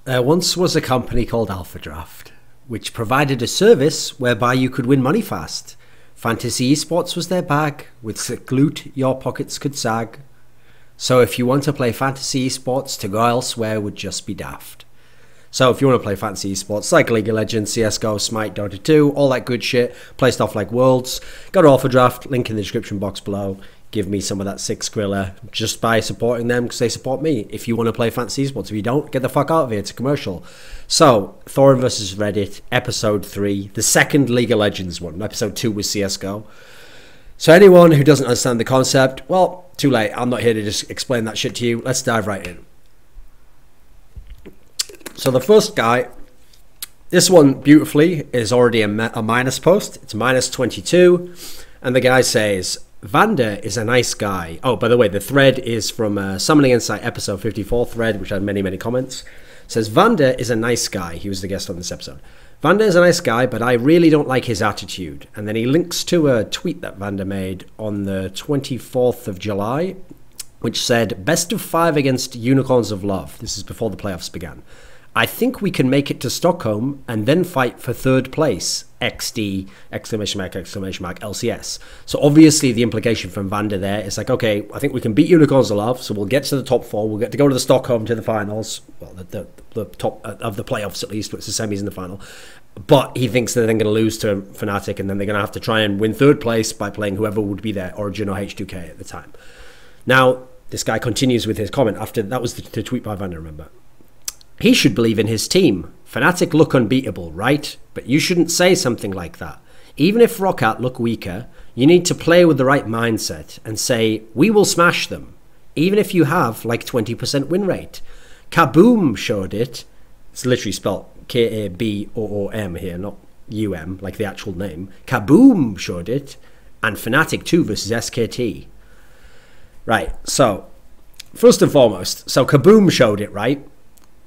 There once was a company called Alpha Draft, which provided a service whereby you could win money fast. Fantasy esports was their bag, with sick loot your pockets could sag. So if you want to play fantasy esports, to go elsewhere would just be daft. So if you want to play fantasy esports like League of Legends, CSGO, Smite, Dota 2, all that good shit, play stuff like Worlds, go to Alpha Draft, link in the description box below. Give me some of that sick Skrilla just by supporting them because they support me. If you want to play fantasy esports, if you don't, get the fuck out of here. It's a commercial. So, Thorin versus Reddit, episode 3, the second League of Legends one. Episode 2 was CSGO. So anyone who doesn't understand the concept, well, too late. I'm not here to just explain that shit to you. Let's dive right in. So the first guy, this one beautifully is already a minus post. It's minus 22. And the guy says, Vander is a nice guy. Oh, by the way, the thread is from Summoning Insight episode 54 thread, which had many, many comments. It says, Vander is a nice guy. He was the guest on this episode. Vander is a nice guy, but I really don't like his attitude. And then he links to a tweet that Vander made on the 24th of July, which said, best of 5 against Unicorns of Love. This is before the playoffs began. I think we can make it to Stockholm and then fight for 3rd place. XD, exclamation mark, LCS. So obviously the implication from Vander there is like, okay, I think we can beat Unicorns of Love, so we'll get to the top 4, we'll get to go to the Stockholm to the finals, well, the top of the playoffs at least, but it's the semis and the final. But he thinks they're then going to lose to Fnatic, and then they're going to have to try and win 3rd place by playing whoever would be there, Origin or H2K at the time. Now, this guy continues with his comment after, that was the tweet by Vander, remember. He should believe in his team. Fnatic look unbeatable, right? But you shouldn't say something like that. Even if Roccat look weaker, you need to play with the right mindset and say, we will smash them, even if you have like 20% win rate. Kaboom showed it. It's literally spelled K-A-B-O-O-M here, not U-M, like the actual name. Kaboom showed it. And Fnatic 2 versus SKT. Right, so, first and foremost, so Kaboom showed it, right?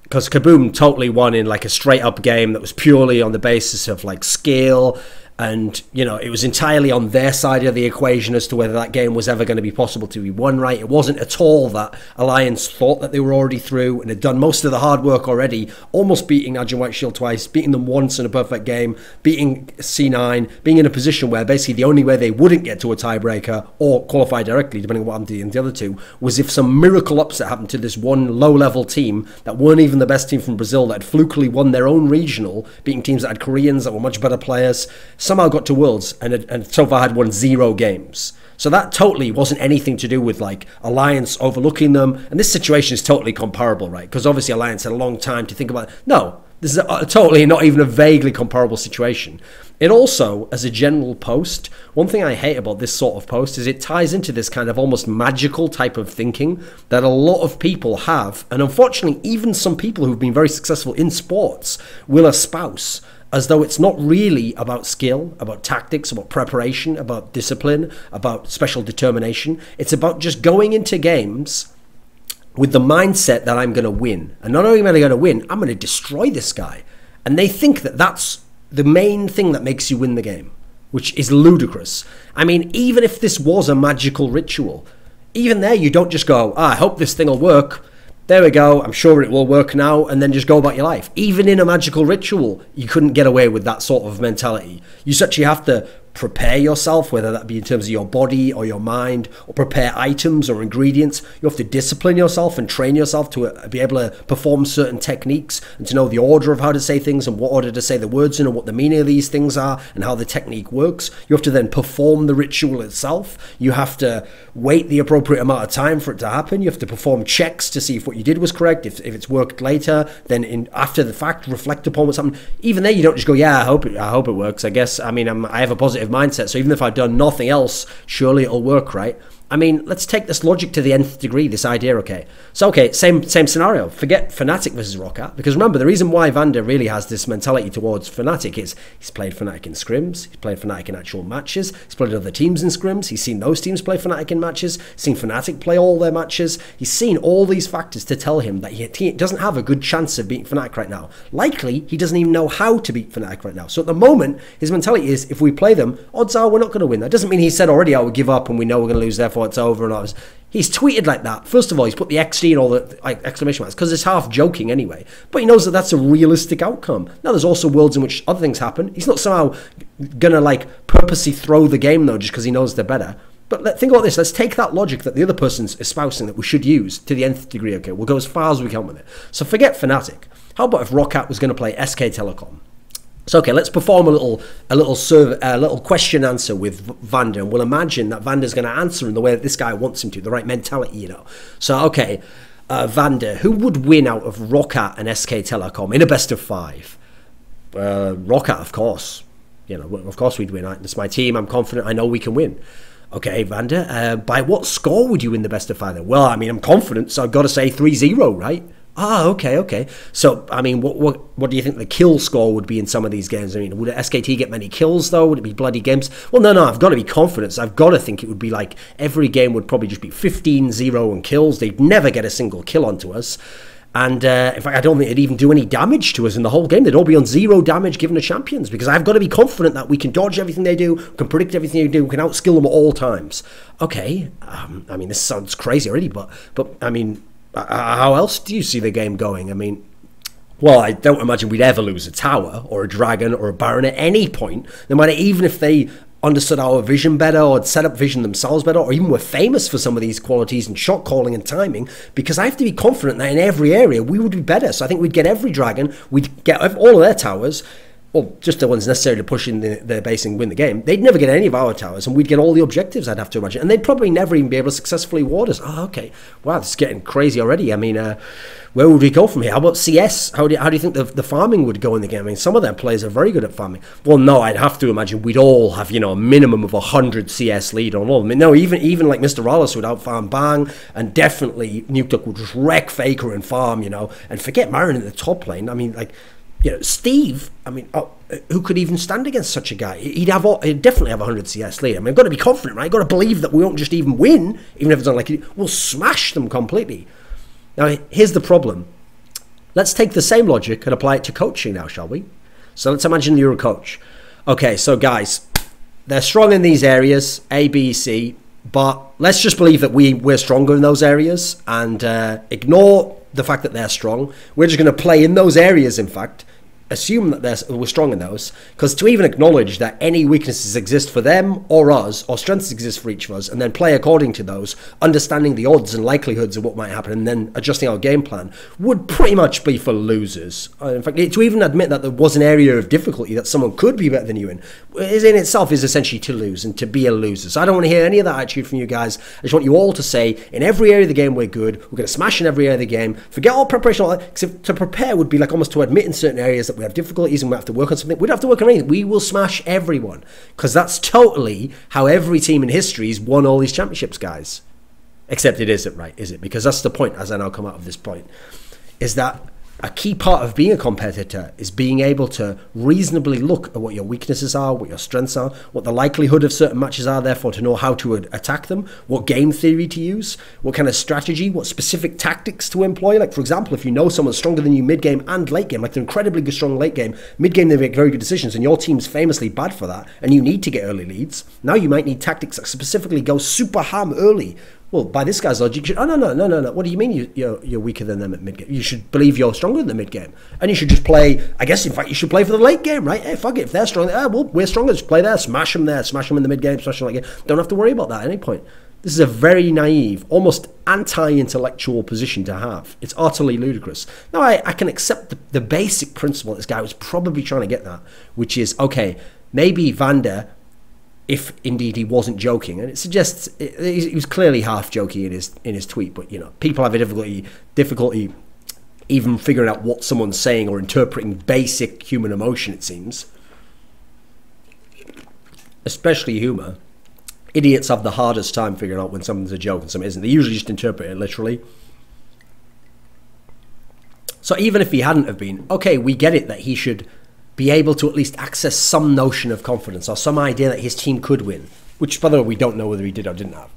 Because Kaboom totally won in like a straight up game that was purely on the basis of like skill, and you know, it was entirely on their side of the equation as to whether that game was ever going to be possible to be won, right? It wasn't at all that Alliance thought that they were already through and had done most of the hard work already, almost beating Argent White Shield twice, beating them once in a perfect game, beating C9, being in a position where basically the only way they wouldn't get to a tiebreaker or qualify directly, depending on what happened in the other two, was if some miracle upset happened to this one low-level team that weren't even the best team from Brazil, that had flukily won their own regional, beating teams that had Koreans that were much better players, somehow got to Worlds and so far had won 0 games. So that totally wasn't anything to do with like Alliance overlooking them. And this situation is totally comparable, right? Because obviously Alliance had a long time to think about it. No, this is a totally not even a vaguely comparable situation. It also, as a general post, one thing I hate about this sort of post is it ties into this kind of almost magical type of thinking that a lot of people have. And unfortunately, even some people who've been very successful in sports will espouse, as though it's not really about skill, about tactics, about preparation, about discipline, about special determination. It's about just going into games with the mindset that I'm going to win. And not only am I going to win, I'm going to destroy this guy. And they think that that's the main thing that makes you win the game, which is ludicrous. I mean, even if this was a magical ritual, even there you don't just go, I hope this thing will work. There we go, I'm sure it will work now, and then just go about your life. Even in a magical ritual, you couldn't get away with that sort of mentality. You actually have to prepare yourself, whether that be in terms of your body or your mind, or prepare items or ingredients. You have to discipline yourself and train yourself to be able to perform certain techniques and to know the order of how to say things and what order to say the words in and what the meaning of these things are and how the technique works. You have to then perform the ritual itself. You have to wait the appropriate amount of time for it to happen. You have to perform checks to see if what you did was correct. If it's worked later, then after the fact, reflect upon what's happened. Even there, you don't just go, yeah, I hope it works. I guess, I mean, I have a positive mindset, so even if I've done nothing else, surely it'll work, right? I mean, let's take this logic to the nth degree, this idea, okay? So, okay, same scenario. Forget Fnatic versus Roccat, because remember, the reason why Vander really has this mentality towards Fnatic is he's played Fnatic in scrims, he's played Fnatic in actual matches, he's played other teams in scrims, he's seen those teams play Fnatic in matches, seen Fnatic play all their matches, he's seen all these factors to tell him that he doesn't have a good chance of beating Fnatic right now. Likely, he doesn't even know how to beat Fnatic right now. So at the moment, his mentality is, if we play them, odds are we're not going to win. That doesn't mean he said already, I would give up and we know we're going to lose, therefore it's over. And He's tweeted like that. First of all, he's put the XD and all the like, exclamation marks because it's half joking anyway. But he knows that that's a realistic outcome. Now, there's also worlds in which other things happen. He's not somehow going to like purposely throw the game, though, just because he knows they're better. But think about this. Let's take that logic that the other person's espousing that we should use to the nth degree. Okay, we'll go as far as we can with it. So forget Fnatic. How about if Roccat was going to play SK Telecom? So okay, let's perform a little question answer with Vander, and we'll imagine that Vander's going to answer in the way that this guy wants him to, the right mentality, you know. So okay, Vander, who would win out of Roccat and SK Telecom in a best of 5? Roccat, of course. You know, of course we'd win. It's my team. I'm confident. I know we can win. Okay, Vander, by what score would you win the best of 5 then? Well, I mean, I'm confident, so I've got to say 3-0, right? Ah, okay. So, I mean, what do you think the kill score would be in some of these games? I mean, would SKT get many kills, though? Would it be bloody games? Well, no, I've got to be confident. So I've got to think it would be like every game would probably just be 15-0 and kills. They'd never get a single kill onto us. And in fact, I don't think it'd even do any damage to us in the whole game. They'd all be on 0 damage given to champions, because I've got to be confident that we can dodge everything they do, we can predict everything they do, we can outskill them at all times. Okay, I mean, this sounds crazy already, but I mean, how else do you see the game going? I mean, well, I don't imagine we'd ever lose a tower or a dragon or a baron at any point, no matter, even if they understood our vision better or had set up vision themselves better, or even were famous for some of these qualities and shot calling and timing, because I have to be confident that in every area we would be better. So I think we'd get every dragon, we'd get all of their towers, or just the ones necessary to push in their base and win the game. They'd never get any of our towers, and we'd get all the objectives, I'd have to imagine. And they'd probably never even be able to successfully ward us. Oh, okay. Wow, this is getting crazy already. I mean, where would we go from here? How about CS? How do you think the farming would go in the game? I mean, some of their players are very good at farming. Well, no, I'd have to imagine we'd all have, you know, a minimum of 100 CS lead on all of them. No, even like Mr. Rallis would out-farm Bang, and definitely Nukeduck would just wreck Faker and farm, you know, and forget Marin in the top lane. I mean, like, you know, Steve, I mean, who could even stand against such a guy? He'd definitely have 100 CS lead. I mean, I've got to be confident, right? I've got to believe that we won't just even win, even if it's unlikely. We'll smash them completely. Now, here's the problem. Let's take the same logic and apply it to coaching now, shall we? So let's imagine you're a coach. Okay, so guys, they're strong in these areas, A, B, C, but let's just believe that we're stronger in those areas and ignore the fact that they're strong. We're just going to play in those areas, in fact, assume that we're strong in those, because to even acknowledge that any weaknesses exist for them or us, or strengths exist for each of us, and then play according to those, understanding the odds and likelihoods of what might happen, and then adjusting our game plan, would pretty much be for losers. In fact, to even admit that there was an area of difficulty that someone could be better than you in itself is essentially to lose and to be a loser. So I don't want to hear any of that attitude from you guys. I just want you all to say, in every area of the game we're good, we're going to smash in every area of the game, forget all preparation, all that, because to prepare would be like almost to admit in certain areas that we have difficulties and we have to work on something. We'd have to work on anything. We will smash everyone, because that's totally how every team in history has won all these championships, guys. Except it isn't, right, is it? Because that's the point, as I now come out of this point, is that a key part of being a competitor is being able to reasonably look at what your weaknesses are, what your strengths are, what the likelihood of certain matches are, therefore to know how to attack them, what game theory to use, what kind of strategy, what specific tactics to employ. Like, for example, if you know someone's stronger than you mid-game and late-game, like they're incredibly good, strong late-game, mid-game they make very good decisions, and your team's famously bad for that, and you need to get early leads, now you might need tactics that specifically go super ham early. Well, by this guy's logic, you should, no. What do you mean you're weaker than them at mid-game? You should believe you're stronger than the mid-game. And you should just play, I guess, in fact, you should play for the late game, right? Hey, fuck it, if they're strong, well, we're stronger, just play there, smash them there, smash them in the mid-game, smash them late game. Don't have to worry about that at any point. This is a very naive, almost anti-intellectual position to have. It's utterly ludicrous. Now, I can accept the basic principle this guy was probably trying to get at, which is, okay, maybe Vander, if indeed he wasn't joking, and it suggests he was clearly half joking in his tweet, but you know, people have a difficulty even figuring out what someone's saying or interpreting basic human emotion, it seems. Especially humour. Idiots have the hardest time figuring out when something's a joke and something isn't. They usually just interpret it literally. So even if he hadn't have been, okay, we get it that he should be able to at least access some notion of confidence or some idea that his team could win, which, by the way, we don't know whether he did or didn't have.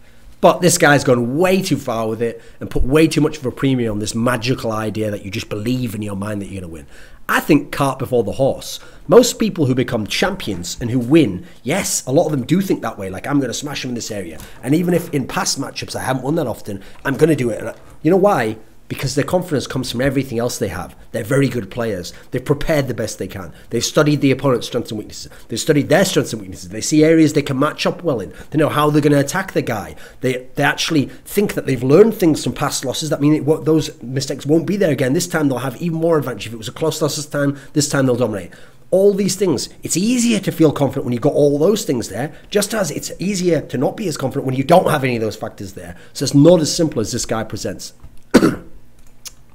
But this guy's gone way too far with it and put way too much of a premium on this magical idea that you just believe in your mind that you're going to win. I think cart before the horse. Most people who become champions and who win, yes, a lot of them do think that way. Like, I'm going to smash them in this area. And even if in past matchups I haven't won that often, I'm going to do it. And you know why? Because their confidence comes from everything else they have. They're very good players. They've prepared the best they can. They've studied the opponent's strengths and weaknesses. They've studied their strengths and weaknesses. They see areas they can match up well in. They know how they're going to attack the guy. They actually think that they've learned things from past losses. That mean those mistakes won't be there again. This time they'll have even more advantage. If it was a close loss this time they'll dominate. All these things. It's easier to feel confident when you've got all those things there, just as it's easier to not be as confident when you don't have any of those factors there. So it's not as simple as this guy presents.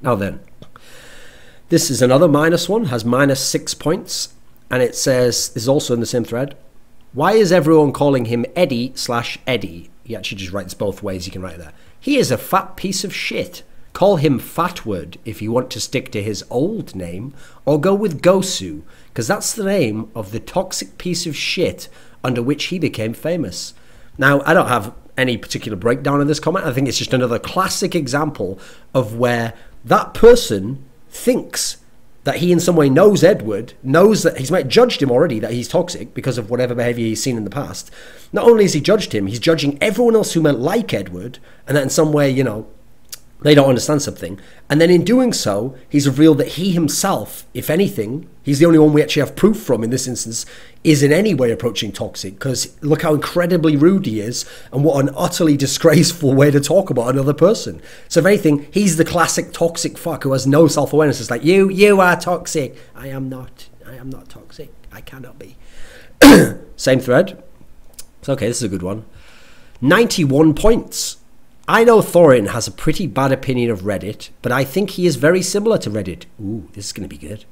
Now then, this is another -1, has -6 points, and it says, this is also in the same thread, why is everyone calling him Eddie/Eddie? He actually just writes both ways, you can write that. He is a fat piece of shit. Call him Fatward if you want to stick to his old name, or go with Gosu, because that's the name of the toxic piece of shit under which he became famous. Now, I don't have any particular breakdown of this comment. I think it's just another classic example of where that person thinks that he in some way knows Edward, knows that he's might judged him already, that he's toxic because of whatever behavior he's seen in the past. Not only has he judged him, he's judging everyone else who meant like Edward, and that in some way, you know, they don't understand something. And then in doing so, he's revealed that he himself, if anything, he's the only one we actually have proof from in this instance, is in any way approaching toxic, because look how incredibly rude he is and what an utterly disgraceful way to talk about another person. So if anything, he's the classic toxic fuck who has no self-awareness. It's like, you are toxic. I am not toxic. I cannot be. Same thread. It's okay, this is a good one. 91 points. I know Thorin has a pretty bad opinion of Reddit, but I think he is very similar to Reddit. Ooh, this is going to be good.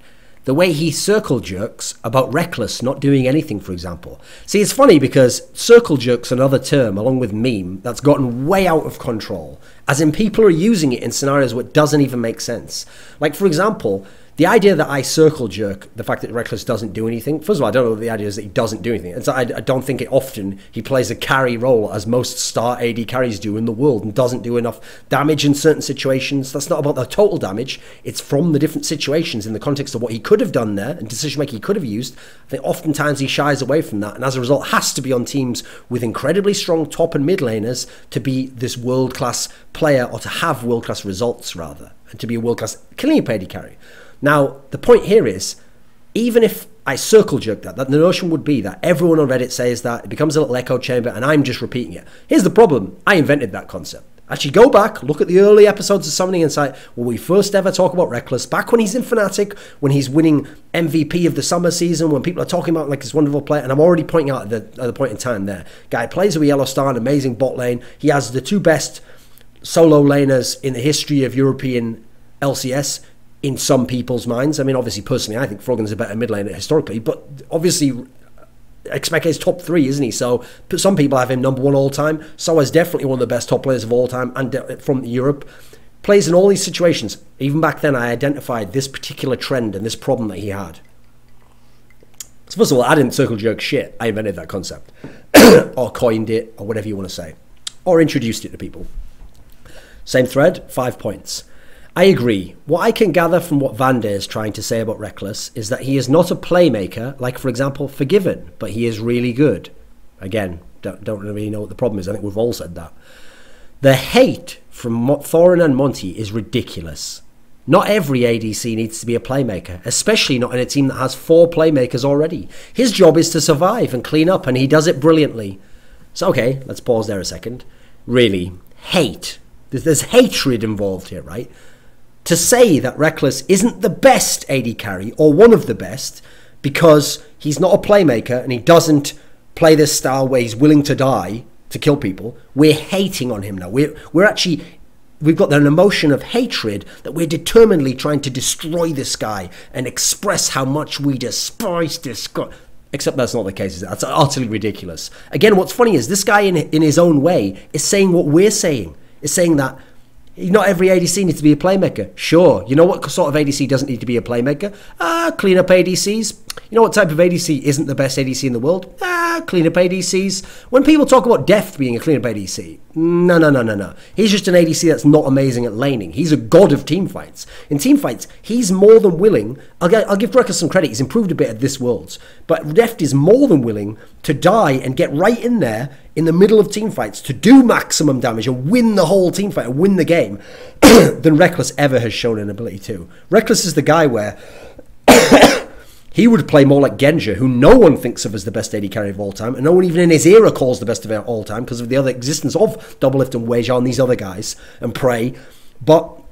The way he circle jerks about Reckless not doing anything, for example. See, it's funny because circle jerk's another term, along with meme, that's gotten way out of control. As in, people are using it in scenarios where it doesn't even make sense. Like, for example, the idea that I circle jerk, the fact that Reckless doesn't do anything, first of all, I don't know what the idea is that he doesn't do anything. I don't think it often he plays a carry role as most star AD carries do in the world and doesn't do enough damage in certain situations. That's not about the total damage. It's from the different situations in the context of what he could have done there and decision making he could have used. I think oftentimes he shies away from that, and as a result has to be on teams with incredibly strong top and mid laners to be this world-class player, or to have world-class results rather, and to be a world-class killing AD carry. Now, the point here is, even if I circle jerk that the notion would be that everyone on Reddit says that, it becomes a little echo chamber, and I'm just repeating it. Here's the problem. I invented that concept. Actually, go back, look at the early episodes of Summoning Insight, where we first ever talk about Reckless, back when he's in Fnatic, when he's winning MVP of the summer season, when people are talking about like this wonderful player, and I'm already pointing out at the point in time there. Guy plays with Yellow Star, an amazing bot lane. He has the two best solo laners in the history of European LCS, in some people's minds. I mean, obviously, personally, I think Froggen's a better mid laner historically, but obviously, Expect's top 3, isn't he? So some people have him #1 all time. So is definitely one of the best top players of all time, and from Europe. Plays in all these situations. Even back then, I identified this particular trend and this problem that he had. So first of all, I didn't circle jerk shit. I invented that concept. Or coined it, or whatever you want to say. Or introduced it to people. Same thread, 5 points. I agree. What I can gather from what Vander is trying to say about Reckless is that he is not a playmaker, like, for example, Forgiven, but he is really good. Again, don't really know what the problem is. I think we've all said that. The hate from Thorin and Monty is ridiculous. Not every ADC needs to be a playmaker, especially not in a team that has 4 playmakers already. His job is to survive and clean up, and he does it brilliantly. So, okay, let's pause there a second. Really, hate. There's hatred involved here, right? To say that Reckless isn't the best AD carry, or one of the best, because he's not a playmaker and he doesn't play this style where he's willing to die to kill people, we're hating on him now. We've got an emotion of hatred that we're determinedly trying to destroy this guy and express how much we despise this guy. Except that's not the case. That's utterly ridiculous. Again, what's funny is this guy in his own way is saying what we're saying. Is saying that not every ADC needs to be a playmaker. Sure. You know what sort of ADC doesn't need to be a playmaker? Clean up ADCs. You know what type of ADC isn't the best ADC in the world? Cleanup ADCs. When people talk about Deft being a cleanup ADC, no. He's just an ADC that's not amazing at laning. He's a god of teamfights. In teamfights, he's more than willing. I'll give Reckless some credit. He's improved a bit at this Worlds. But Deft is more than willing to die and get right in there in the middle of teamfights to do maximum damage and win the whole teamfight and win the game than Reckless ever has shown an ability to. Reckless is the guy where he would play more like Genja, who no one thinks of as the best AD carry of all time, and no one even in his era calls the best of all time because of the other existence of Doublelift and Weijia and these other guys, and Prey. But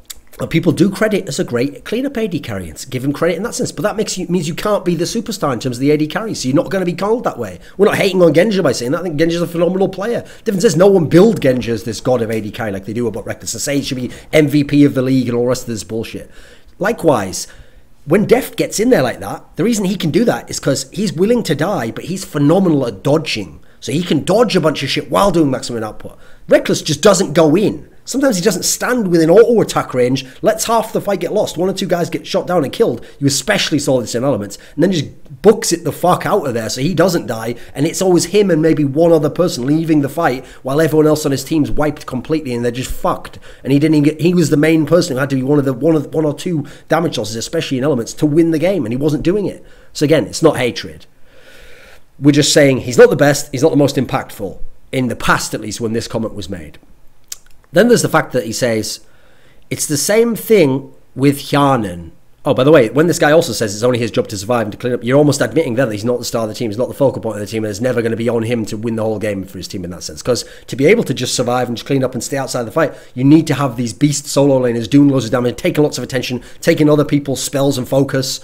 people do credit as a great cleanup AD carry and give him credit in that sense. But that means you can't be the superstar in terms of the AD carry, so you're not going to be called that way. We're not hating on Genja by saying that. I think Genja's a phenomenal player. Difference is no one build Genja as this god of AD carry like they do about Reckless. To say he should be MVP of the league and all the rest of this bullshit. Likewise, when Deft gets in there like that, the reason he can do that is because he's willing to die, but he's phenomenal at dodging. So he can dodge a bunch of shit while doing maximum output. Reckless just doesn't go in. Sometimes he doesn't stand within auto attack range, lets half the fight get lost. One or two guys get shot down and killed. You especially saw this in Elements. And then just books it the fuck out of there so he doesn't die. And it's always him and maybe one other person leaving the fight while everyone else on his team's wiped completely and they're just fucked. And he didn't even get, he was the main person who had to be one or two damage losses, especially in Elements, to win the game. And he wasn't doing it. So again, it's not hatred. We're just saying he's not the best, he's not the most impactful. In the past, at least, when this comment was made. Then there's the fact that he says, it's the same thing with Hjarnan. Oh, by the way, when this guy also says it's only his job to survive and to clean up, you're almost admitting then that he's not the star of the team, he's not the focal point of the team, and it's never going to be on him to win the whole game for his team in that sense. Because to be able to just survive and just clean up and stay outside the fight, you need to have these beast solo laners doing loads of damage, taking lots of attention, taking other people's spells and focus.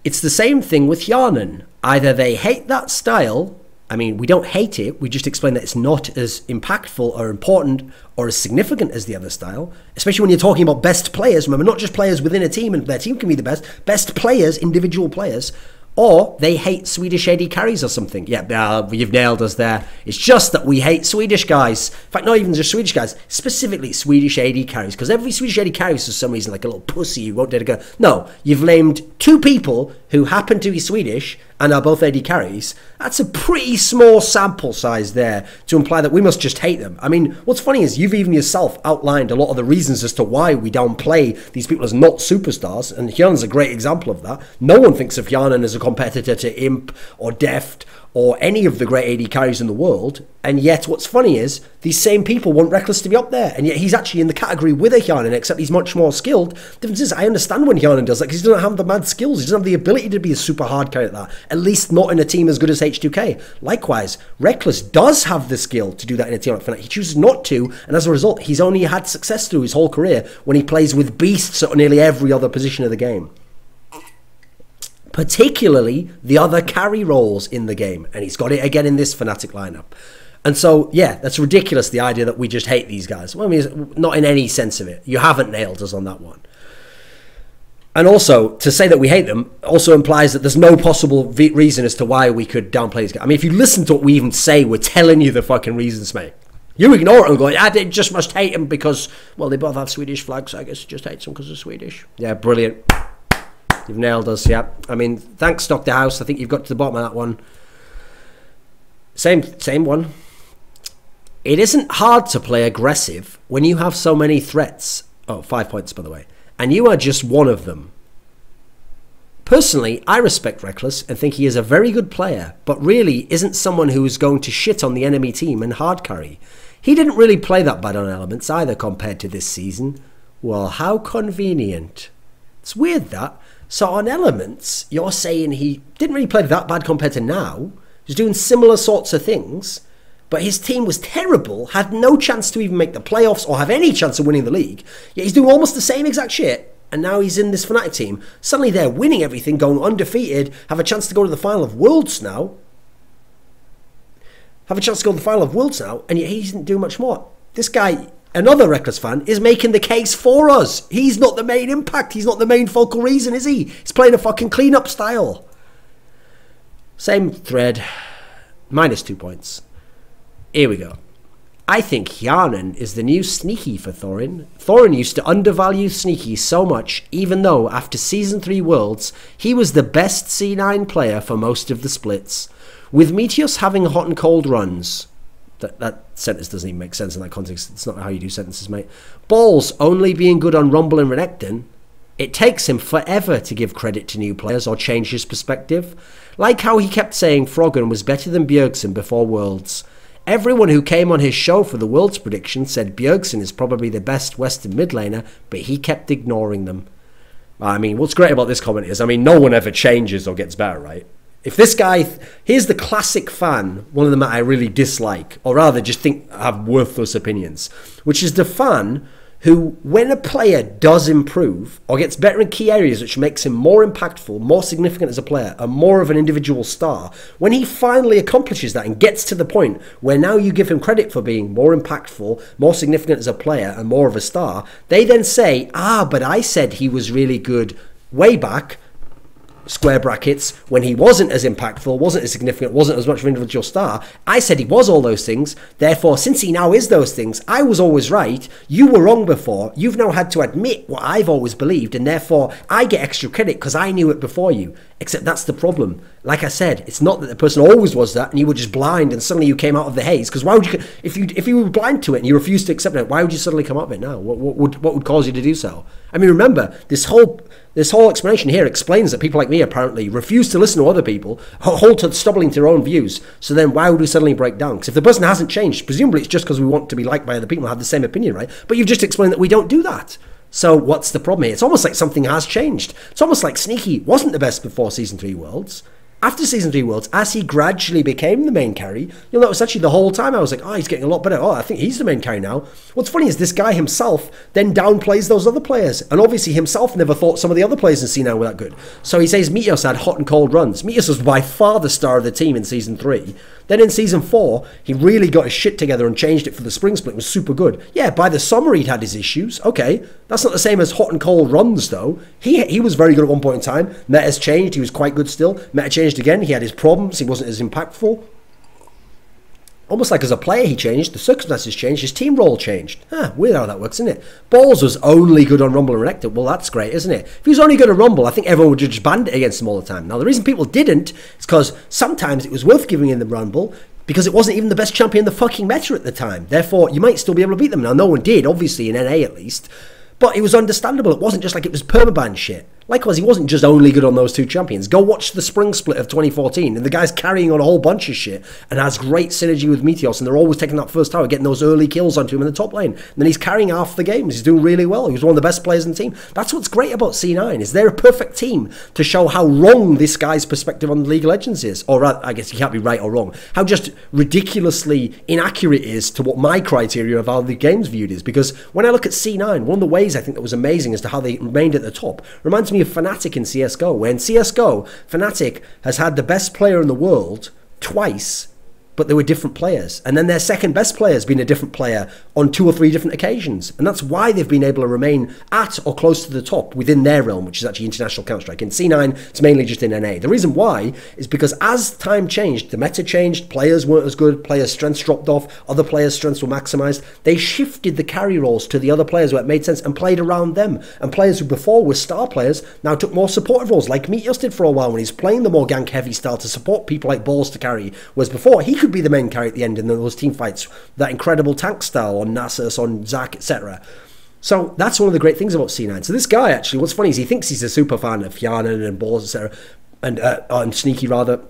It's the same thing with Hjarnan. Either they hate that style, I mean, we don't hate it, we just explain that it's not as impactful or important or as significant as the other style, especially when you're talking about best players. Remember, not just players within a team, and their team can be the best players, individual players, or they hate Swedish AD carries or something. Yeah, you've nailed us there. It's just that we hate Swedish guys. In fact, not even just Swedish guys, specifically Swedish AD carries, because every Swedish AD carry is for some reason like a little pussy who won't dare to go. No, you've named two people who happen to be Swedish and are both AD carries. That's a pretty small sample size there to imply that we must just hate them. I mean, what's funny is you've even yourself outlined a lot of the reasons as to why we downplay these people as not superstars, and Hjarnan's a great example of that. No one thinks of Hjarnan as a competitor to Imp or Deft or any of the great AD carries in the world, and yet what's funny is these same people want Reckless to be up there, and yet he's actually in the category with a Hjarnan, except he's much more skilled. The difference is, I understand when Hjarnan does that because he doesn't have the mad skills, he doesn't have the ability to be a super hard carry at that, at least not in a team as good as H2K. Likewise, Reckless does have the skill to do that in a team like Fnatic. He chooses not to, and as a result, he's only had success through his whole career when he plays with beasts at nearly every other position of the game. Particularly the other carry roles in the game, and he's got it again in this Fnatic lineup. And so, yeah, that's ridiculous, the idea that we just hate these guys. Well, I mean, not in any sense of it. You haven't nailed us on that one. And also, to say that we hate them also implies that there's no possible reason as to why we could downplay these guys. I mean, if you listen to what we even say, we're telling you the fucking reasons, mate. You ignore it and go, they just must hate them because, well, they both have Swedish flags, so I guess just hates them because they're Swedish. Yeah, brilliant. You've nailed us, yeah. I mean, thanks, Dr. House. I think you've got to the bottom of that one. Same one. It isn't hard to play aggressive when you have so many threats. Oh, 5 points, by the way. And you are just one of them. Personally, I respect Reckless and think he is a very good player, but really isn't someone who is going to shit on the enemy team and hard carry. He didn't really play that bad on Elements either compared to this season. Well, how convenient. It's weird that. So on Elements, you're saying he didn't really play that bad compared to now. He was doing similar sorts of things, but his team was terrible, had no chance to even make the playoffs or have any chance of winning the league. Yet he's doing almost the same exact shit, and now he's in this Fnatic team. Suddenly they're winning everything, going undefeated, have a chance to go to the final of Worlds now. And yet he doesn't do much more. This guy, another Reckless fan, is making the case for us. He's not the main impact. He's not the main focal reason, is he? He's playing a fucking clean-up style. Same thread. -2 points. Here we go. I think Hjarnan is the new Sneaky for Thorin. Thorin used to undervalue Sneaky so much, even though after Season 3 Worlds, he was the best C9 player for most of the splits. With Meteos having hot and cold runs... That sentence doesn't even make sense in that context. It's not how you do sentences, mate. Balls only being good on Rumble and Renekton, it takes him forever to give credit to new players or change his perspective. Like how he kept saying Froggen was better than Bjergsen before Worlds. Everyone who came on his show for the Worlds prediction said Bjergsen is probably the best Western mid laner, but he kept ignoring them. I mean, what's great about this comment is, I mean, no one ever changes or gets better, right? If this guy, here's the classic fan, one of them that I really dislike, or rather just think have worthless opinions, which is the fan who, when a player does improve or gets better in key areas which makes him more impactful, more significant as a player, and more of an individual star, when he finally accomplishes that and gets to the point where now you give him credit for being more impactful, more significant as a player, and more of a star, they then say, but I said he was really good way back, square brackets, when he wasn't as impactful, wasn't as significant, wasn't as much of an individual star. I said he was all those things. Therefore, since he now is those things, I was always right. You were wrong before. You've now had to admit what I've always believed, and therefore I get extra credit because I knew it before you. Except that's the problem. Like I said, it's not that the person always was that and you were just blind and suddenly you came out of the haze. Because why would you, if you were blind to it and you refused to accept it, why would you suddenly come out of it now? What would cause you to do so? I mean, remember, this whole explanation here explains that people like me apparently refuse to listen to other people, hold to stubbornly to their own views. So then why would we suddenly break down? Because if the person hasn't changed, presumably it's just because we want to be liked by other people and have the same opinion, right? But you've just explained that we don't do that. So what's the problem here? It's almost like something has changed. It's almost like Sneaky wasn't the best before Season 3 Worlds. After Season 3 Worlds, as he gradually became the main carry, you'll notice actually the whole time I was like, he's getting a lot better. I think he's the main carry now. What's funny is this guy himself then downplays those other players. And obviously himself never thought some of the other players in C9 were that good. So he says Meteos had hot and cold runs. Meteos was by far the star of the team in Season 3. Then in Season 4, he really got his shit together and changed it for the spring split. It was super good. Yeah, by the summer he'd had his issues. Okay, that's not the same as hot and cold runs though. He was very good at one point in time. Meta's changed. He was quite good still. Meta changed again. He had his problems. He wasn't as impactful. Almost like as a player he changed, the circumstances changed, his team role changed. Weird how that works, isn't it? Balls was only good on Rumble and Renekton. Well, that's great, isn't it? If he was only good at Rumble, I think everyone would just band it against him all the time. Now, the reason people didn't is because sometimes it was worth giving in the Rumble because it wasn't even the best champion in the fucking meta at the time. Therefore, you might still be able to beat them. Now, no one did, obviously, in NA at least. But it was understandable. It wasn't just like it was permaban shit. Likewise, he wasn't just only good on those two champions. Go watch the spring split of 2014, and the guy's carrying on a whole bunch of shit and has great synergy with Meteos, and they're always taking that first tower, getting those early kills onto him in the top lane. And then he's carrying half the games. He's doing really well. He was one of the best players in the team. That's what's great about C9, is they're a perfect team to show how wrong this guy's perspective on the League of Legends is. Or I guess you can't be right or wrong. How just ridiculously inaccurate it is to what my criteria of how the game's viewed is. Because when I look at C9, one of the ways I think that was amazing as to how they remained at the top reminds me of Fnatic in CSGO. When CSGO, Fnatic has had the best player in the world twice, but they were different players. And then their second best player has been a different player on 2 or 3 different occasions. And that's why they've been able to remain at or close to the top within their realm, which is actually international Counter-Strike. In C9, it's mainly just in NA. The reason why is because as time changed, the meta changed, players weren't as good, players' strengths dropped off, other players' strengths were maximized. They shifted the carry roles to the other players where it made sense and played around them. And players who before were star players now took more supportive roles, like Meteos did for a while when he's playing the more gank-heavy style to support people like Balls to carry, whereas before he could be the main carry at the end in those team fights, that incredible tank style on Nasus, on Zac, etc. So that's one of the great things about C9. So this guy, actually, what's funny is he thinks he's a super fan of Hjarnan and Balls, etc., and Sneaky rather.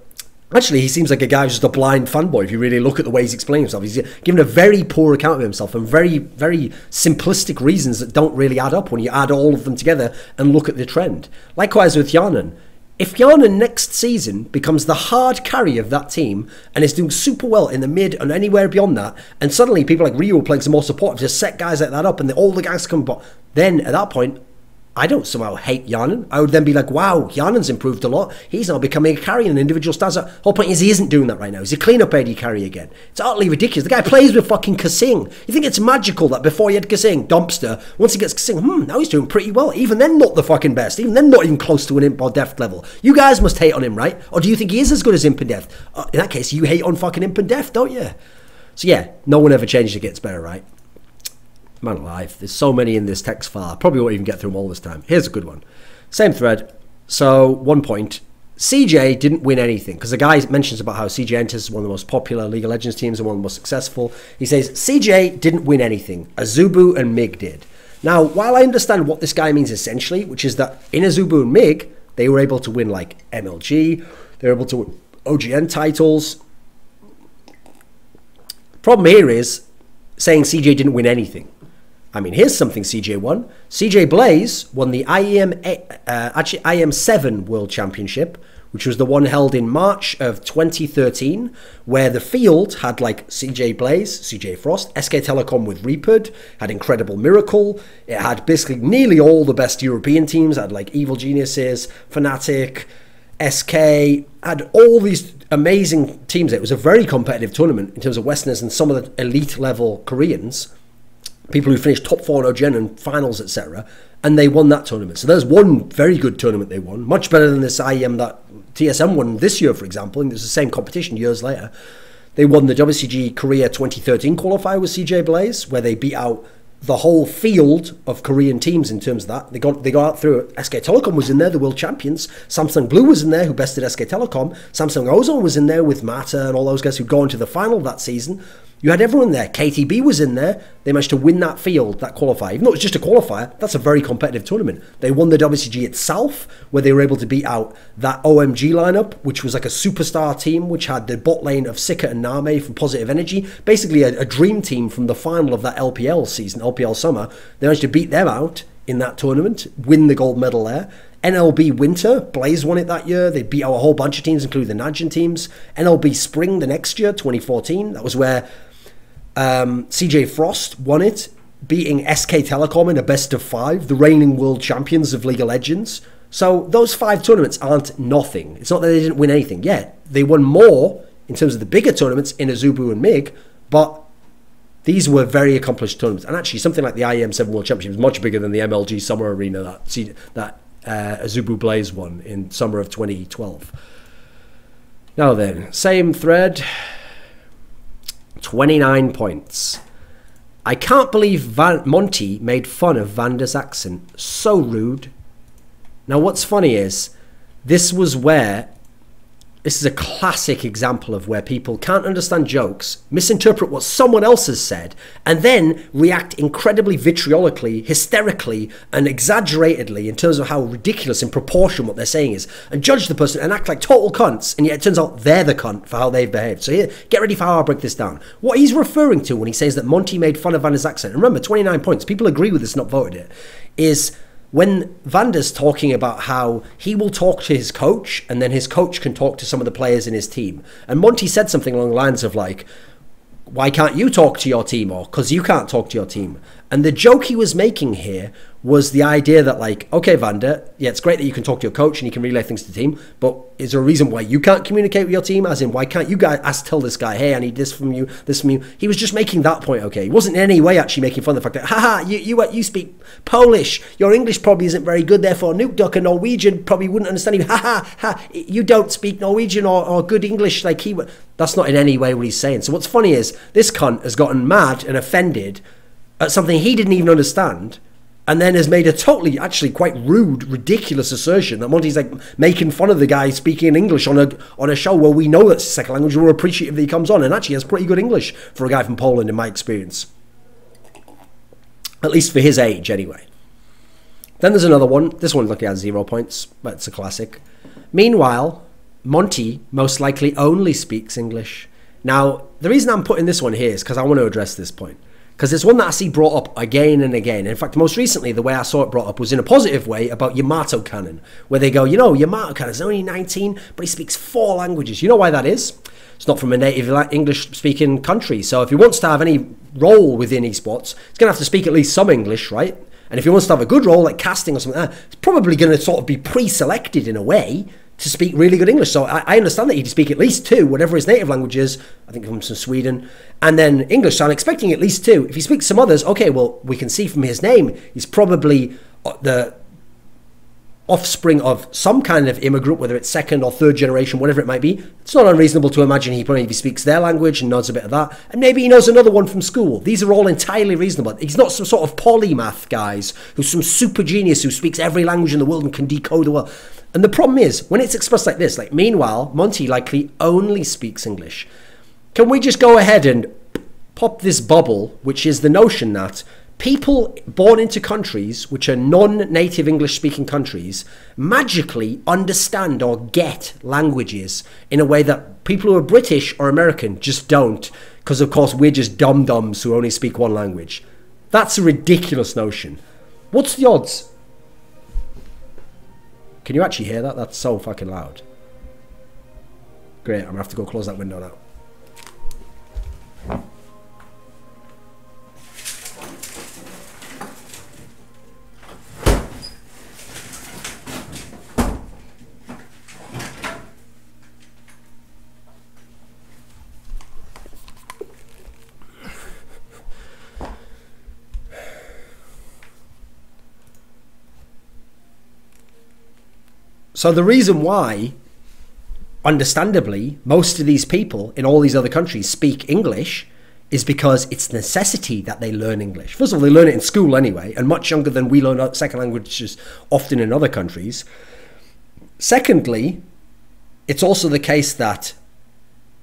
Actually, he seems like a guy who's just a blind fanboy if you really look at the way he's explaining himself. He's given a very poor account of himself and very, very simplistic reasons that don't really add up when you add all of them together and look at the trend. Likewise with Hjarnan. If Hjarnan next season becomes the hard carry of that team and is doing super well in the mid and anywhere beyond that, and suddenly people like Rio are playing some more supportive, just set guys like that up and all the guys come back, then at that point, I don't somehow hate Hjarnan. I would then be like, wow, Hjarnan's improved a lot. He's now becoming a carry in an individual stance. The whole point is he isn't doing that right now. He's a clean-up AD carry again. It's utterly ridiculous. The guy plays with fucking Kasing. You think it's magical that before he had Kasing, Dumpster, once he gets Kasing, now he's doing pretty well. Even then, not the fucking best. Even then, not even close to an Imp or Deft level. You guys must hate on him, right? Or do you think he is as good as Imp and Deft? In that case, you hate on fucking Imp and Deft, don't you? So yeah, no one ever changed, it gets better, right? Man alive, there's so many in this text file. I probably won't even get through them all this time. Here's a good one. Same thread. So 1 point. CJ didn't win anything, because the guy mentions about how CJ Entus is one of the most popular League of Legends teams and one of the most successful. He says, CJ didn't win anything. Azubu and MiG did. Now, while I understand what this guy means essentially, which is that in Azubu and MiG, they were able to win like MLG, they were able to win OGN titles. Problem here is saying CJ didn't win anything. I mean, here's something CJ won. CJ Blaze won the IEM7 World Championship, which was the one held in March of 2013, where the field had like CJ Blaze, CJ Frost, SK Telecom with Reaped, had Incredible Miracle. It had basically nearly all the best European teams. It had like Evil Geniuses, Fnatic, SK, had all these amazing teams. It was a very competitive tournament in terms of Westerners and some of the elite level Koreans. People who finished top 4 in OGN and finals, etc. And they won that tournament. So there's one very good tournament they won. Much better than this IEM that TSM won this year, for example. And it was the same competition years later. They won the WCG Korea 2013 qualifier with CJ Blaze, where they beat out the whole field of Korean teams in terms of that. They got out through it. SK Telecom was in there, the world champions. Samsung Blue was in there, who bested SK Telecom. Samsung Ozone was in there with Mata and all those guys who'd gone to the final that season. You had everyone there. KTB was in there. They managed to win that field, that qualifier. Even though it was just a qualifier, that's a very competitive tournament. They won the WCG itself, where they were able to beat out that OMG lineup, which was like a superstar team, which had the bot lane of Sika and Name from Positive Energy. Basically a dream team from the final of that LPL season, LPL summer. They managed to beat them out in that tournament, win the gold medal there. NLB Winter, Blaze won it that year. They beat out a whole bunch of teams, including the Najin teams. NLB Spring the next year, 2014. That was where CJ Frost won it, beating SK Telecom in a best of 5, the reigning world champions of League of Legends. So those 5 tournaments aren't nothing. It's not that they didn't win anything. Yeah, they won more in terms of the bigger tournaments in Azubu and MiG, but these were very accomplished tournaments. And actually, something like the IEM7 World Championship is much bigger than the MLG Summer Arena that Azubu Blaze won in summer of 2012. Now then, same thread. 29 points. I can't believe Monty made fun of Vander's accent. So rude. Now what's funny is, this is a classic example of where people can't understand jokes, misinterpret what someone else has said, and then react incredibly vitriolically, hysterically, and exaggeratedly in terms of how ridiculous in proportion what they're saying is, and judge the person and act like total cunts, and yet it turns out they're the cunt for how they've behaved. So here, get ready for how I'll break this down. What he's referring to when he says that Monty made fun of Vander's accent, and remember, 29 points, people agree with this, not voted it, is when Vander's talking about how he will talk to his coach and then his coach can talk to some of the players in his team. And Monty said something along the lines of like, why can't you talk to your team? Or because you can't talk to your team. And the joke he was making here was the idea that like, okay, Vander, yeah, it's great that you can talk to your coach and you can relay things to the team, but is there a reason why you can't communicate with your team? As in, why can't you guys tell this guy, hey, I need this from you, this from you? He was just making that point, okay? He wasn't in any way actually making fun of the fact that, haha, you speak Polish, your English probably isn't very good, therefore Nuke Duck and Norwegian probably wouldn't understand you, haha, ha, you don't speak Norwegian or good English like he would. That's not in any way what he's saying. So what's funny is, this cunt has gotten mad and offended at something he didn't even understand, and then has made a totally, actually quite rude, ridiculous assertion that Monty's like making fun of the guy speaking English on a show where we know that's his second language, we're appreciative that he comes on and actually has pretty good English for a guy from Poland in my experience. At least for his age, anyway. Then there's another one. This one luckily has 0 points, but it's a classic. Meanwhile, Monty most likely only speaks English. Now, the reason I'm putting this one here is because I want to address this point. Because it's one that I see brought up again and again. In fact, most recently, the way I saw it brought up was in a positive way about Yamato Cannon, where they go, you know, Yamato Cannon's only 19, but he speaks 4 languages. You know why that is? It's not from a native English-speaking country. So if he wants to have any role within esports, he's going to have to speak at least some English, right? And if he wants to have a good role, like casting or something like that, it's probably going to sort of be pre-selected in a way to speak really good English. So I understand that he'd speak at least 2, whatever his native language is. I think he comes from Sweden. And then English, so I'm expecting at least 2. If he speaks some others, okay, well, we can see from his name, he's probably offspring of some kind of immigrant, whether it's second or third generation, whatever it might be, it's not unreasonable to imagine he probably speaks their language and knows a bit of that. And maybe he knows another one from school. These are all entirely reasonable. He's not some sort of polymath, guys, who's some super genius who speaks every language in the world and can decode the world. And the problem is, when it's expressed like this, like, meanwhile, Monty likely only speaks English. Can we just go ahead and pop this bubble, which is the notion that people born into countries which are non-native English-speaking countries magically understand or get languages in a way that people who are British or American just don't, because, of course, we're just dum-dums who only speak one language. That's a ridiculous notion. What's the odds? Can you actually hear that? That's so fucking loud. Great, I'm going to have to go close that window now. So the reason why, understandably, most of these people in all these other countries speak English is because it's necessity that they learn English. First of all, they learn it in school anyway, and much younger than we learn second languages often in other countries. Secondly, it's also the case that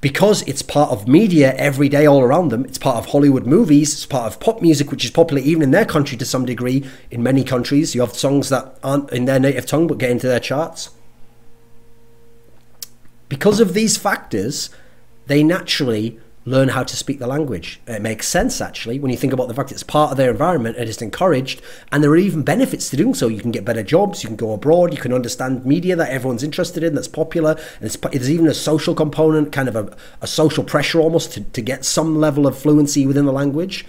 because it's part of media every day all around them, it's part of Hollywood movies, it's part of pop music, which is popular even in their country to some degree. In many countries, you have songs that aren't in their native tongue but get into their charts. Because of these factors, they naturally learn how to speak the language. It makes sense, actually, when you think about the fact it's part of their environment and it's encouraged, and there are even benefits to doing so. You can get better jobs, you can go abroad, you can understand media that everyone's interested in, that's popular, and there's even a social component, kind of a social pressure almost to get some level of fluency within the language.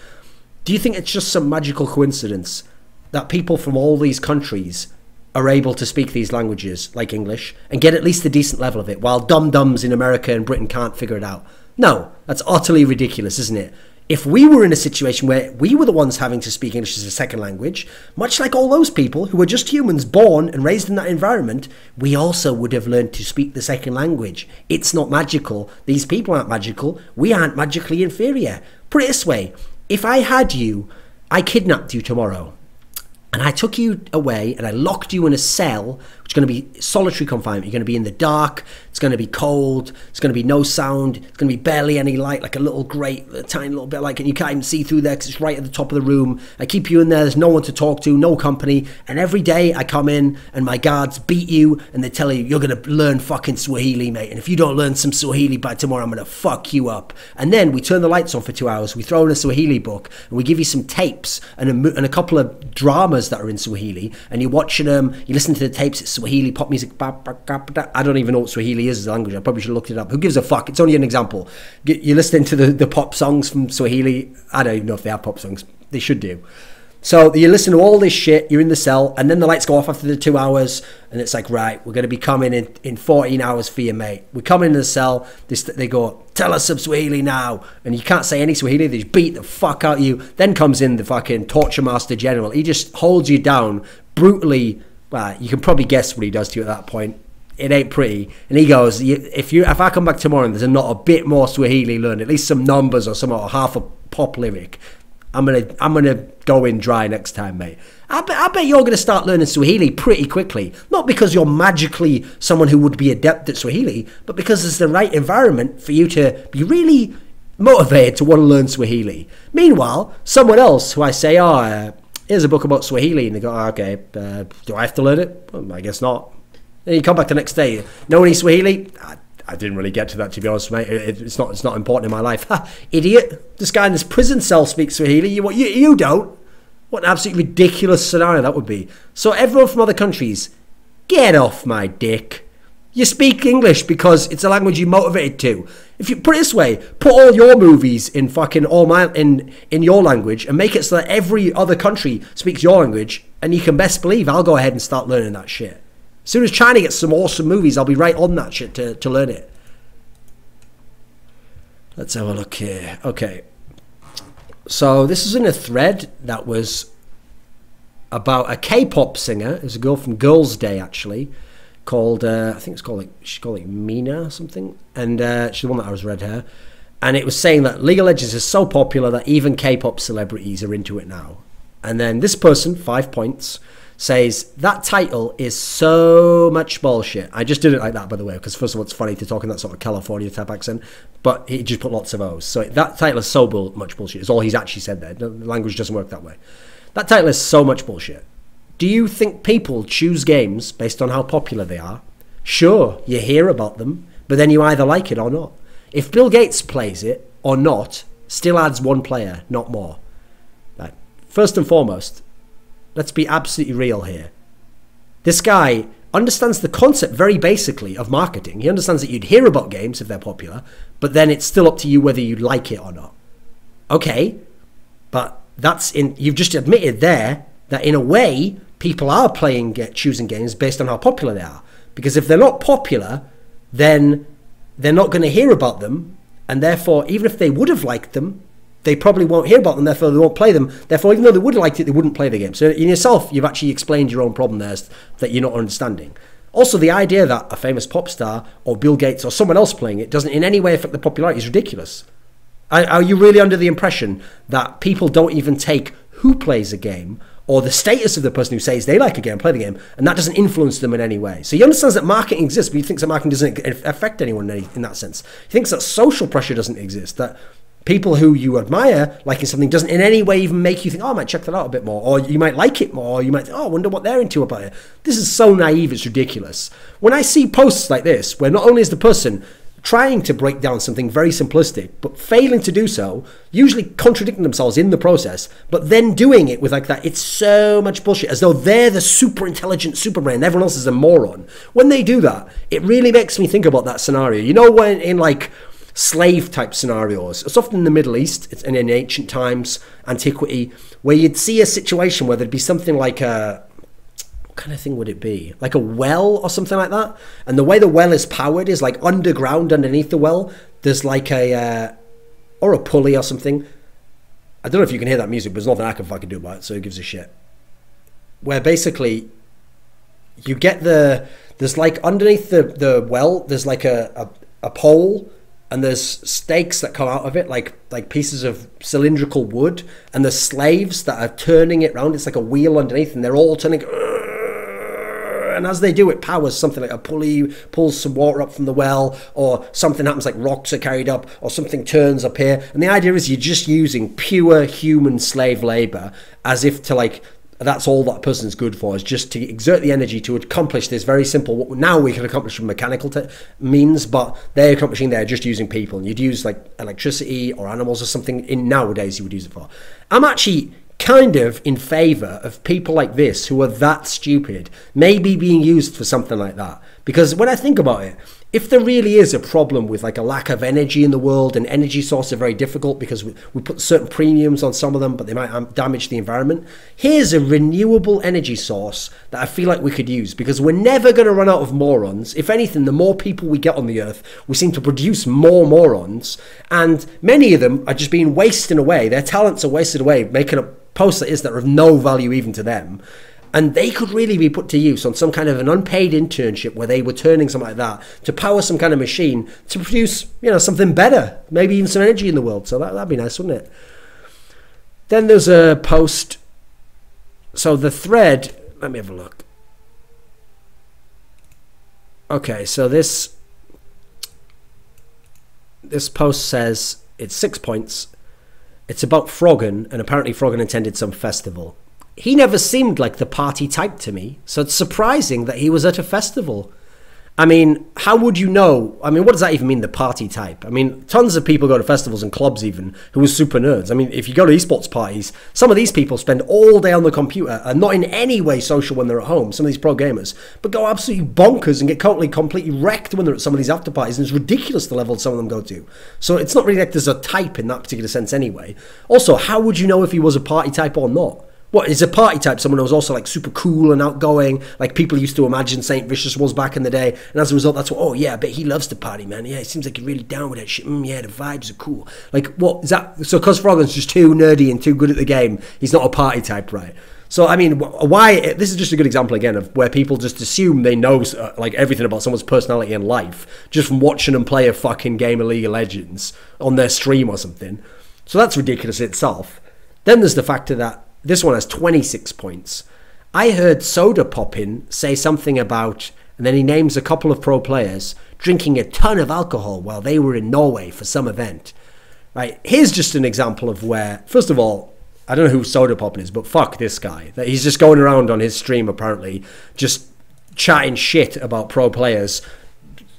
Do you think it's just some magical coincidence that people from all these countries are able to speak these languages, like English, and get at least a decent level of it, while dum-dums in America and Britain can't figure it out? No, that's utterly ridiculous, isn't it? If we were in a situation where we were the ones having to speak English as a second language, much like all those people who were just humans born and raised in that environment, we also would have learned to speak the second language. It's not magical. These people aren't magical. We aren't magically inferior. Put it this way. If I had you, I kidnapped you tomorrow, and I took you away and I locked you in a cell, which is going to be solitary confinement. You're going to be in the dark. It's going to be cold. It's going to be no sound. It's going to be barely any light, like a little grate, a tiny little bit like, and you can't even see through there because it's right at the top of the room. I keep you in there. There's no one to talk to, no company. And every day I come in and my guards beat you and they tell you, you're going to learn fucking Swahili, mate. And if you don't learn some Swahili by tomorrow, I'm going to fuck you up. And then we turn the lights on for 2 hours. We throw in a Swahili book and we give you some tapes and a couple of dramas that are in Swahili, and you're watching them, you listen to the tapes, it's Swahili pop music. I don't even know what Swahili is as a language. I probably should have looked it up. Who gives a fuck? It's only an example. You're listening to the pop songs from Swahili. I don't even know if they have pop songs. They should do. So you listen to all this shit, you're in the cell, and then the lights go off after the 2 hours, and it's like, right, we're going to be coming in 14 hours for you, mate. We come into the cell, they go, tell us some Swahili now, and you can't say any Swahili, they just beat the fuck out of you. Then comes in the fucking torture master general. He just holds you down brutally. Well, you can probably guess what he does to you at that point. It ain't pretty. And he goes, if I come back tomorrow and there's not a bit more Swahili learned, at least some numbers or some, or half a pop lyric, I'm gonna go in dry next time, mate. I bet you're gonna start learning Swahili pretty quickly. Not because you're magically someone who would be adept at Swahili, but because it's the right environment for you to be really motivated to want to learn Swahili. Meanwhile, someone else who I say, here's a book about Swahili, and they go, okay, do I have to learn it? Well, I guess not. Then you come back the next day, know any Swahili? I didn't really get to that, to be honest, mate. It's not important in my life. Ha, idiot. This guy in this prison cell speaks Swahili. You don't. What an absolutely ridiculous scenario that would be. So everyone from other countries, get off my dick. You speak English because it's a language you're motivated to. If you put it this way, put all your movies in fucking in your language and make it so that every other country speaks your language, and you can best believe I'll go ahead and start learning that shit. As soon as China gets some awesome movies, I'll be right on that shit to learn it. Let's have a look here. Okay. So this is in a thread that was about a K-pop singer. It was a girl from Girls' Day, actually, called, I think it's called, she's called like Mina or something. And she's the one that has red hair. And it was saying that League of Legends is so popular that even K-pop celebrities are into it now. And then this person, 5 points, says that title is so much bullshit. I just did it like that, by the way, because first of all, it's funny to talk in that sort of California type accent, but he just put lots of O's. So that title is so much bullshit. Is all he's actually said there. The language doesn't work that way. That title is so much bullshit. Do you think people choose games based on how popular they are? Sure, you hear about them, but then you either like it or not. If Bill Gates plays it or not, still adds one player, not more. Like, first and foremost, let's be absolutely real here. This guy understands the concept very basically of marketing. He understands that you'd hear about games if they're popular, but then it's still up to you whether you like it or not. Okay, but you've just admitted there that in a way, people are choosing games based on how popular they are. Because if they're not popular, then they're not going to hear about them, and therefore, even if they would have liked them, they probably won't hear about them, therefore they won't play them. Therefore, even though they would have liked it, they wouldn't play the game. So in yourself, you've actually explained your own problem there that you're not understanding. Also, the idea that a famous pop star or Bill Gates or someone else playing it doesn't in any way affect the popularity is ridiculous. Are you really under the impression that people don't even take who plays a game or the status of the person who says they like a game, play the game, and that doesn't influence them in any way? So he understands that marketing exists, but he thinks that marketing doesn't affect anyone in that sense. He thinks that social pressure doesn't exist, that people who you admire liking something doesn't in any way even make you think, oh, I might check that out a bit more, or you might like it more, or you might think, oh, I wonder what they're into about it. This is so naive, it's ridiculous. When I see posts like this, where not only is the person trying to break down something very simplistic, but failing to do so, usually contradicting themselves in the process, but then doing it with like that, it's so much bullshit, as though they're the super intelligent superbrain and everyone else is a moron. When they do that, it really makes me think about that scenario. You know, when in like slave type scenarios, it's often in the Middle East and in ancient times, antiquity, where you'd see a situation where there'd be something like what kind of thing would it be? Like a well or something like that. And the way the well is powered is like underground underneath the well. There's like or a pulley or something. I don't know if you can hear that music, but there's nothing I can fucking do about it, so who gives a shit? Where basically you get there's like underneath the well, there's like a pole, and there's stakes that come out of it, like pieces of cylindrical wood, and there's slaves that are turning it round. It's like a wheel underneath, and they're all turning. And as they do, it powers something like a pulley, pulls some water up from the well, or something happens like rocks are carried up, or something turns up here. And the idea is you're just using pure human slave labor as if to like, that's all that person's good for, is just to exert the energy to accomplish this very simple, what now we can accomplish with mechanical means, but they're accomplishing there just using people. And you'd use like electricity or animals or something nowadays you would use it for. I'm actually kind of in favor of people like this who are that stupid maybe being used for something like that. Because when I think about it, if there really is a problem with like a lack of energy in the world, and energy sources are very difficult because we put certain premiums on some of them, but they might damage the environment, here's a renewable energy source that I feel like we could use, because we're never going to run out of morons. If anything, the more people we get on the earth, we seem to produce more morons, and many of them are just being wasted away. Their talents are wasted away making up posts that are of no value even to them. And they could really be put to use on some kind of an unpaid internship where they were turning something like that to power some kind of machine to produce, you know, something better, maybe even some energy in the world. So that'd be nice, wouldn't it? Then there's a post. So the thread, let me have a look. Okay, so this post says it's 6 points. It's about Froggen, and apparently Froggen attended some festival. He never seemed like the party type to me, so it's surprising that he was at a festival. I mean, how would you know? I mean, what does that even mean, the party type? I mean, tons of people go to festivals and clubs even who are super nerds. I mean, if you go to esports parties, some of these people spend all day on the computer and not in any way social when they're at home, some of these pro gamers, but go absolutely bonkers and get completely wrecked when they're at some of these after parties, and it's ridiculous the level some of them go to. So it's not really like there's a type in that particular sense anyway. Also, how would you know if he was a party type or not? What, is a party type someone who was also like super cool and outgoing, like people used to imagine Saint Vicious was back in the day, and as a result that's what, oh yeah, but he loves to party, man. Yeah, it seems like he's really down with that shit. Yeah, the vibes are cool. Like, what is that? So because Froggen's just too nerdy and too good at the game, he's not a party type, right? So, I mean, why? This is just a good example, again, of where people just assume they know, like, everything about someone's personality and life just from watching them play a fucking game of League of Legends on their stream or something. So that's ridiculous in itself. Then there's the factor that this one has 26 points. I heard Soda Poppin say something about, and then he names a couple of pro players drinking a ton of alcohol while they were in Norway for some event. Right? Here's just an example of where, first of all, I don't know who Soda Poppin is, but fuck this guy. That he's just going around on his stream, apparently, just chatting shit about pro players,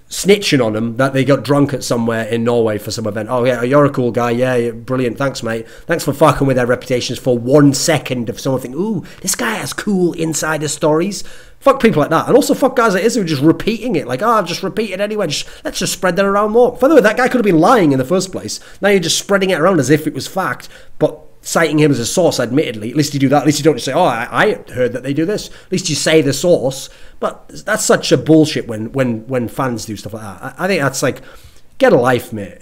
snitching on them that they got drunk at somewhere in Norway for some event. Oh, yeah, you're a cool guy. Yeah, brilliant. Thanks, mate. Thanks for fucking with their reputations for 1 second of someone thinking, ooh, this guy has cool insider stories. Fuck people like that. And also fuck guys like this who are just repeating it. Like, oh, just repeat it anyway. Let's just spread that around more. By the way, that guy could have been lying in the first place. Now you're just spreading it around as if it was fact, but citing him as a source, admittedly. At least you do that. At least you don't just say, oh, I heard that they do this. At least you say the source. But that's such a bullshit when fans do stuff like that. I think that's like, get a life, mate.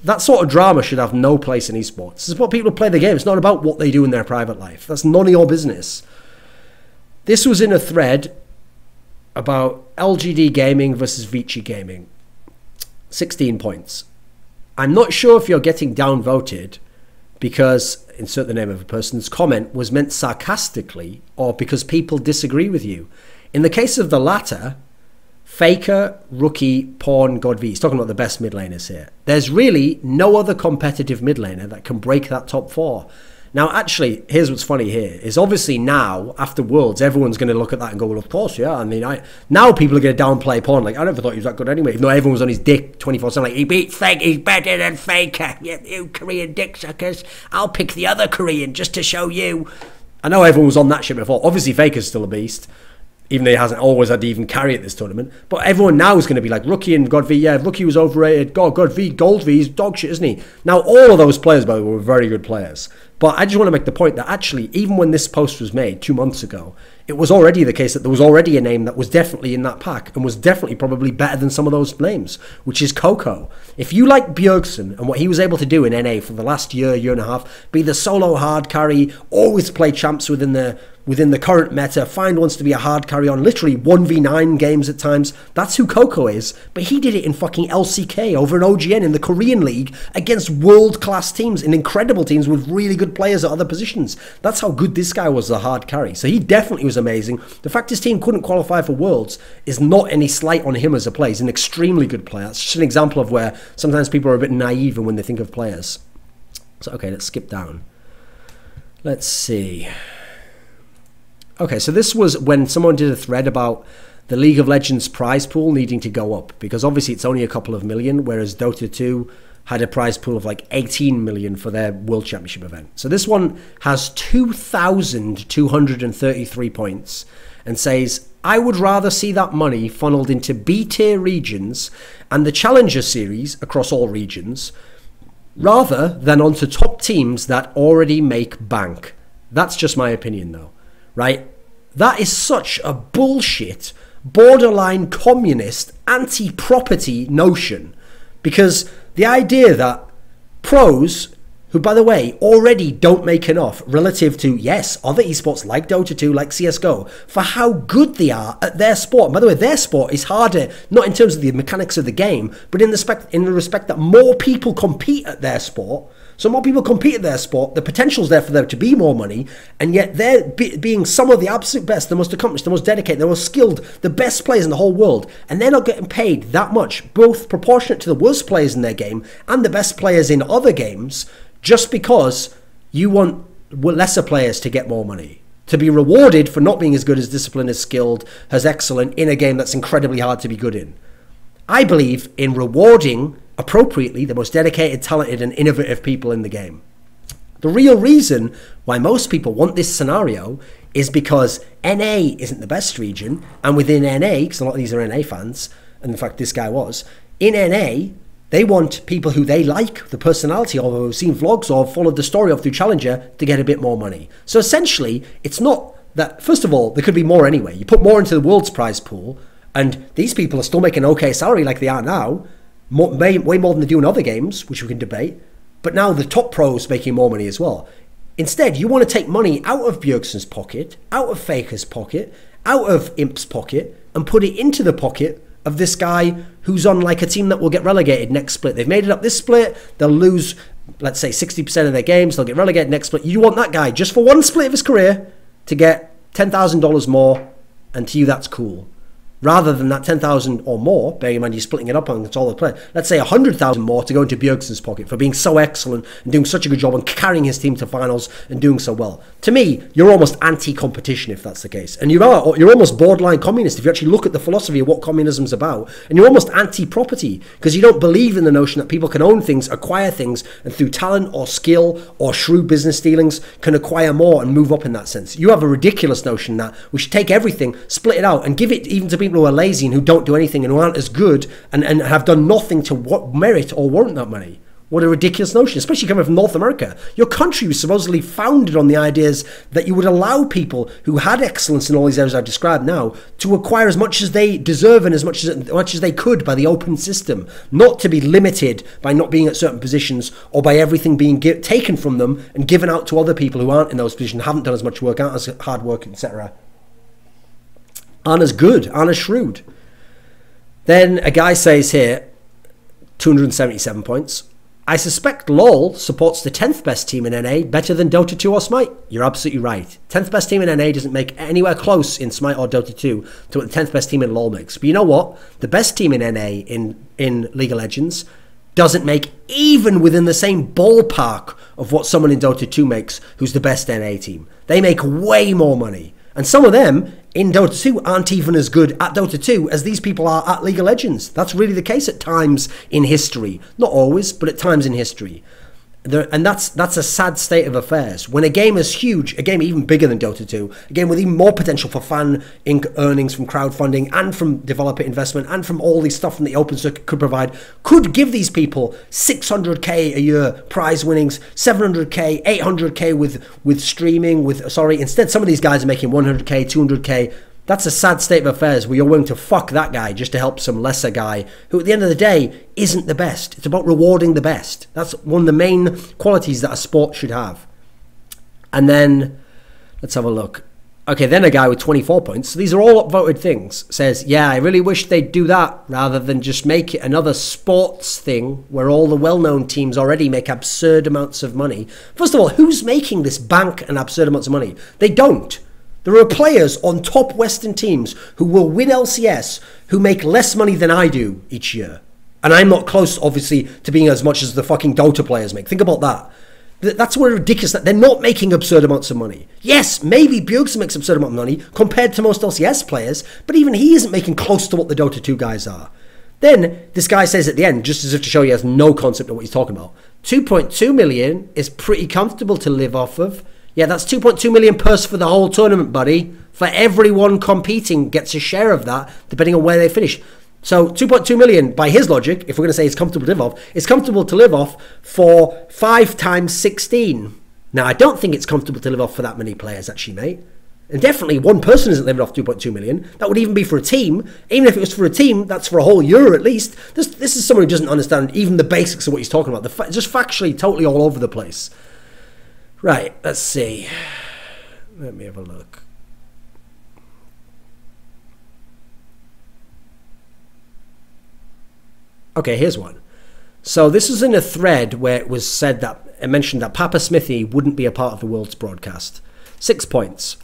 That sort of drama should have no place in esports. This is what people play the game. It's not about what they do in their private life. That's none of your business. This was in a thread about LGD Gaming versus Vici Gaming. 16 points. I'm not sure if you're getting downvoted because, insert the name of a person's comment, was meant sarcastically or because people disagree with you. In the case of the latter, Faker, Rookie, Pawn, God V, he's talking about the best mid laners here. There's really no other competitive mid laner that can break that top 4. Now, actually, here's what's funny here, is obviously now, after Worlds, everyone's going to look at that and go, well, of course, yeah. I mean, now people are going to downplay Pawn. Like, I never thought he was that good anyway. Even though everyone was on his dick 24/7. Like, he beat Fake, he's better than Faker. You Korean dick suckers. I'll pick the other Korean just to show you. I know everyone was on that shit before. Obviously, Faker's still a beast, even though he hasn't always had to even carry at this tournament. But everyone now is going to be like, Rookie and God V, yeah, Rookie was overrated. God V, Gold V, he's dog shit, isn't he? Now, all of those players, by the way, were very good players. But I just want to make the point that actually, even when this post was made 2 months ago, it was already the case that there was already a name that was definitely in that pack and was definitely probably better than some of those names, which is Coco. If you like Bjergsen and what he was able to do in NA for the last year and a half, be the solo hard carry, always play champs within the current meta, find wants to be a hard carry on literally 1v9 games at times, that's who Coco is. But he did it in fucking LCK over an OGN in the Korean League against world-class teams and incredible teams with really good players at other positions. That's how good this guy was as a hard carry. So he definitely was amazing. The fact his team couldn't qualify for Worlds is not any slight on him as a player. He's an extremely good player. It's just an example of where sometimes people are a bit naive when they think of players. So, okay, let's skip down. Let's see. Okay, so this was when someone did a thread about the League of Legends prize pool needing to go up, because obviously it's only a couple of million, whereas Dota 2 had a prize pool of like 18 million for their World Championship event. So this one has 2,233 points and says, I would rather see that money funneled into B-tier regions and the Challenger Series across all regions, rather than onto top teams that already make bank. That's just my opinion though. Right? That is such a bullshit, borderline communist, anti-property notion. Because the idea that pros, who by the way already don't make enough relative to, yes, other esports like Dota 2, like CSGO, for how good they are at their sport. And by the way, their sport is harder, not in terms of the mechanics of the game, but in the respect that more people compete at their sport. So more people compete at their sport, the potential's there for there to be more money, and yet they're being some of the absolute best, the most accomplished, the most dedicated, the most skilled, the best players in the whole world, and they're not getting paid that much, both proportionate to the worst players in their game and the best players in other games, just because you want lesser players to get more money, to be rewarded for not being as good, as disciplined, as skilled, as excellent in a game that's incredibly hard to be good in. I believe in rewarding appropriately the most dedicated, talented and innovative people in the game. The real reason why most people want this scenario is because NA isn't the best region, and within NA, because a lot of these are NA fans, and in fact this guy was, in NA they want people who they like the personality of, or who've seen vlogs of, followed the story of through Challenger, to get a bit more money. So essentially it's not that, first of all, there could be more anyway. You put more into the world's prize pool and these people are still making an okay salary like they are now, way more than they do in other games, which we can debate. But now the top pros making more money as well. Instead, you want to take money out of Bjergsen's pocket, out of Faker's pocket, out of Imp's pocket, and put it into the pocket of this guy who's on like a team that will get relegated next split. They've made it up this split. They'll lose, let's say, 60% of their games. They'll get relegated next split. You want that guy just for one split of his career to get $10,000 more, and to you that's cool. Rather than that 10,000 or more, bearing in mind you're splitting it up on all the players, let's say 100,000 more to go into Bjergsen's pocket for being so excellent and doing such a good job and carrying his team to finals and doing so well. To me, you're almost anti-competition if that's the case. And you're almost borderline communist if you actually look at the philosophy of what communism's about. And you're almost anti-property because you don't believe in the notion that people can own things, acquire things, and through talent or skill or shrewd business dealings can acquire more and move up in that sense. You have a ridiculous notion that we should take everything, split it out, and give it even to people who are lazy and who don't do anything and who aren't as good and have done nothing to merit or warrant that money. What a ridiculous notion, especially coming from North America. Your country was supposedly founded on the ideas that you would allow people who had excellence in all these areas I've described now to acquire as much as they deserve and as much as they could by the open system, not to be limited by not being at certain positions or by everything being taken from them and given out to other people who aren't in those positions, haven't done as much work, aren't as hard work, etc. Aren't as good, aren't as shrewd. Then a guy says here, 277 points. I suspect LoL supports the 10th best team in NA better than Dota 2 or Smite. You're absolutely right. 10th best team in NA doesn't make anywhere close in Smite or Dota 2 to what the 10th best team in LoL makes. But you know what? The best team in NA in League of Legends doesn't make even within the same ballpark of what someone in Dota 2 makes who's the best NA team. They make way more money. And some of them in Dota 2 aren't even as good at Dota 2 as these people are at League of Legends. That's really the case at times in history. Not always, but at times in history. And that's a sad state of affairs. When a game is huge, a game even bigger than Dota 2, a game with even more potential for fan earnings from crowdfunding and from developer investment and from all these stuff that the open circuit could provide, could give these people 600k a year prize winnings, 700k, 800k with streaming, instead some of these guys are making 100k, 200k. That's a sad state of affairs where you're willing to fuck that guy just to help some lesser guy who at the end of the day isn't the best. It's about rewarding the best. That's one of the main qualities that a sport should have. And then, let's have a look. Okay, then a guy with 24 points. So these are all upvoted things. Says, yeah, I really wish they'd do that rather than just make it another sports thing where all the well-known teams already make absurd amounts of money. First of all, who's making this bank and absurd amounts of money? They don't. There are players on top Western teams who will win LCS who make less money than I do each year. And I'm not close, obviously, to being as much as the fucking Dota players make. Think about that. That's what ridiculous that they're not making absurd amounts of money. Yes, maybe Bjergsen makes absurd amount of money compared to most LCS players, but even he isn't making close to what the Dota 2 guys are. Then this guy says at the end, just as if to show he has no concept of what he's talking about, 2.2 million is pretty comfortable to live off of. Yeah, that's 2.2 million purse for the whole tournament, buddy. For everyone competing gets a share of that, depending on where they finish. So 2.2 million, by his logic, if we're going to say it's comfortable to live off, it's comfortable to live off for 5 times 16. Now, I don't think it's comfortable to live off for that many players, actually, mate. And definitely one person isn't living off 2.2 million. That would even be for a team. Even if it was for a team, that's for a whole year at least. This is someone who doesn't understand even the basics of what he's talking about. Just factually totally all over the place. Right, let's see. Let me have a look. Okay, here's one. So this is in a thread where it was said that, it mentioned that Papa Smithy wouldn't be a part of the world's broadcast. 6 points.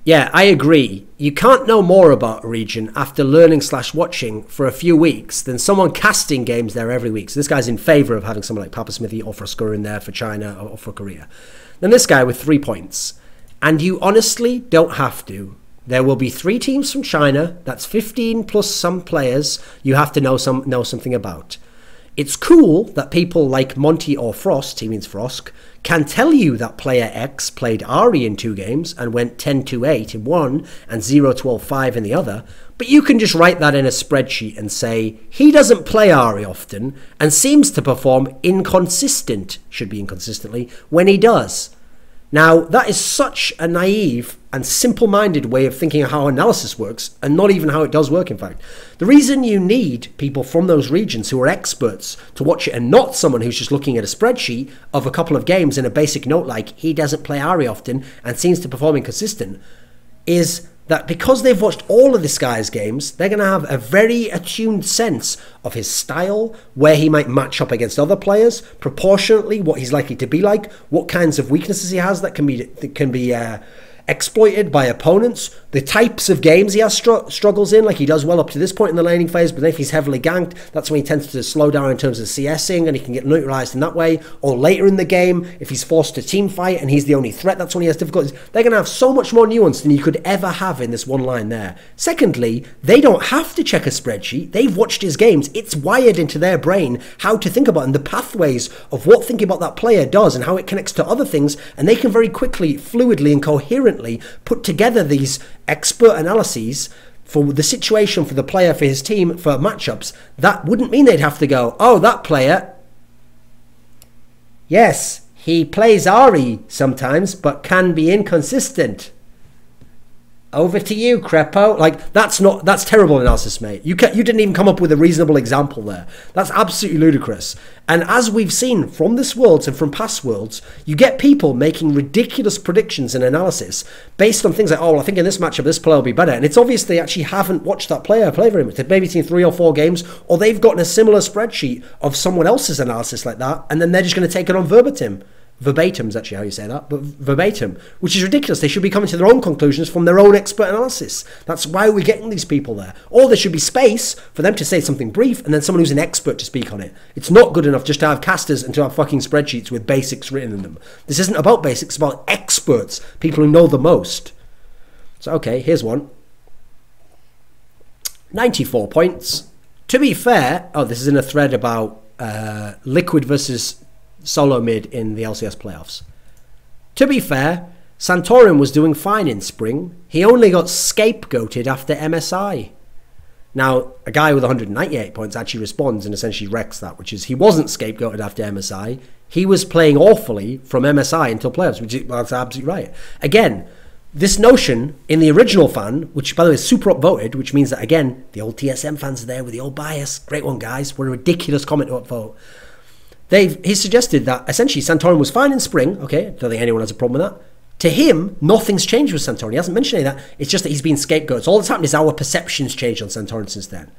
Yeah, I agree. You can't know more about a region after learning/watching for a few weeks than someone casting games there every week. So this guy's in favour of having someone like Papa Smithy or Frosker in there for China or for Korea. Then this guy with 3 points. And you honestly don't have to. There will be 3 teams from China. That's 15 plus some players you have to know something about. It's cool that people like Monty or Frost, he means Frosk, can tell you that player X played Ari in 2 games and went 10-2-8 in one and 0-12-5 in the other, but you can just write that in a spreadsheet and say, he doesn't play Ari often and seems to perform should be inconsistently, when he does. Now, that is such a naive and simple-minded way of thinking of how analysis works, and not even how it does work, in fact. The reason you need people from those regions who are experts to watch it, and not someone who's just looking at a spreadsheet of a couple of games and a basic note like, he doesn't play Ari often and seems to perform inconsistent, is that because they've watched all of this guy's games, they're going to have a very attuned sense of his style, where he might match up against other players, proportionately what he's likely to be like, what kinds of weaknesses he has that can be exploited by opponents, the types of games he has struggles in, like he does well up to this point in the laning phase, but then if he's heavily ganked, that's when he tends to slow down in terms of CSing, and he can get neutralized in that way. Or later in the game, if he's forced to team fight and he's the only threat, that's when he has difficulties. They're going to have so much more nuance than you could ever have in this one line there. Secondly, they don't have to check a spreadsheet. They've watched his games. It's wired into their brain how to think about and the pathways of what thinking about that player does and how it connects to other things, and they can very quickly, fluidly and coherently put together these expert analyses for the situation, for the player, for his team, for matchups. That wouldn't mean they'd have to go, oh, that player, yes, he plays Ari sometimes, but can be inconsistent. Over to you, Crepo. Like, that's terrible analysis, mate. You didn't even come up with a reasonable example there. That's absolutely ludicrous. And as we've seen from this world and from past worlds, you get people making ridiculous predictions and analysis based on things like, oh, well, I think in this matchup, this player will be better. And it's obvious they actually haven't watched that player play very much. They've maybe seen 3 or 4 games, or they've gotten a similar spreadsheet of someone else's analysis like that, and then they're just going to take it on verbatim. Verbatim is actually how you say that, but verbatim, which is ridiculous. They should be coming to their own conclusions from their own expert analysis. That's why we're getting these people there. Or there should be space for them to say something brief and then someone who's an expert to speak on it. It's not good enough just to have casters and to have fucking spreadsheets with basics written in them. This isn't about basics, it's about experts, people who know the most. So, okay, here's one. 94 points. To be fair, oh, this is in a thread about Liquid versus solo mid in the LCS playoffs. To be fair, Santorin was doing fine in spring. He only got scapegoated after MSI. Now, a guy with 198 points actually responds and essentially wrecks that, which is he wasn't scapegoated after MSI. He was playing awfully from MSI until playoffs, which is, well, that's absolutely right. Again, this notion in the original fan, which by the way is super upvoted, which means that, again, the old TSM fans are there with the old bias. Great one, guys. What a ridiculous comment to upvote. He suggested that essentially Santorin was fine in spring. Okay, don't think anyone has a problem with that. To him, nothing's changed with Santorin. He hasn't mentioned any of that. It's just that he's been scapegoated. So all that's happened is our perceptions changed on Santorin since then.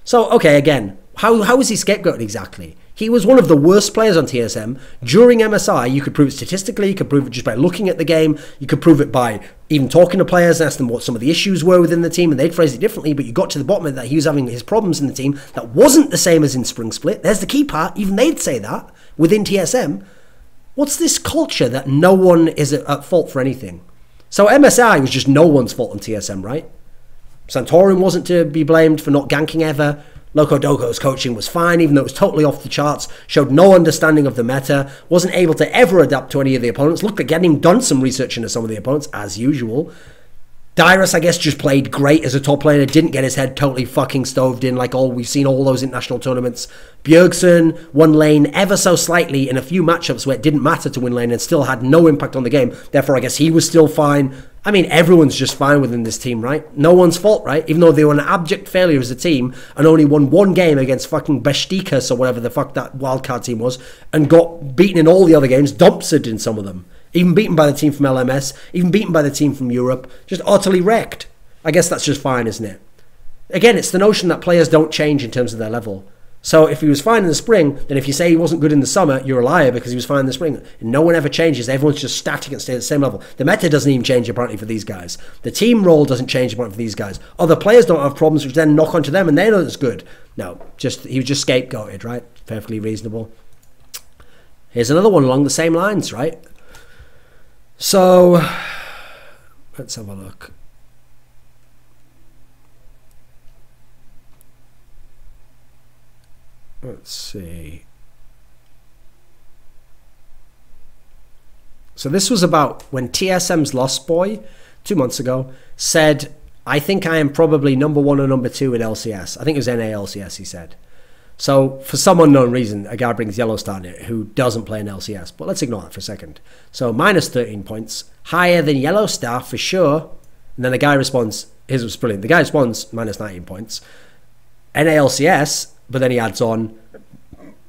So, okay, again, how was he scapegoated exactly? He was one of the worst players on TSM. During MSI, you could prove it statistically, you could prove it just by looking at the game, you could prove it by even talking to players and asking them what some of the issues were within the team, and they'd phrase it differently, but you got to the bottom of that he was having his problems in the team that wasn't the same as in Spring Split. There's the key part, even they'd say that within TSM. What's this culture that no one is at fault for anything? So MSI was just no one's fault on TSM, right? Santorin wasn't to be blamed for not ganking ever. Loco Doco's coaching was fine, even though it was totally off the charts, showed no understanding of the meta, wasn't able to ever adapt to any of the opponents. Looked like getting done some research into some of the opponents, as usual. Dyrus, I guess, just played great as a top player, didn't get his head totally fucking stoved in like we've seen all those international tournaments. Bjergsen won lane ever so slightly in a few matchups where it didn't matter to win lane and still had no impact on the game. Therefore, I guess he was still fine. I mean, everyone's just fine within this team, right? No one's fault, right? Even though they were an abject failure as a team and only won one game against fucking Beşiktaş or whatever the fuck that wildcard team was and got beaten in all the other games, dumpstered in some of them. Even beaten by the team from LMS, even beaten by the team from Europe, just utterly wrecked. I guess that's just fine, isn't it? Again, it's the notion that players don't change in terms of their level. So if he was fine in the spring, then if you say he wasn't good in the summer, you're a liar because he was fine in the spring. And no one ever changes. Everyone's just static and stays at the same level. The meta doesn't even change apparently for these guys. The team role doesn't change apparently for these guys. Other players don't have problems which then knock onto them and they're not as good. No, he was just scapegoated, right? Perfectly reasonable. Here's another one along the same lines, right? So, let's have a look. Let's see. So this was about when TSM's Lost Boy, 2 months ago, said, I think I am probably number 1 or number 2 in LCS. I think it was NA LCS, he said. So for some unknown reason, a guy brings Yellowstar in it who doesn't play in LCS. But let's ignore that for a second. So minus 13 points, higher than Yellowstar for sure. And then the guy responds, his was brilliant. The guy responds, minus 19 points. NALCS, but then he adds on,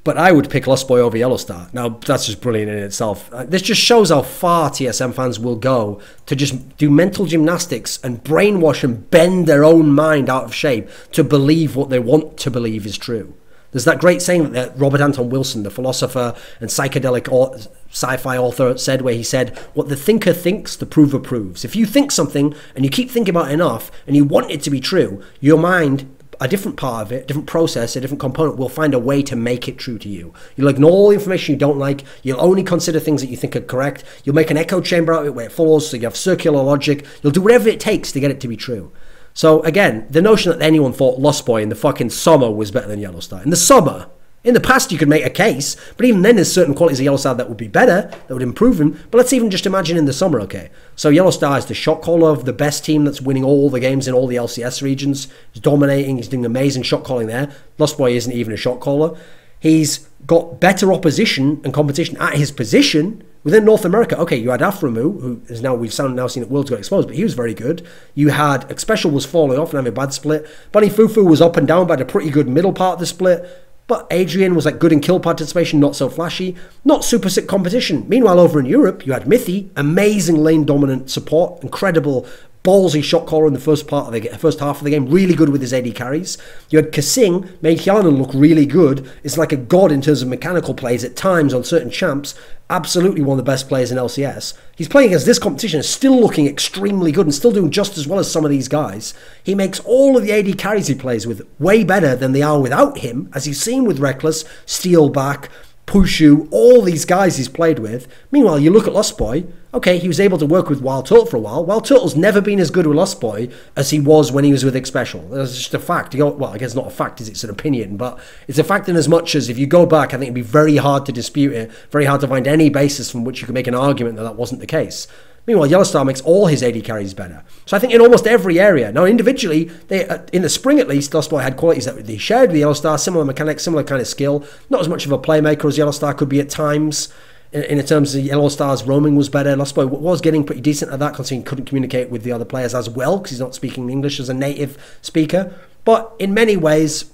but I would pick Lost Boy over Yellowstar. Now, that's just brilliant in itself. This just shows how far TSM fans will go to just do mental gymnastics and brainwash and bend their own mind out of shape to believe what they want to believe is true. There's that great saying that Robert Anton Wilson, the philosopher and psychedelic sci-fi author, said, where he said, what the thinker thinks, the prover proves. If you think something and you keep thinking about it enough and you want it to be true, your mind, a different part of it, different process, a different component will find a way to make it true to you. You'll ignore all the information you don't like. You'll only consider things that you think are correct. You'll make an echo chamber out of it where it follows, so you have circular logic. You'll do whatever it takes to get it to be true. So again, the notion that anyone thought Lost Boy in the fucking summer was better than Yellowstar. In the summer, in the past you could make a case, but even then there's certain qualities of Yellowstar that would be better, that would improve him. But let's even just imagine in the summer, okay? So Yellowstar is the shot caller of the best team that's winning all the games in all the LCS regions. He's dominating, he's doing amazing shot calling there. Lost Boy isn't even a shot caller. He's got better opposition and competition at his position within North America. Okay, you had Aframu, who is now, we've now seen that Worlds got exposed, but he was very good. You had Xpecial was falling off and having a bad split. Bunny Fufu was up and down, but had a pretty good middle part of the split. But Adrian was like good in kill participation, not so flashy, not super sick competition. Meanwhile, over in Europe, you had Mithy, amazing lane dominant support, incredible ballsy shot caller in the first half of the game, really good with his AD carries. You had Kasing, made Hyanan look really good. It's like a god in terms of mechanical plays at times on certain champs. Absolutely one of the best players in LCS. He's playing against this competition, still looking extremely good and still doing just as well as some of these guys. He makes all of the AD carries he plays with way better than they are without him, as you've seen with Reckless, Steelback, Pushu, all these guys he's played with. Meanwhile, you look at Lost Boy, okay, he was able to work with Wild Turtle for a while. Wild Turtle's never been as good with Lost Boy as he was when he was with Xpecial. That's just a fact. Well, I guess it's not a fact, it's an opinion, but it's a fact in as much as if you go back, I think it'd be very hard to dispute it, very hard to find any basis from which you could make an argument that that wasn't the case. Meanwhile, Yellowstar makes all his AD carries better. So I think in almost every area, now individually, they in the spring at least, Lost Boy had qualities that they shared with Yellowstar, similar mechanics, similar kind of skill. Not as much of a playmaker as Yellowstar could be at times. In terms of Yellowstar's roaming was better. Lost Boy was getting pretty decent at that, considering he couldn't communicate with the other players as well, because he's not speaking English as a native speaker. But in many ways,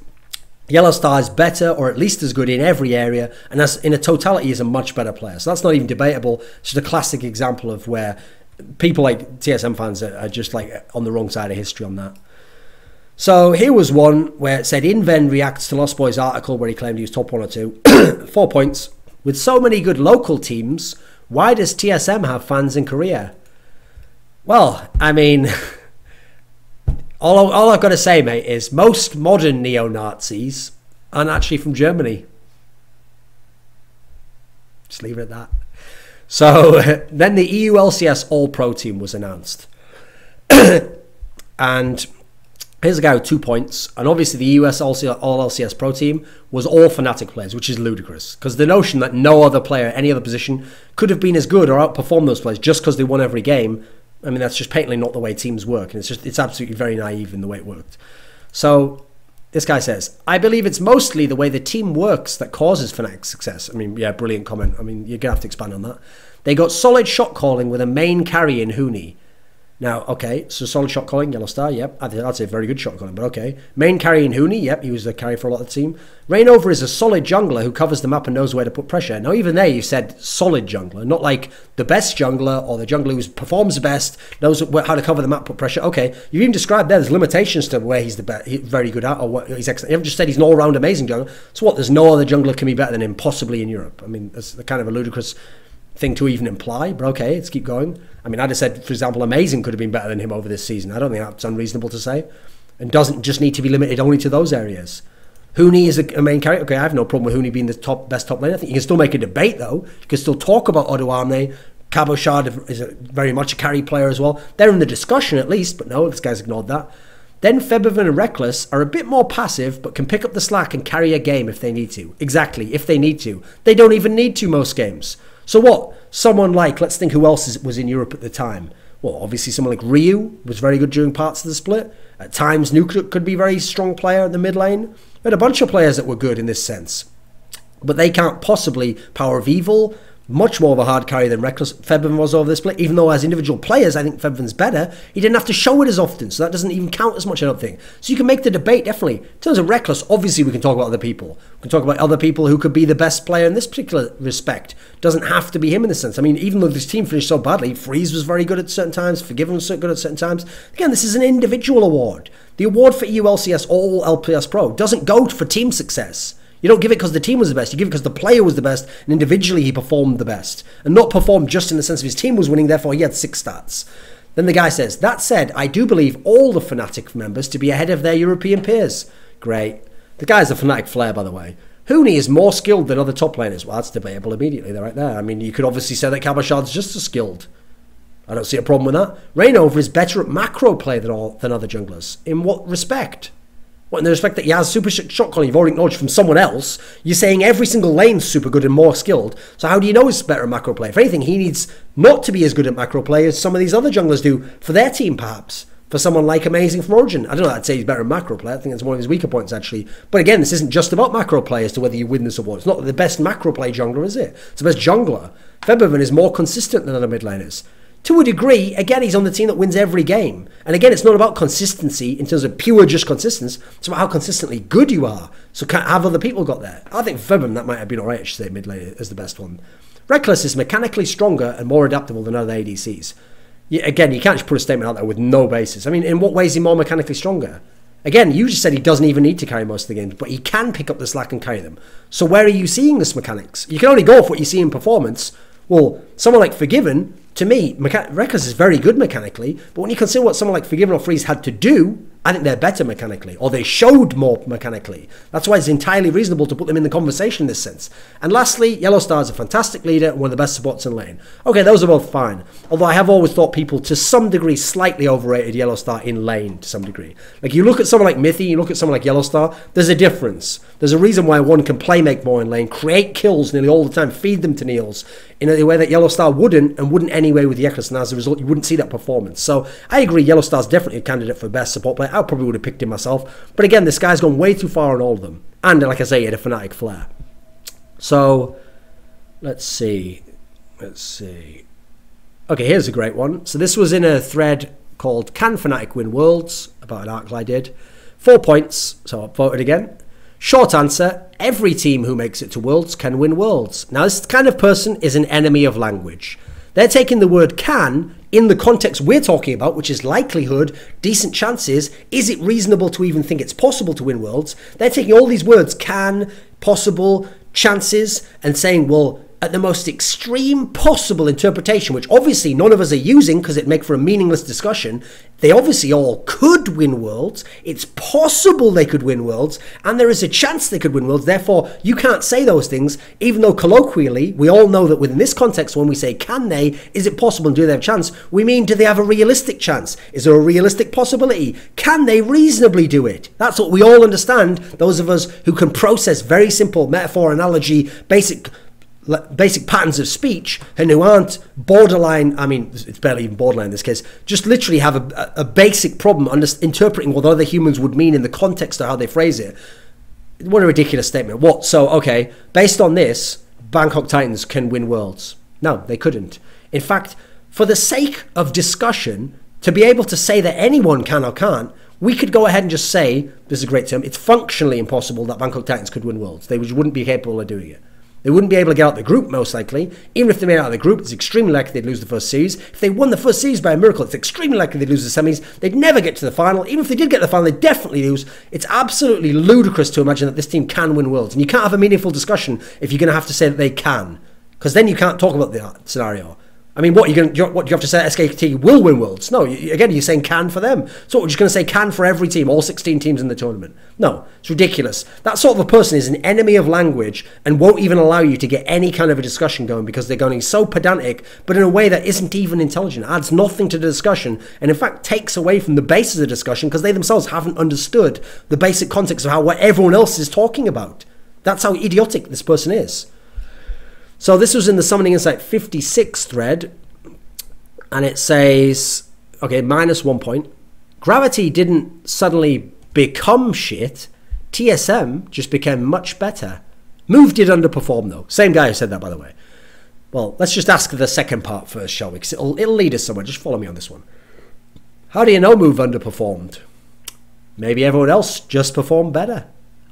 Yellowstar is better, or at least as good in every area, and as in a totality is a much better player. So that's not even debatable. It's just a classic example of where people like TSM fans are just like on the wrong side of history on that. So here was one where it said Inven reacts to Lost Boy's article where he claimed he was top 1 or 2. 4 points. With so many good local teams, why does TSM have fans in Korea? Well, I mean, all I've got to say, mate, is most modern neo-Nazis aren't actually from Germany. Just leave it at that. So then the EU LCS All-Pro team was announced. And here's a guy with 2 points. And obviously the US All LCS Pro team was all Fnatic players, which is ludicrous. Because the notion that no other player at any other position could have been as good or outperformed those players just because they won every game, I mean, that's just patently not the way teams work. And it's absolutely very naive in the way it worked. So this guy says, I believe it's mostly the way the team works that causes Fnatic's success. I mean, yeah, brilliant comment. I mean, you're going to have to expand on that. They got solid shot calling with a main carry in Huni. Now, okay, so solid shot calling, Yellowstar, yep. I'd say very good shot calling, but okay. Main carry in Huni, yep, he was the carry for a lot of the team. Reignover is a solid jungler who covers the map and knows where to put pressure. Now, even there, you said solid jungler, not like the best jungler or the jungler who performs the best, knows how to cover the map, put pressure. Okay, you even described there's limitations to where he's the best, very good at, or what he's excellent. You haven't just said he's an all-round amazing jungler. So what, there's no other jungler can be better than him, possibly in Europe. I mean, that's kind of a ludicrous thing to even imply, but okay, let's keep going. I mean, I'd have said, for example, Amazing could have been better than him over this season. I don't think that's unreasonable to say, and doesn't just need to be limited only to those areas. Huni is a main carry. Okay, I have no problem with Huni being the best top lane. I think you can still make a debate, though. You can still talk about Odoamne. Cabo Shard is very much a carry player as well. They're in the discussion at least, but no, this guy's ignored that. Then Febiven and Reckless are a bit more passive, but can pick up the slack and carry a game if they need to. Exactly, if they need to. They don't even need to most games. So what? Someone like, let's think who else was in Europe at the time. Well, obviously someone like Ryu was very good during parts of the split. At times, Nuke could be a very strong player in the mid lane. We had a bunch of players that were good in this sense. But they can't possibly Power of Evil, much more of a hard carry than Reckless Febiven was over this play. Even though as individual players, I think Febiven's better, he didn't have to show it as often, so that doesn't even count as much, I don't think. So you can make the debate, definitely. In terms of Reckless, obviously we can talk about other people. We can talk about other people who could be the best player in this particular respect. Doesn't have to be him in this sense. I mean, even though this team finished so badly, Freeze was very good at certain times, Forgiven was so good at certain times. Again, this is an individual award. The award for EU LCS or LPS Pro doesn't go for team success. You don't give it because the team was the best. You give it because the player was the best, and individually he performed the best. And not performed just in the sense of his team was winning, therefore he had 6 stats. Then the guy says, that said, I do believe all the Fnatic members to be ahead of their European peers. Great. The guy's a Fnatic Flair, by the way. Huni is more skilled than other top laners. Well, that's debatable immediately. They're right there. I mean, you could obviously say that Kabashard's just as skilled. I don't see a problem with that. Reignover is better at macro play than other junglers. In what respect? What, in the respect that he has super shot calling you've already acknowledged from someone else? You're saying every single lane's super good and more skilled. So how do you know he's better at macro play? If anything, he needs not to be as good at macro play as some of these other junglers do for their team, perhaps. For someone like Amazing from Origin. I don't know, I'd say he's better at macro play. I think that's one of his weaker points, actually. But again, this isn't just about macro play as to whether you win this award. It's not the best macro play jungler, is it? It's the best jungler. Febiven is more consistent than other mid laners. To a degree, again, he's on the team that wins every game. And again, it's not about consistency in terms of pure just consistency. It's about how consistently good you are. So have other people got there? I think for Febiven, that might have been alright, I should say, mid lane as the best one. Reckless is mechanically stronger and more adaptable than other ADCs. Again, you can't just put a statement out there with no basis. I mean, in what way is he more mechanically stronger? Again, you just said he doesn't even need to carry most of the games, but he can pick up the slack and carry them. So where are you seeing this mechanics? You can only go off what you see in performance. Well, someone like Forgiven, to me, Reckless is very good mechanically, but when you consider what someone like Forgiven or Freeze had to do, I think they're better mechanically, or they showed more mechanically. That's why it's entirely reasonable to put them in the conversation in this sense. And lastly, Yellowstar is a fantastic leader and one of the best supports in lane. Okay, those are both fine. Although I have always thought people, to some degree, slightly overrated Yellowstar in lane, to some degree. Like, you look at someone like Mithy, you look at someone like Yellowstar, there's a difference. There's a reason why one can play make more in lane, create kills nearly all the time, feed them to Neils, in a way that Yellowstar wouldn't, and wouldn't anyway with Yekris, and as a result, you wouldn't see that performance. So, I agree, Yellowstar's definitely a candidate for best support player. I probably would have picked him myself. But again, this guy's gone way too far on all of them. And like I say, he had a Fnatic flair. So, let's see. Okay, here's a great one. So this was in a thread called Can Fnatic Win Worlds? About an article I did. 4 points, so I voted again. Short answer, every team who makes it to Worlds can win Worlds. Now, this kind of person is an enemy of language. They're taking the word can in the context we're talking about, which is likelihood, decent chances. Is it reasonable to even think it's possible to win Worlds? They're taking all these words, can, possible, chances, and saying, well, at the most extreme possible interpretation, which obviously none of us are using because it'd make for a meaningless discussion, they obviously all could win Worlds. It's possible they could win Worlds, and there is a chance they could win Worlds. Therefore, you can't say those things, even though colloquially, we all know that within this context, when we say can they, is it possible and do they have a chance, we mean do they have a realistic chance? Is there a realistic possibility? Can they reasonably do it? That's what we all understand, those of us who can process very simple metaphor, analogy, basic patterns of speech, and who aren't borderline, I mean, it's barely even borderline in this case, just literally have a basic problem interpreting what other humans would mean in the context of how they phrase it. What a ridiculous statement. What? So, okay, based on this, Bangkok Titans can win Worlds. No, they couldn't. In fact, for the sake of discussion, to be able to say that anyone can or can't, we could go ahead and just say, this is a great term, it's functionally impossible that Bangkok Titans could win Worlds. They wouldn't be capable of doing it. They wouldn't be able to get out of the group, most likely. Even if they made out of the group, it's extremely likely they'd lose the first series. If they won the first series by a miracle, it's extremely likely they'd lose the semis. They'd never get to the final. Even if they did get to the final, they'd definitely lose. It's absolutely ludicrous to imagine that this team can win Worlds. And you can't have a meaningful discussion if you're going to have to say that they can. Because then you can't talk about the scenario. I mean, what do you have to say? SKT will win Worlds? No, again, you're saying can for them. So we're just going to say can for every team, all 16 teams in the tournament. No, it's ridiculous. That sort of a person is an enemy of language and won't even allow you to get any kind of a discussion going because they're going so pedantic, but in a way that isn't even intelligent, adds nothing to the discussion, and in fact takes away from the basis of the discussion because they themselves haven't understood the basic context of what everyone else is talking about. That's how idiotic this person is. So this was in the Summoning Insight 56 thread, and it says, okay, -1 point. Gravity didn't suddenly become shit. TSM just became much better. Move did underperform though. Same guy who said that, by the way. Well, let's just ask the second part first, shall we? Because it'll lead us somewhere. Just follow me on this one. How do you know Move underperformed? Maybe everyone else just performed better.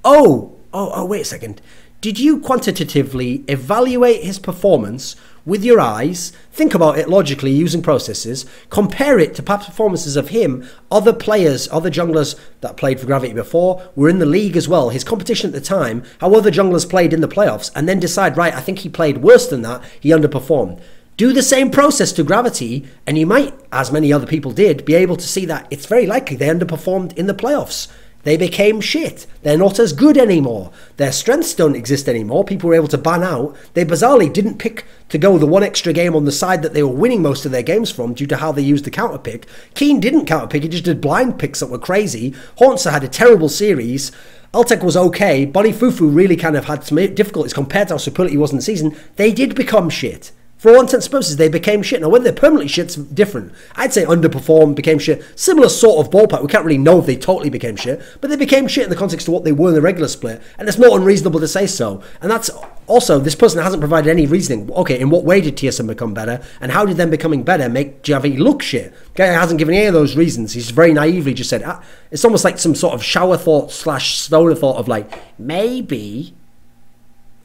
Oh, wait a second. Did you quantitatively evaluate his performance with your eyes, think about it logically using processes, compare it to past performances of him, other players, other junglers that played for Gravity before, were in the league as well, his competition at the time, how other junglers played in the playoffs, and then decide, right, I think he played worse than that, he underperformed. Do the same process to Gravity, and you might, as many other people did, be able to see that it's very likely they underperformed in the playoffs. They became shit. They're not as good anymore. Their strengths don't exist anymore. People were able to ban out. They bizarrely didn't pick to go the one extra game on the side that they were winning most of their games from due to how they used the counter pick. Keen didn't counter pick. He just did blind picks that were crazy. Hauntzer had a terrible series. Altec was okay. Bonnie Fufu really kind of had some difficulties compared to how superlative he was in the season. They did become shit. For all intents and purposes, they became shit. Now, whether they're permanently shit's different. I'd say underperformed, became shit. Similar sort of ballpark. We can't really know if they totally became shit, but they became shit in the context of what they were in the regular split, and it's not unreasonable to say so. And that's also, this person hasn't provided any reasoning. Okay, in what way did TSM become better, and how did them becoming better make Javi look shit? Guy hasn't given any of those reasons. He's very naively just said, it's almost like some sort of shower thought / stoner thought of like, maybe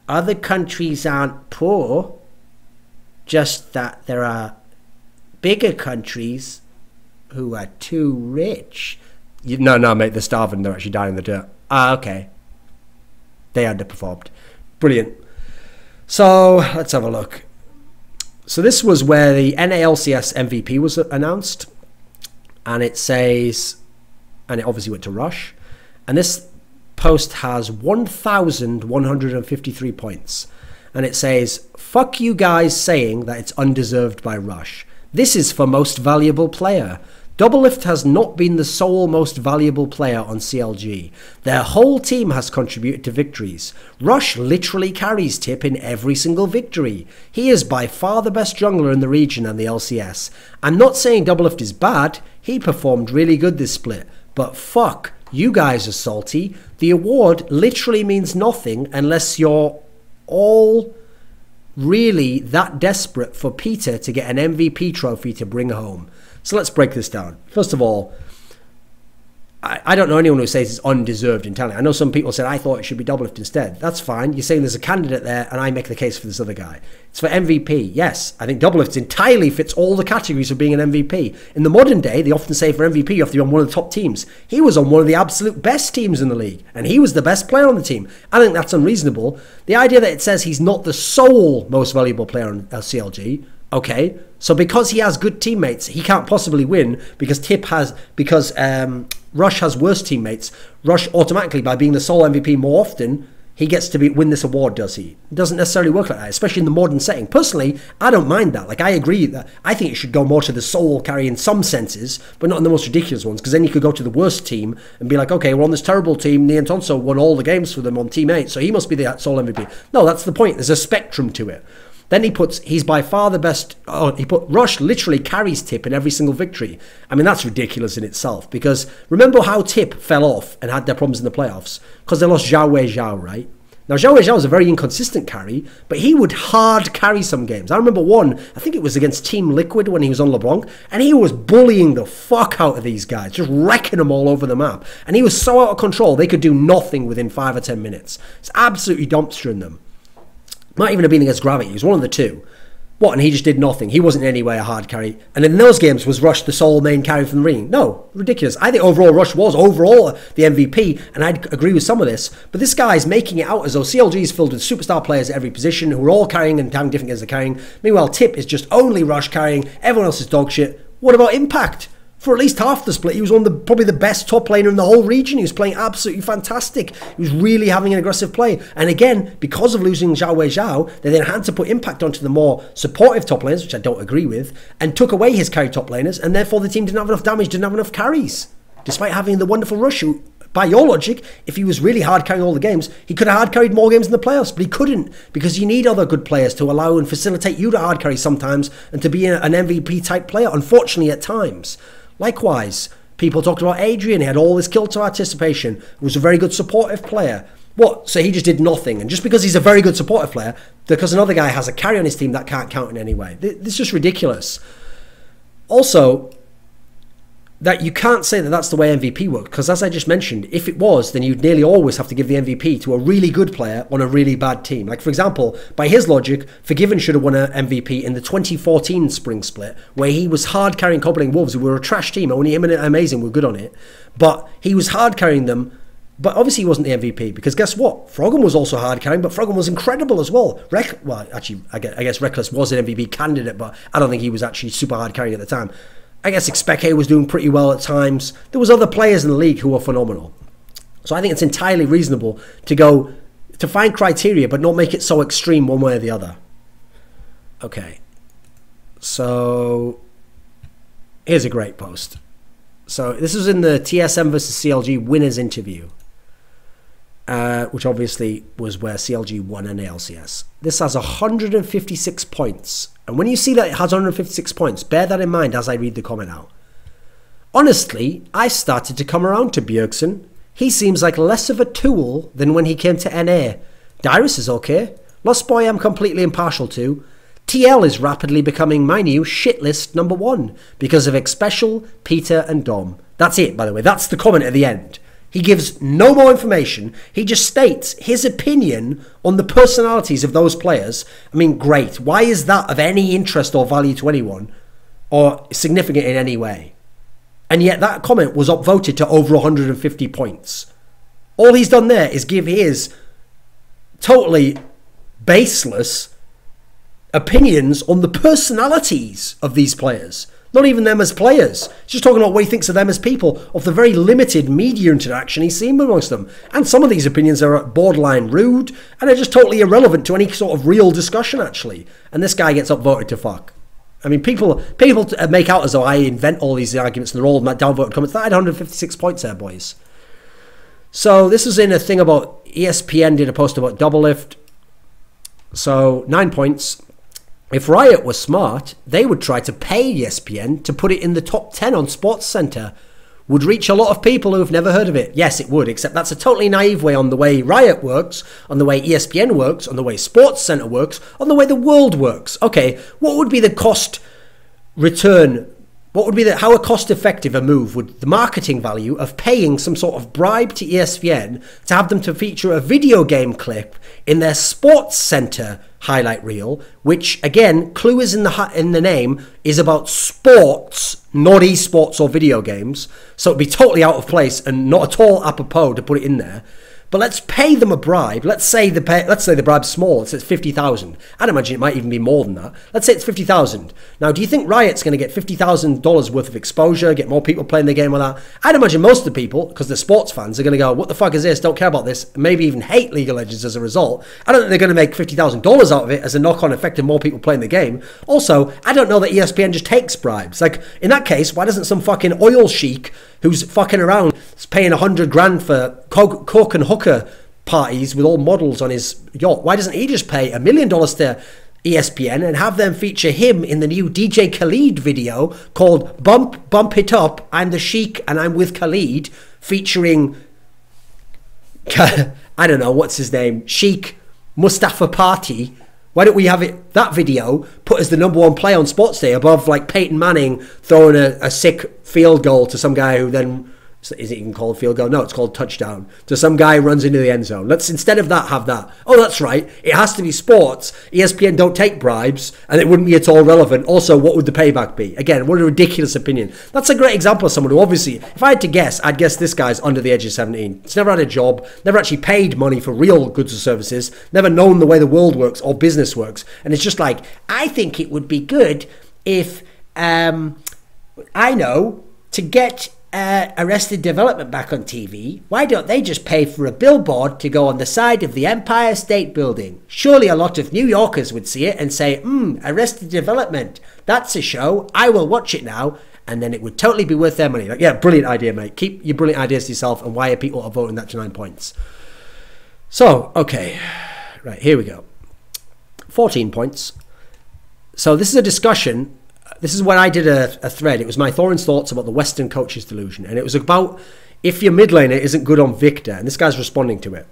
other countries aren't poor, just that there are bigger countries who are too rich. No, mate, they're starving. They're actually dying in the dirt. Okay. They underperformed. Brilliant. So, let's have a look. So this was where the NALCS MVP was announced. And it says, and it obviously went to Rush. And this post has 1,153 points. And it says, fuck you guys saying that it's undeserved by Rush. This is for most valuable player. Doublelift has not been the sole most valuable player on CLG. Their whole team has contributed to victories. Rush literally carries Tip in every single victory. He is by far the best jungler in the region and the LCS. I'm not saying Doublelift is bad. He performed really good this split. But fuck, you guys are salty. The award literally means nothing unless you're all really that desperate for Peter to get an MVP trophy to bring home. So let's break this down. First of all, I don't know anyone who says it's undeserved in talent. I know some people said, I thought it should be Doublelift instead. That's fine. You're saying there's a candidate there and I make the case for this other guy. It's for MVP. Yes, I think Doublelift entirely fits all the categories of being an MVP. In the modern day, they often say for MVP you have to be on one of the top teams. He was on one of the absolute best teams in the league and he was the best player on the team. I think that's unreasonable. The idea that it says he's not the sole most valuable player on CLG, okay, so because he has good teammates, he can't possibly win because Rush has worse teammates. Rush automatically, by being the sole MVP more often, he gets to win this award, does he? It doesn't necessarily work like that, especially in the modern setting. Personally, I don't mind that. Like, I agree that I think it should go more to the sole carry in some senses, but not in the most ridiculous ones, because then you could go to the worst team and be like, okay, we're on this terrible team. Nian Tonso won all the games for them on Team 8, so he must be the sole MVP. No, that's the point. There's a spectrum to it. Then he puts, he's by far the best, he put, Rush literally carries Tip in every single victory. I mean, that's ridiculous in itself, because remember how Tip fell off and had their problems in the playoffs? Because they lost Zhao Wei Zhao, right? Now, Zhao Wei Zhao was a very inconsistent carry, but he would hard carry some games. I remember one, I think it was against Team Liquid when he was on LeBlanc, and he was bullying the fuck out of these guys, just wrecking them all over the map. And he was so out of control, they could do nothing within 5 or 10 minutes. It's absolutely dumpstering them. Might even have been against Gravity. He was one of the two. What, and he just did nothing. He wasn't in any way a hard carry. And in those games, was Rush the sole main carry from the ring? No, ridiculous. I think overall Rush was overall the MVP, and I'd agree with some of this. But this guy's making it out as though CLG is filled with superstar players at every position who are all carrying and having different games they're carrying. Meanwhile, Tip is just only Rush carrying. Everyone else is dog shit. What about Impact? For at least half the split, he was one of the probably the best top laner in the whole region. He was playing absolutely fantastic. He was really having an aggressive play. And again, because of losing Zhao Wei Zhao, they then had to put Impact onto the more supportive top laners, which I don't agree with, and took away his carry top laners, and therefore the team didn't have enough damage, didn't have enough carries. Despite having the wonderful Rush, who, by your logic, if he was really hard carrying all the games, he could have hard carried more games in the playoffs, but he couldn't, because you need other good players to allow and facilitate you to hard carry sometimes and to be an MVP type player, unfortunately at times. Likewise, People talked about Adrian. He had all this kill to participation. He was a very good supportive player. What? So he just did nothing. And just because he's a very good supportive player, because another guy has a carry on his team, that can't count in any way. This is just ridiculous. Also, that you can't say that that's the way MVP works, because as I just mentioned, if it was, then you'd nearly always have to give the MVP to a really good player on a really bad team. Like, for example, by his logic, Forgiven should have won an MVP in the 2014 spring split, where he was hard carrying Cobbling Wolves, who were a trash team. Only him and Amazing were good on it. But he was hard carrying them, but obviously he wasn't the MVP, because guess what? Froggen was also hard carrying, but Froggen was incredible as well. Well, actually, I guess Reckless was an MVP candidate, but I don't think he was actually super hard carrying at the time. I guess Expeke was doing pretty well at times. There was other players in the league who were phenomenal. So I think it's entirely reasonable to find criteria, but not make it so extreme one way or the other. Okay. So here's a great post. So this was in the TSM versus CLG winners interview, which obviously was where CLG won an ALCS. This has 156 points. And when you see that it has 156 points, bear that in mind as I read the comment out. Honestly, I started to come around to Bjergsen. He seems like less of a tool than when he came to NA. Dyrus is okay. Lost Boy I'm completely impartial to. TL is rapidly becoming my new shit list number 1 because of Xpecial, Peter and Dom. That's it, by the way. That's the comment at the end. He gives no more information. He just states his opinion on the personalities of those players. I mean, great. Why is that of any interest or value to anyone or significant in any way? And yet that comment was upvoted to over 150 points. All he's done there is give his totally baseless opinions on the personalities of these players. Not even them as players. He's just talking about what he thinks of them as people, of the very limited media interaction he's seen amongst them. And some of these opinions are borderline rude, and are just totally irrelevant to any sort of real discussion, actually. And this guy gets upvoted to fuck. I mean, people make out as though I invent all these arguments and they're all downvoted comments. That had 156 points there, boys. So this is in a thing about ESPN did a post about Doublelift. So 9 points. If Riot was smart, they would try to pay ESPN to put it in the top 10 on SportsCenter. Would reach a lot of people who've never heard of it. Yes, it would, except that's a totally naive way on the way Riot works, on the way ESPN works, on the way SportsCenter works, on the way the world works. Okay, what would be the cost return? What would be how cost effective a move would the marketing value of paying some sort of bribe to ESPN to have them to feature a video game clip in their SportsCenter highlight reel, which again, clue is in the name, is about sports, not esports or video games. So it'd be totally out of place and not at all apropos to put it in there. But let's pay them a bribe. Let's say the bribe's small. Let's say it's 50,000. I'd imagine it might even be more than that. Let's say it's 50,000. Now, do you think Riot's going to get $50,000 worth of exposure, get more people playing the game with that? I'd imagine most of the people, because they're sports fans, are going to go, what the fuck is this? Don't care about this. Maybe even hate League of Legends as a result. I don't think they're going to make $50,000 out of it as a knock-on effect of more people playing the game. Also, I don't know that ESPN just takes bribes. Like, in that case, why doesn't some fucking oil sheik who's fucking around paying 100 grand for coke and hooker parties with all models on his yacht, why doesn't he just pay $1 million to ESPN and have them feature him in the new DJ Khaled video called Bump It Up, I'm the Sheik and I'm with Khaled, featuring I don't know, what's his name, Sheik Mustafa Party. Why don't we have that video put as the #1 play on Sports Day above like Peyton Manning throwing a sick field goal to some guy who then, is it even called field goal? No, it's called touchdown. To some guy who runs into the end zone. Let's, instead of that, have that. Oh, that's right. It has to be sports. ESPN don't take bribes, and it wouldn't be at all relevant. Also, what would the payback be? Again, what a ridiculous opinion. That's a great example of someone who obviously, if I had to guess, I'd guess this guy's under the age of 17. He's never had a job, never actually paid money for real goods or services, never known the way the world works or business works. And it's just like, I think it would be good if, I know, to get Arrested Development back on TV, why don't they just pay for a billboard to go on the side of the Empire State Building? Surely a lot of New Yorkers would see it and say, Arrested Development, that's a show, I will watch it now, and then it would totally be worth their money. Like, yeah, brilliant idea, mate. Keep your brilliant ideas to yourself, and why are people voting that to 9 points? So, okay, right, here we go. 14 points. So this is a discussion. this is when I did a thread. It was my Thorin's thoughts about the Western coaches delusion. And it was about if your mid laner isn't good on Victor, and this guy's responding to it.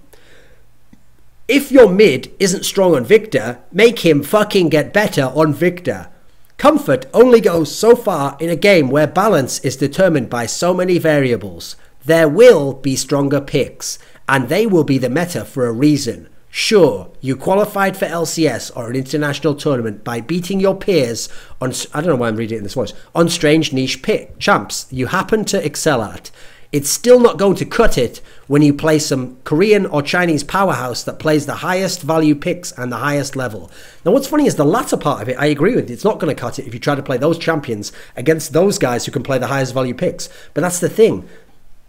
If your mid isn't strong on Victor, make him fucking get better on Victor. Comfort only goes so far in a game where balance is determined by so many variables. There will be stronger picks, and they will be the meta for a reason. Sure, you qualified for LCS or an international tournament by beating your peers on, I don't know why I'm reading it in this voice, on strange niche champs you happen to excel at. It's still not going to cut it when you play some Korean or Chinese powerhouse that plays the highest value picks and the highest level. Now, what's funny is the latter part of it, I agree with. It's not going to cut it if you try to play those champions against those guys who can play the highest value picks. But that's the thing.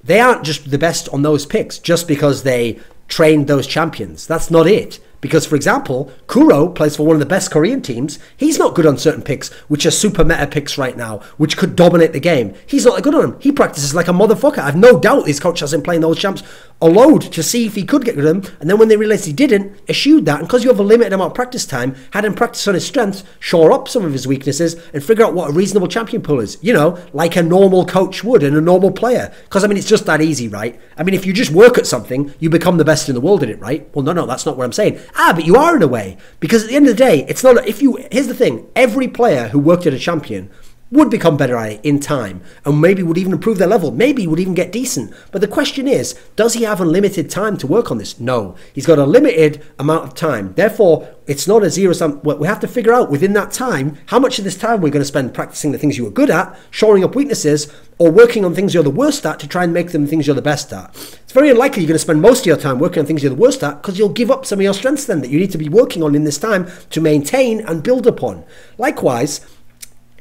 They aren't just the best on those picks just because they trained those champions. That's not it. Because, for example, Kuro plays for one of the best Korean teams. He's not good on certain picks, which are super meta picks right now, which could dominate the game. He's not good on them. He practices like a motherfucker. I've no doubt his coach has him playing those champs a load to see if he could get good at them. And then when they realised he didn't, eschewed that. And because you have a limited amount of practice time, had him practice on his strengths, shore up some of his weaknesses, and figure out what a reasonable champion pool is. You know, like a normal coach would and a normal player. Because, I mean, it's just that easy, right? I mean, if you just work at something, you become the best in the world at it, right? Well, no, that's not what I'm saying. But you are in a way. Because at the end of the day, it's not, here's the thing, every player who worked at a champion would become better at it in time, and maybe would even improve their level, maybe would even get decent. But the question is, does he have unlimited time to work on this? No. He's got a limited amount of time. Therefore, it's not a zero-sum. We have to figure out within that time, how much of this time we're going to spend practicing the things you were good at, shoring up weaknesses, or working on things you're the worst at to try and make them things you're the best at. It's very unlikely you're going to spend most of your time working on things you're the worst at, because you'll give up some of your strengths then that you need to be working on in this time to maintain and build upon. Likewise,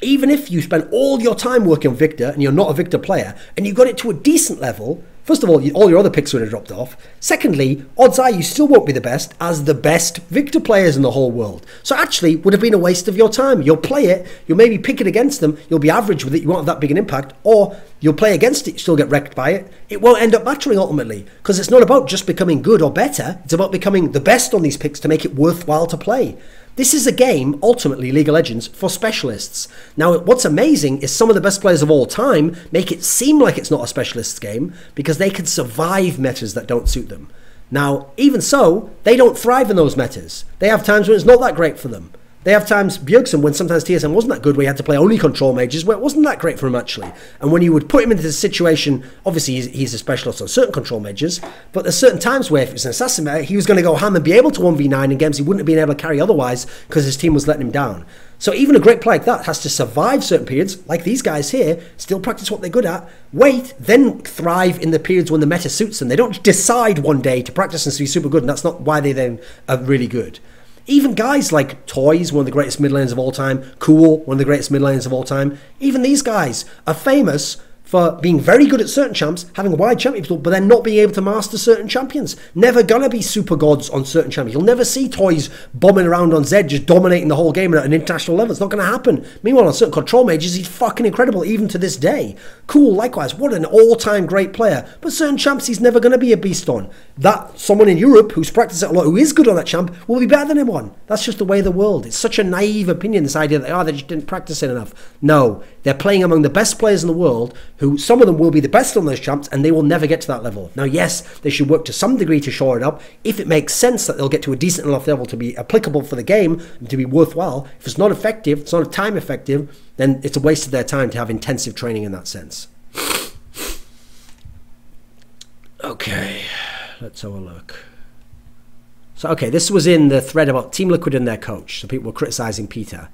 even if you spend all your time working on Victor and you're not a Victor player and you got it to a decent level, first of all your other picks would have dropped off. Secondly, odds are you still won't be the best as the best Victor players in the whole world. So actually, would have been a waste of your time. You'll play it, you'll maybe pick it against them, you'll be average with it, you won't have that big an impact, or you'll play against it, you still get wrecked by it. It won't end up mattering ultimately, because it's not about just becoming good or better, it's about becoming the best on these picks to make it worthwhile to play. This is a game, ultimately, League of Legends, for specialists. Now, what's amazing is some of the best players of all time make it seem like it's not a specialist's game because they can survive metas that don't suit them. Now, even so, they don't thrive in those metas. They have times when it's not that great for them. They have times, Bjergsen, when sometimes TSM wasn't that good, where he had to play only control mages, where it wasn't that great for him, actually. And when you would put him into this situation, obviously he's a specialist on certain control mages, but there's certain times where if it was an assassin meta, he was going to go ham and be able to 1v9 in games he wouldn't have been able to carry otherwise because his team was letting him down. So even a great player like that has to survive certain periods, like these guys here, still practice what they're good at, wait, then thrive in the periods when the meta suits them. They don't decide one day to practice and to be super good, and that's not why they then are really good. Even guys like Toys, one of the greatest mid laners of all time, Cool, one of the greatest mid laners of all time, even these guys are famous for being very good at certain champs, having a wide champion pool, but then not being able to master certain champions. Never gonna be super gods on certain champions. You'll never see Toys bombing around on Zed, just dominating the whole game at an international level. It's not gonna happen. Meanwhile, on certain control mages, he's fucking incredible, even to this day. Cool, likewise, what an all-time great player. But certain champs, he's never gonna be a beast on. That someone in Europe who's practiced it a lot, who is good on that champ, will be better than him on. That's just the way of the world. It's such a naive opinion, this idea that, they just didn't practice it enough. No, they're playing among the best players in the world, who some of them will be the best on those champs, and they will never get to that level. Now, yes, they should work to some degree to shore it up, if it makes sense that they'll get to a decent enough level to be applicable for the game and to be worthwhile. If it's not effective, it's not time effective, then it's a waste of their time to have intensive training in that sense. Okay, let's have a look. So, okay, this was in the thread about Team Liquid and their coach. So people were criticizing Peter.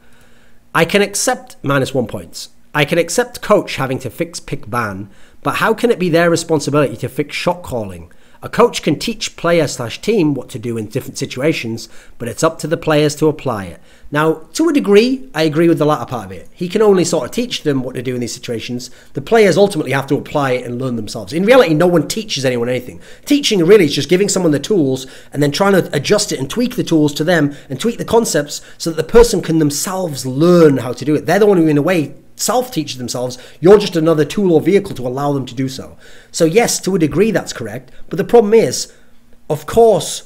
I can accept -1 points. I can accept coach having to fix pick ban, but how can it be their responsibility to fix shot calling? A coach can teach player/team what to do in different situations, but it's up to the players to apply it. Now, to a degree, I agree with the latter part of it. He can only sort of teach them what to do in these situations. The players ultimately have to apply it and learn themselves. In reality, no one teaches anyone anything. Teaching really is just giving someone the tools and then trying to adjust it and tweak the tools to them and tweak the concepts so that the person can themselves learn how to do it. They're the one who, in a way, self-teach themselves. You're just another tool or vehicle to allow them to do so. So yes, to a degree that's correct, but the problem is, of course,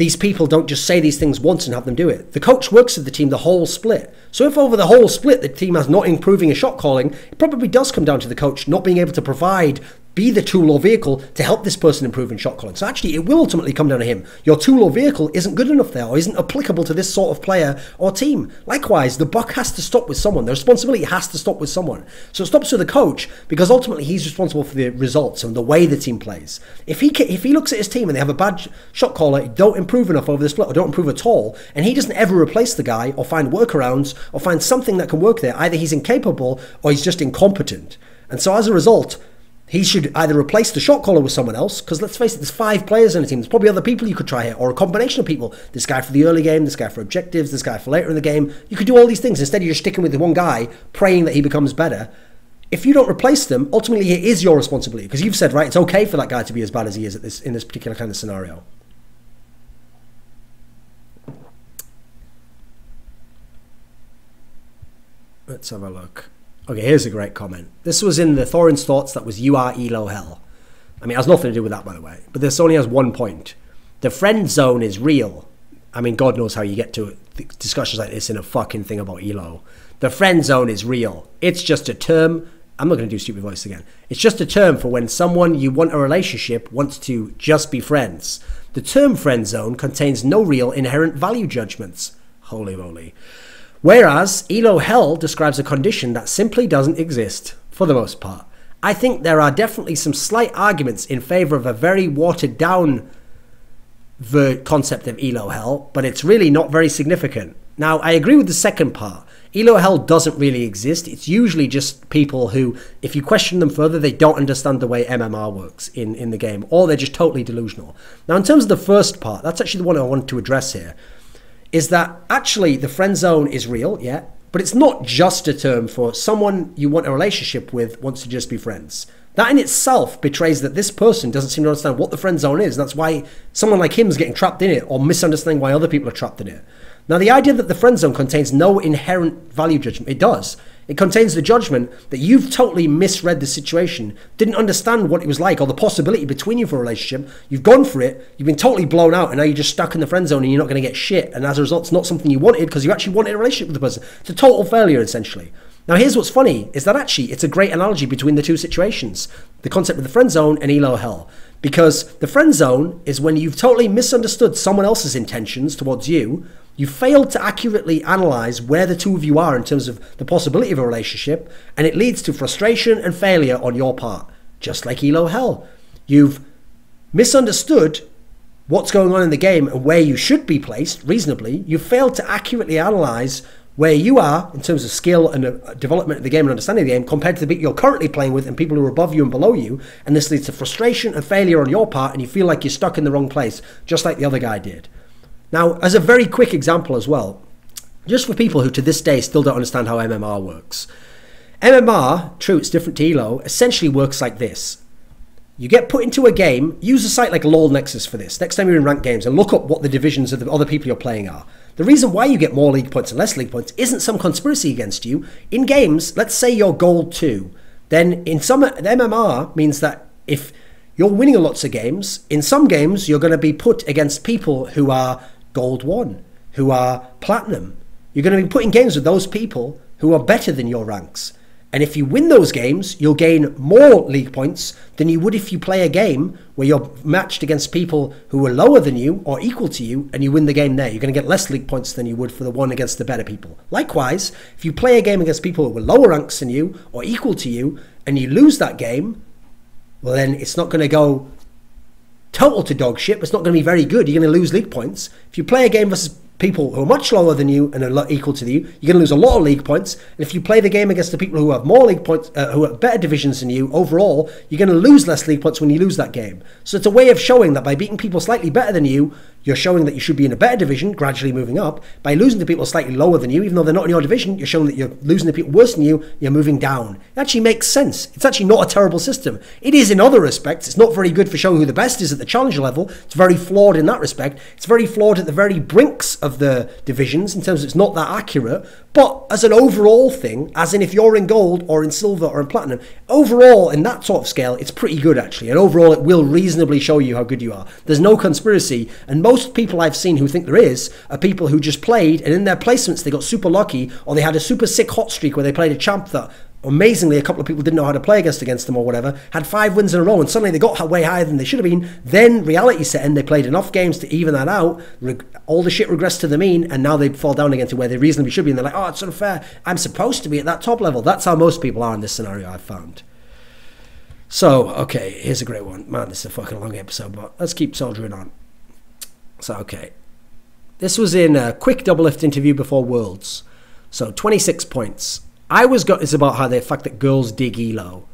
these people don't just say these things once and have them do it. The coach works with the team the whole split. So if over the whole split the team has not improving a shot calling, it probably does come down to the coach not being able to provide, be the tool or vehicle to help this person improve in shot calling. So actually it will ultimately come down to him. Your tool or vehicle isn't good enough there, or isn't applicable to this sort of player or team. Likewise, the buck has to stop with someone. The responsibility has to stop with someone. So it stops with the coach, because ultimately he's responsible for the results and the way the team plays. If he looks at his team and they have a bad shot caller, don't improve enough over the split, or don't improve at all, and he doesn't ever replace the guy or find workarounds or find something that can work there, either he's incapable or he's just incompetent. And so as a result, he should either replace the shot caller with someone else, because let's face it, there's 5 players in a team. There's probably other people you could try here, or a combination of people. This guy for the early game, this guy for objectives, this guy for later in the game. You could do all these things. Instead, you're sticking with the one guy, praying that he becomes better. If you don't replace them, ultimately it is your responsibility, because you've said, right, it's okay for that guy to be as bad as he is in this particular kind of scenario. Let's have a look. Okay, here's a great comment. This was in the Thorin's thoughts. That was "You are Elo hell." I mean, it has nothing to do with that, by the way. But this only has one point. The friend zone is real. I mean, God knows how you get to discussions like this in a fucking thing about Elo. The friend zone is real. It's just a term. I'm not going to do stupid voice again. It's just a term for when someone you want a relationship wants to just be friends. The term friend zone contains no real inherent value judgments. Holy moly. Whereas Elo hell describes a condition that simply doesn't exist, for the most part. I think there are definitely some slight arguments in favor of a very watered down concept of Elo hell, but it's really not very significant. Now, I agree with the second part. Elo hell doesn't really exist. It's usually just people who, if you question them further, they don't understand the way MMR works in the game, or they're just totally delusional. Now, in terms of the first part, that's actually the one I wanted to address here, is that actually the friend zone is real, yeah, but it's not just a term for someone you want a relationship with wants to just be friends. That in itself betrays that this person doesn't seem to understand what the friend zone is. That's why someone like him is getting trapped in it, or misunderstanding why other people are trapped in it. Now, the idea that the friend zone contains no inherent value judgment, it does. It contains the judgment that you've totally misread the situation, didn't understand what it was like or the possibility between you for a relationship. You've gone for it, you've been totally blown out, and now you're just stuck in the friend zone and you're not going to get shit. And as a result, it's not something you wanted because you actually wanted a relationship with the person. It's a total failure, essentially. Now, here's what's funny, is that actually it's a great analogy between the two situations, the concept of the friend zone and Elo hell. Because the friend zone is when you've totally misunderstood someone else's intentions towards you. You failed to accurately analyze where the two of you are in terms of the possibility of a relationship, and it leads to frustration and failure on your part, just like Elo hell. You've misunderstood what's going on in the game and where you should be placed reasonably. You failed to accurately analyze where you are in terms of skill and development of the game and understanding of the game compared to the people you're currently playing with and people who are above you and below you, and this leads to frustration and failure on your part, and you feel like you're stuck in the wrong place, just like the other guy did. Now, as a very quick example as well, just for people who to this day still don't understand how MMR works. MMR, true, it's different to Elo, essentially works like this. You get put into a game, use a site like LoL Nexus for this. Next time you're in ranked games, and look up what the divisions of the other people you're playing are. The reason why you get more league points and less league points isn't some conspiracy against you. In games, let's say you're gold 2. Then in some, the MMR means that if you're winning lots of games, in some games you're going to be put against people who are gold 1, who are platinum. You're going to be put in games with those people who are better than your ranks. And if you win those games, you'll gain more league points than you would if you play a game where you're matched against people who are lower than you or equal to you, and you win the game there. You're going to get less league points than you would for the one against the better people. Likewise, if you play a game against people who are lower ranks than you or equal to you, and you lose that game, well then it's not going to go total to dog shit. It's not going to be very good. You're going to lose league points. If you play a game versus people who are much lower than you and are equal to you, you're going to lose a lot of league points. And if you play the game against the people who have more league points, who have better divisions than you overall, you're going to lose less league points when you lose that game. So it's a way of showing that by beating people slightly better than you, you're showing that you should be in a better division, gradually moving up. By losing to people slightly lower than you, even though they're not in your division, you're showing that you're losing to people worse than you, you're moving down. It actually makes sense. It's actually not a terrible system. It is in other respects. It's not very good for showing who the best is at the challenger level. It's very flawed in that respect. It's very flawed at the very brinks of the divisions in terms of it's not that accurate. But as an overall thing, as in if you're in gold or in silver or in platinum, overall in that sort of scale, it's pretty good actually. And overall, it will reasonably show you how good you are. There's no conspiracy. And most people I've seen who think there is are people who just played and in their placements, they got super lucky or they had a super sick hot streak where they played a champ that amazingly a couple of people didn't know how to play against them or whatever, had 5 wins in a row and suddenly they got way higher than they should have been. Then reality set in, they played enough games to even that out, all the shit regressed to the mean, and now they fall down again to where they reasonably should be, and they're like, oh, it's unfair, I'm supposed to be at that top level. That's how most people are in this scenario, I've found. So, okay, here's a great one. Man, this is a fucking long episode, but let's keep soldiering on. So, okay. This was in a quick double lift interview before Worlds. So, 26 points. It's about how the fact that girls dig elo.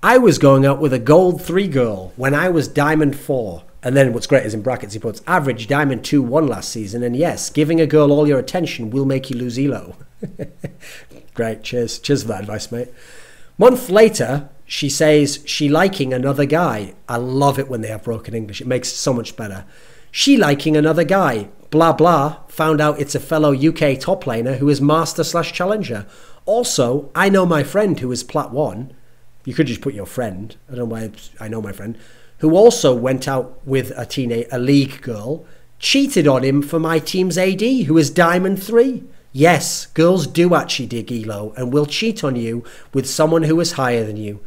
I was going out with a gold 3 girl when I was diamond 4. And then what's great is in brackets he puts average diamond 2-1 last season. And yes, giving a girl all your attention will make you lose elo. Great, cheers. Cheers for that advice, mate. Month later, she says she liking another guy. I love it when they have broken English. It makes it so much better. She liking another guy. Blah, blah. Found out it's a fellow UK top laner who is master/challenger. Also, I know my friend who is Plat 1. You could just put your friend. I don't know why I know my friend. Who also went out with a league girl. Cheated on him for my team's AD, who is Diamond 3. Yes, girls do actually dig elo and will cheat on you with someone who is higher than you.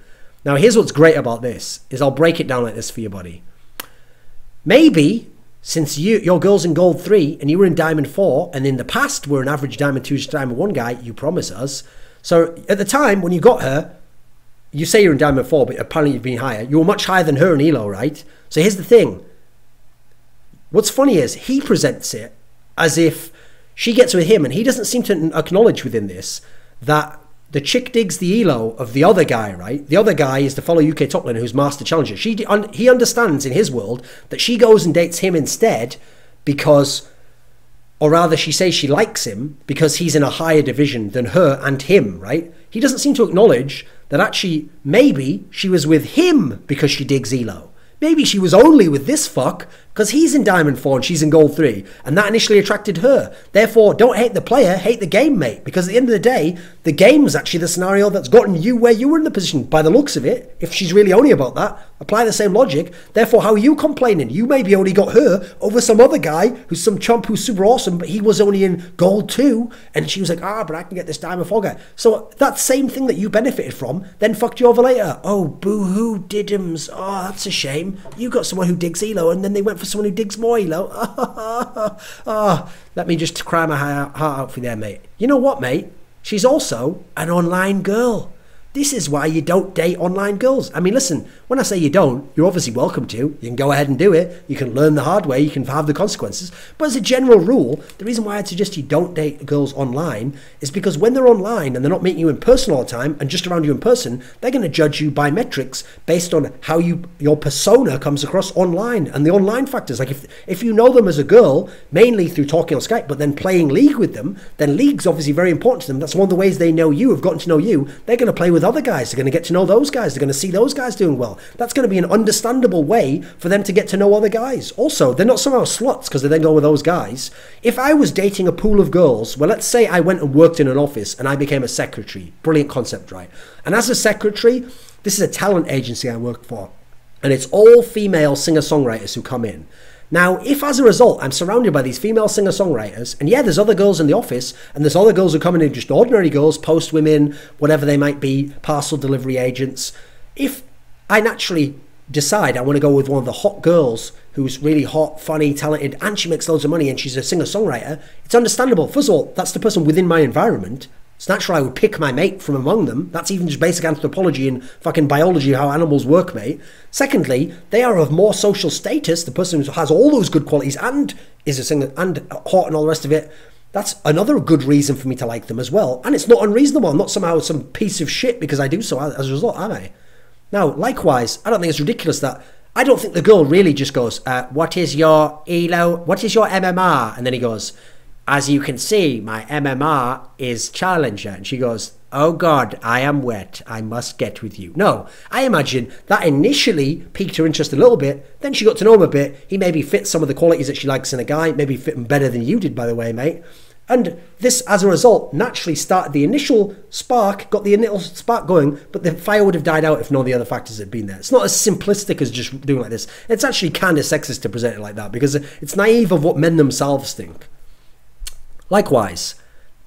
Now, here's what's great about this, is I'll break it down like this for you, buddy. Maybe, since your girl's in gold 3 and you were in diamond 4, and in the past were an average diamond 2 to diamond 1 guy, you promise us. So at the time when you got her, you say you're in diamond 4, but apparently you've been higher. You were much higher than her in elo, right? So here's the thing. What's funny is he presents it as if she gets with him, and he doesn't seem to acknowledge within this that the chick digs the elo of the other guy, right? The other guy is the fellow UK top laner who's master challenger. He understands in his world that she goes and dates him instead because, or rather she says she likes him because he's in a higher division than her and him, right? He doesn't seem to acknowledge that actually maybe she was with him because she digs elo. Maybe she was only with this fuck because he's in diamond 4 and she's in gold 3, and that initially attracted her. Therefore, don't hate the player, hate the game, mate, because at the end of the day, the game is actually the scenario that's gotten you where you were in the position. By the looks of it, if she's really only about that, apply the same logic. Therefore, how are you complaining? You maybe only got her over some other guy who's some chump who's super awesome, but he was only in gold 2, and she was like, but I can get this diamond 4 guy. So that same thing that you benefited from then fucked you over later. Oh, boo-hoo, diddums. Oh, that's a shame. You got someone who digs elo, and then they went for someone who digs more elo. Let me just cry my heart out for you there, mate. You know what, mate? She's also an online girl. This is why you don't date online girls. I mean, listen, when I say you don't, you're obviously welcome to. You can go ahead and do it. You can learn the hard way. You can have the consequences. But as a general rule, the reason why I'd suggest you don't date girls online is because when they're online and they're not meeting you in person all the time and just around you in person, they're going to judge you by metrics based on how your persona comes across online and the online factors. Like if you know them as a girl, mainly through talking on Skype, but then playing League with them, then League's obviously very important to them. That's one of the ways they know you, have gotten to know you. They're going to play with other guys. They're going to get to know those guys. They're going to see those guys doing well. That's going to be an understandable way for them to get to know other guys. Also, they're not somehow sluts because they then go with those guys. If I was dating a pool of girls, well, let's say I went and worked in an office and I became a secretary. Brilliant concept, right? And as a secretary, this is a talent agency I work for, and it's all female singer-songwriters who come in. Now, if as a result, I'm surrounded by these female singer-songwriters, and yeah, there's other girls in the office, and there's other girls who come in, just ordinary girls, post women, whatever they might be, parcel delivery agents. If I naturally decide I want to go with one of the hot girls who's really hot, funny, talented, and she makes loads of money, and she's a singer-songwriter, it's understandable. First of all, that's the person within my environment. It's natural I would pick my mate from among them. That's even just basic anthropology and fucking biology of how animals work, mate. Secondly, they are of more social status. The person who has all those good qualities and is a singer and hot and all the rest of it, that's another good reason for me to like them as well. And it's not unreasonable. I'm not somehow some piece of shit because I do so as a result, am I? Now, likewise, I don't think it's ridiculous that I don't think the girl really just goes, what is your ELO? What is your MMR? And then he goes, as you can see, my MMR is Challenger. And she goes, oh God, I am wet. I must get with you. No, I imagine that initially piqued her interest a little bit. Then she got to know him a bit. He maybe fits some of the qualities that she likes in a guy. Maybe fit him better than you did, by the way, mate. And this, as a result, naturally started the initial spark, got the initial spark going, but the fire would have died out if none of the other factors had been there. It's not as simplistic as just doing like this. It's actually kind of sexist to present it like that because it's naive of what men themselves think. Likewise,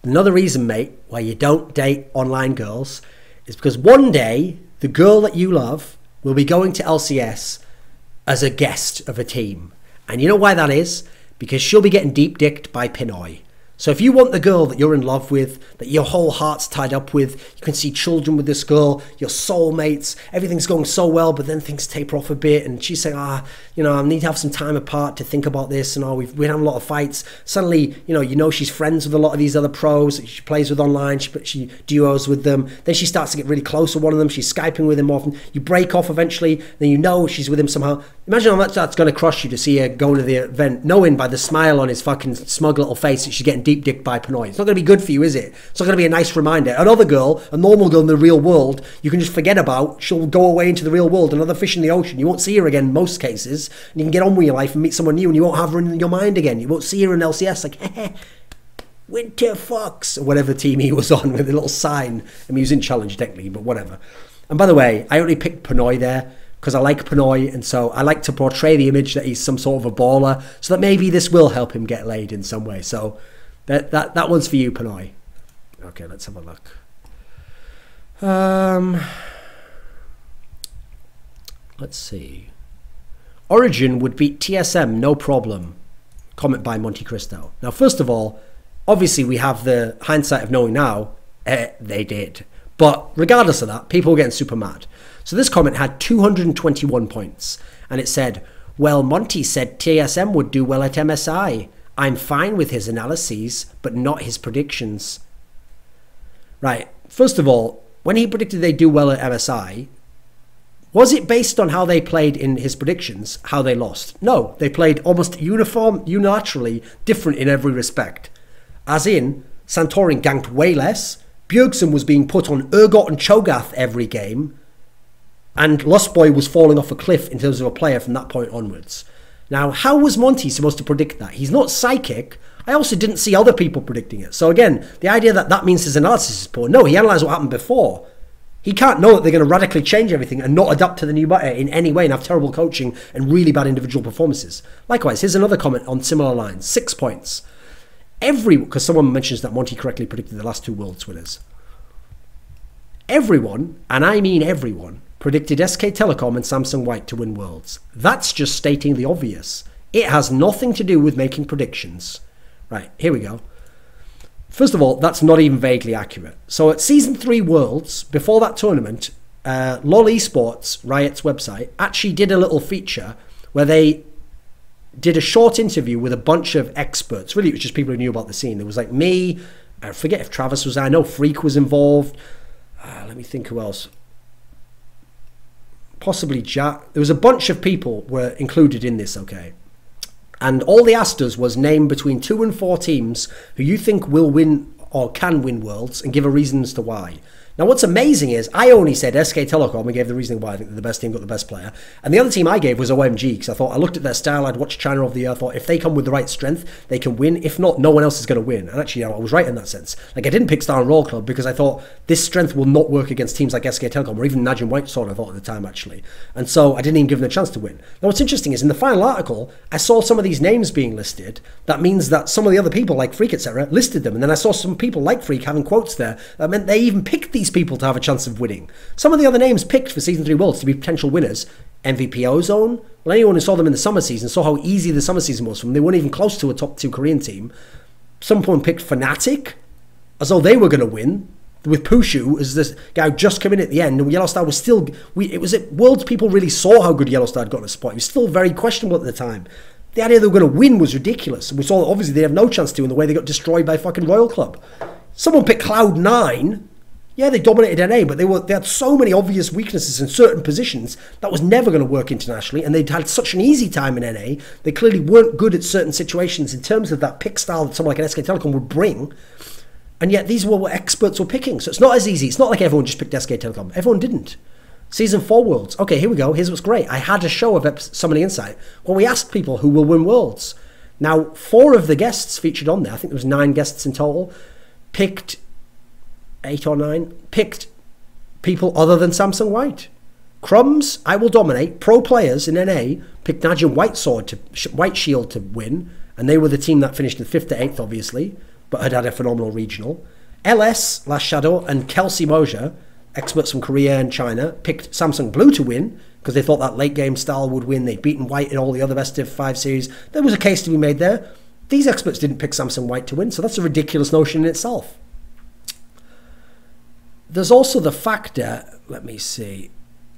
another reason, mate, why you don't date online girls is because one day the girl that you love will be going to LCS as a guest of a team. And you know why that is? Because she'll be getting deep-dicked by Pinoy. So if you want the girl that you're in love with, that your whole heart's tied up with, you can see children with this girl, your soulmates, everything's going so well, but then things taper off a bit, and she's saying, I need to have some time apart to think about this, and we're having a lot of fights. Suddenly, you know she's friends with a lot of these other pros that she plays with online, she duos with them, then she starts to get really close with one of them, she's Skyping with him often, you break off eventually, then you know she's with him somehow. Imagine how much that's going to crush you to see her going to the event, knowing by the smile on his fucking smug little face that she's getting deep dicked by Pinoy. It's not going to be good for you, is it? It's not going to be a nice reminder. Another girl, a normal girl in the real world, you can just forget about. She'll go away into the real world, another fish in the ocean. You won't see her again in most cases. And you can get on with your life and meet someone new, and you won't have her in your mind again. You won't see her in LCS like, Winter Fox, or whatever team he was on with a little sign. I mean, he was in challenge technically, but whatever. And by the way, I only picked Pinoy there because I like Pinoy, and so I like to portray the image that he's some sort of a baller, so that maybe this will help him get laid in some way. So that one's for you, Pinoy. Okay, let's have a look. Let's see. Origin would beat TSM, no problem. Comment by Monte Cristo. Now, first of all, obviously we have the hindsight of knowing now, they did. But regardless of that, people were getting super mad. So this comment had 221 points, and it said, well, Monty said TSM would do well at MSI. I'm fine with his analyses, but not his predictions. Right, first of all, when he predicted they'd do well at MSI, was it based on how they played in his predictions, how they lost? No, they played almost unilaterally different in every respect. As in, Santorin ganked way less, Bjergsen was being put on Urgot and Cho'Gath every game, and Lost Boy was falling off a cliff in terms of a player from that point onwards. Now, how was Monty supposed to predict that? He's not psychic. I also didn't see other people predicting it. So again, the idea that that means his analysis is poor. No, he analysed what happened before. He can't know that they're going to radically change everything and not adapt to the new meta in any way and have terrible coaching and really bad individual performances. Likewise, here's another comment on similar lines. 6 points. Because someone mentions that Monty correctly predicted the last 2 Worlds winners. Everyone, and I mean everyone, predicted SK Telecom and Samsung White to win Worlds. That's just stating the obvious. It has nothing to do with making predictions. Right, here we go. First of all, that's not even vaguely accurate. So at Season 3 Worlds, before that tournament, LoL Esports, Riot's website, actually did a little feature where they did a short interview with a bunch of experts. Really, it was just people who knew about the scene. There was like me, I forget if Travis was there, I know Freak was involved. Let me think who else. Possibly Jack. There was a bunch of people were included in this, okay? And all they asked us was name between 2 and 4 teams who you think will win or can win Worlds and give a reason as to why. Now, what's amazing is I only said SK Telecom and gave the reasoning why I think they're the best team, got the best player. And the other team I gave was OMG because I looked at their style, I'd watched China of the Year, I thought if they come with the right strength, they can win. If not, no one else is going to win. And actually, I was right in that sense. Like, I didn't pick Star and Roll Club because I thought this strength will not work against teams like SK Telecom or even Najim White Sword, I thought at the time, actually. And so I didn't even give them a chance to win. Now, what's interesting is in the final article, I saw some of these names being listed. That means that some of the other people, like Freak, etc., listed them. And then I saw some people like Freak having quotes there. That meant they even picked these people to have a chance of winning. Some of the other names picked for Season 3 Worlds to be potential winners. MVP Ozone. Well, anyone who saw them in the summer season saw how easy the summer season was for them. They weren't even close to a top 2 Korean team. Someone picked Fnatic as though they were going to win. With Pushu as this guy who just came in at the end, and Yellowstar was still... it was at Worlds people really saw how good Yellowstar had got at a spot. He was still very questionable at the time. The idea they were going to win was ridiculous. And we saw that obviously they have no chance to in the way they got destroyed by fucking Royal Club. Someone picked Cloud9. Yeah, they dominated NA, but they had so many obvious weaknesses in certain positions that was never going to work internationally, and they'd had such an easy time in NA. They clearly weren't good at certain situations in terms of that pick style that someone like an SK Telecom would bring, and yet these were what experts were picking. So it's not as easy. It's not like everyone just picked SK Telecom. Everyone didn't. Season 4 Worlds. Okay, here we go. Here's what's great. I had a show of Summoning Insight where we asked people who will win Worlds. Now, 4 of the guests featured on there, I think there was 9 guests in total, picked 8 or 9, picked people other than Samsung White. Crumbs, I Will Dominate, pro players in NA picked Najin White Shield to win, and they were the team that finished in 5th to 8th, obviously, but had a phenomenal regional. LS, Last Shadow, and Kelsey Moja, experts from Korea and China, picked Samsung Blue to win because they thought that late game style would win. They'd beaten White in all the other best of 5 series. There was a case to be made there. These experts didn't pick Samsung White to win, so that's a ridiculous notion in itself. There's also the factor, let me see,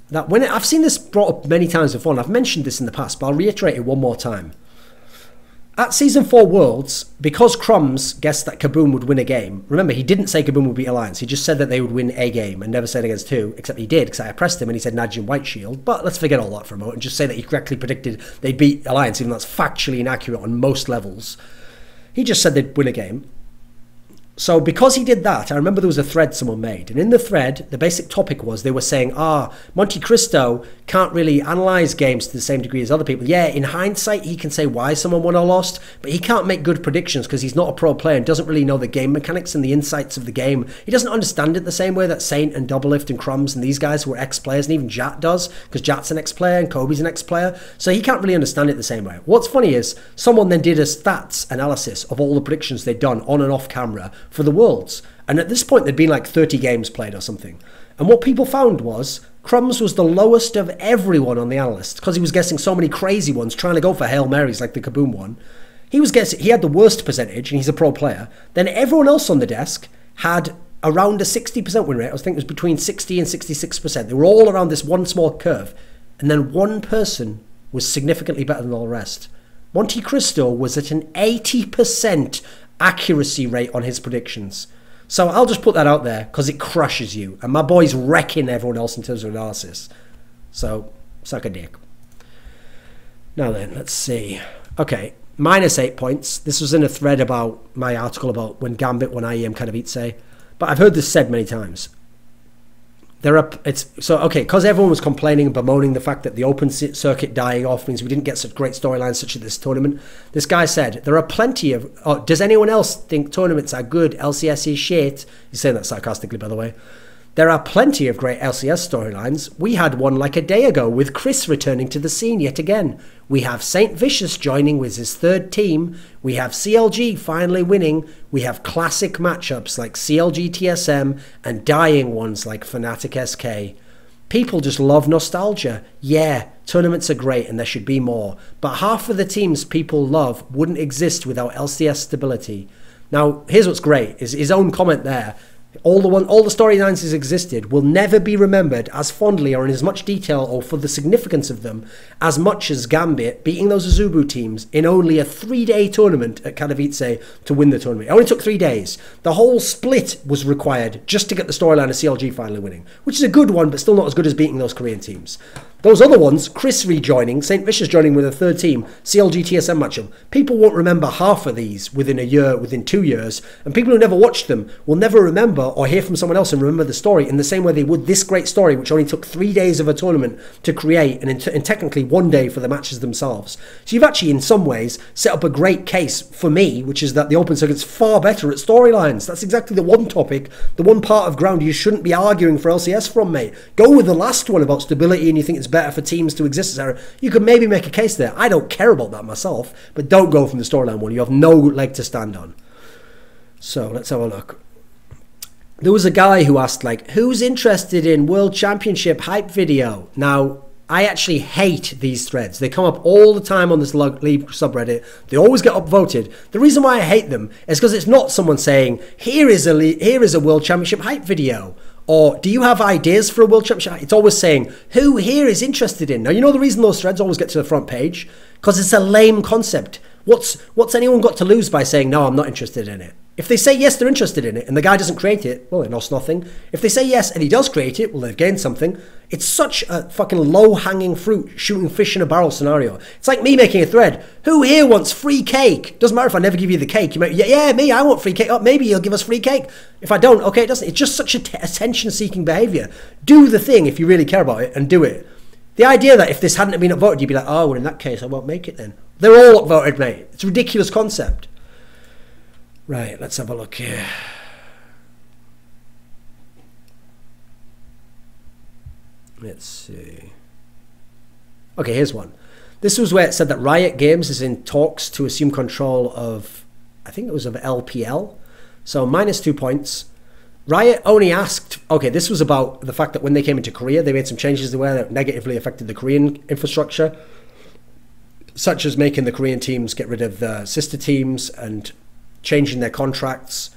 that when I've seen this brought up many times before, and I've mentioned this in the past, but I'll reiterate it one more time. At Season 4 Worlds, because Crumbs guessed that Kaboom would win a game, remember, he didn't say Kaboom would beat Alliance, he just said that they would win a game and never said against 2, except he did, because I pressed him and he said Najin White Shield, but let's forget all that for a moment and just say that he correctly predicted they'd beat Alliance, even though that's factually inaccurate on most levels. He just said they'd win a game. So because he did that, I remember there was a thread someone made. And in the thread, the basic topic was they were saying, Monte Cristo can't really analyse games to the same degree as other people. Yeah, in hindsight, he can say why someone won or lost, but he can't make good predictions because he's not a pro player and doesn't really know the game mechanics and the insights of the game. He doesn't understand it the same way that Saint and Doublelift and Crumbs and these guys who are ex-players, and even Jat does, because Jat's an ex-player and Kobe's an ex-player. So he can't really understand it the same way. What's funny is someone then did a stats analysis of all the predictions they'd done on and off camera for the Worlds, and at this point there'd been like 30 games played or something, and what people found was Crumbs was the lowest of everyone on the analyst because he was guessing so many crazy ones trying to go for Hail Marys like the Kaboom one. He had the worst percentage and he's a pro player. Then everyone else on the desk had around a 60% win rate. I think it was between 60 and 66%. They were all around this one small curve, and then one person was significantly better than all the rest. Monte Cristo was at an 80% accuracy rate on his predictions. So I'll just put that out there because it crushes you, and my boy's wrecking everyone else in terms of analysis. So suck a dick. Now then, let's see. Okay, -8 points. This was in a thread about my article about when Gambit won IEM Katowice, but I've heard this said many times. Because everyone was complaining and bemoaning the fact that the open circuit dying off means we didn't get such great storylines such as this tournament. This guy said, there are plenty of... does anyone else think tournaments are good? LCS is shit. He's saying that sarcastically, by the way. There are plenty of great LCS storylines. We had one like a day ago with Chris returning to the scene yet again. We have Saint Vicious joining with his 3rd team. We have CLG finally winning. We have classic matchups like CLG TSM and dying ones like Fnatic SK. People just love nostalgia. Yeah, tournaments are great and there should be more. But half of the teams people love wouldn't exist without LCS stability. Now, here's what's great, is his own comment there. All the storylines that existed will never be remembered as fondly or in as much detail or for the significance of them as much as Gambit beating those Azubu teams in only a 3-day tournament at Katowice to win the tournament. It only took 3 days. The whole split was required just to get the storyline of CLG finally winning, which is a good one, but still not as good as beating those Korean teams. Those other ones, Chris rejoining, St. Vicious joining with a 3rd team, CLG TSM matchup, people won't remember half of these within a year, within 2 years, and people who never watched them will never remember or hear from someone else and remember the story in the same way they would this great story, which only took 3 days of a tournament to create and technically 1 day for the matches themselves. So you've actually, in some ways, set up a great case for me, which is that the open circuit's far better at storylines. That's exactly the one topic, the one part of ground you shouldn't be arguing for LCS from, mate. Go with the last one about stability and you think it's better for teams to exist, etc. You could maybe make a case there. I don't care about that myself, but don't go from the storyline one. You have no leg to stand on. So let's have a look. There was a guy who asked, like, who's interested in World Championship hype video? Now, I actually hate these threads. They come up all the time on this League subreddit. They always get upvoted. The reason why I hate them is because it's not someone saying, here is a World Championship hype video. Or, do you have ideas for a World Championship? It's always saying, who here is interested in? Now, you know the reason those threads always get to the front page? Because it's a lame concept. What's anyone got to lose by saying, no, I'm not interested in it? If they say yes, they're interested in it, and the guy doesn't create it, well, they lost nothing. If they say yes, and he does create it, well, they've gained something. It's such a fucking low-hanging fruit, shooting fish in a barrel scenario. It's like me making a thread. Who here wants free cake? Doesn't matter if I never give you the cake. You might, yeah, me, I want free cake. Oh, maybe you'll give us free cake. If I don't, okay, it doesn't. It's just such attention-seeking behaviour. Do the thing if you really care about it, and do it. The idea that if this hadn't been upvoted, you'd be like, oh, well, in that case, I won't make it then. They're all upvoted, mate. It's a ridiculous concept. Right, let's have a look here. Let's see. Okay, here's one. This was where it said that Riot Games is in talks to assume control of, I think it was of LPL. So -2 points. Riot only asked, okay, this was about the fact that when they came into Korea, they made some changes that negatively affected the Korean infrastructure, such as making the Korean teams get rid of the sister teams and changing their contracts.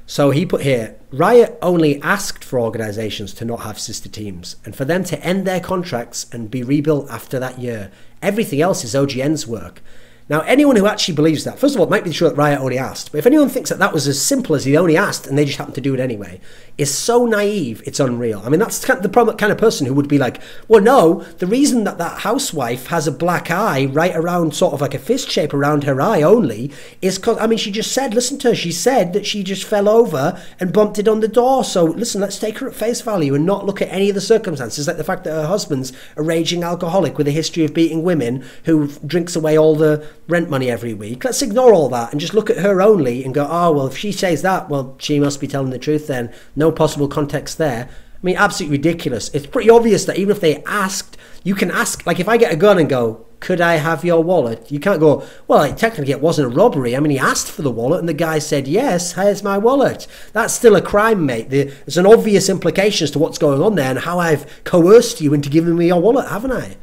So he put here, Riot only asked for organizations to not have sister teams and for them to end their contracts and be rebuilt after that year. Everything else is OGN's work. Now, anyone who actually believes that, first of all, it might be true that Riot only asked, but if anyone thinks that that was as simple as he only asked and they just happened to do it anyway, is so naive, it's unreal. I mean, that's the kind of person who would be like, well, no, the reason that that housewife has a black eye right around, sort of like a fist shape around her eye only, is because, I mean, she just said, listen to her, she said that she just fell over and bumped it on the door. So, listen, let's take her at face value and not look at any of the circumstances, like the fact that her husband's a raging alcoholic with a history of beating women who drinks away all the rent money every week. Let's ignore all that and just look at her only and go, oh, well, if she says that, well, she must be telling the truth then. No possible context there. I mean, absolutely ridiculous. It's pretty obvious that even if they asked, you can ask, like if I get a gun and go, could I have your wallet? You can't go, well, technically it wasn't a robbery. I mean, he asked for the wallet and the guy said, yes, here's my wallet. That's still a crime, mate. There's an obvious implication as to what's going on there and how I've coerced you into giving me your wallet, haven't I?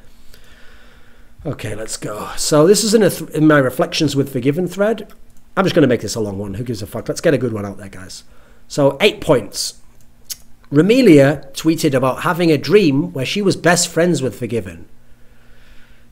Okay, let's go. So this is in my Reflections with Forgiven thread. I'm just going to make this a long one. Who gives a fuck? Let's get a good one out there, guys. So 8 points. Remelia tweeted about having a dream where she was best friends with Forgiven.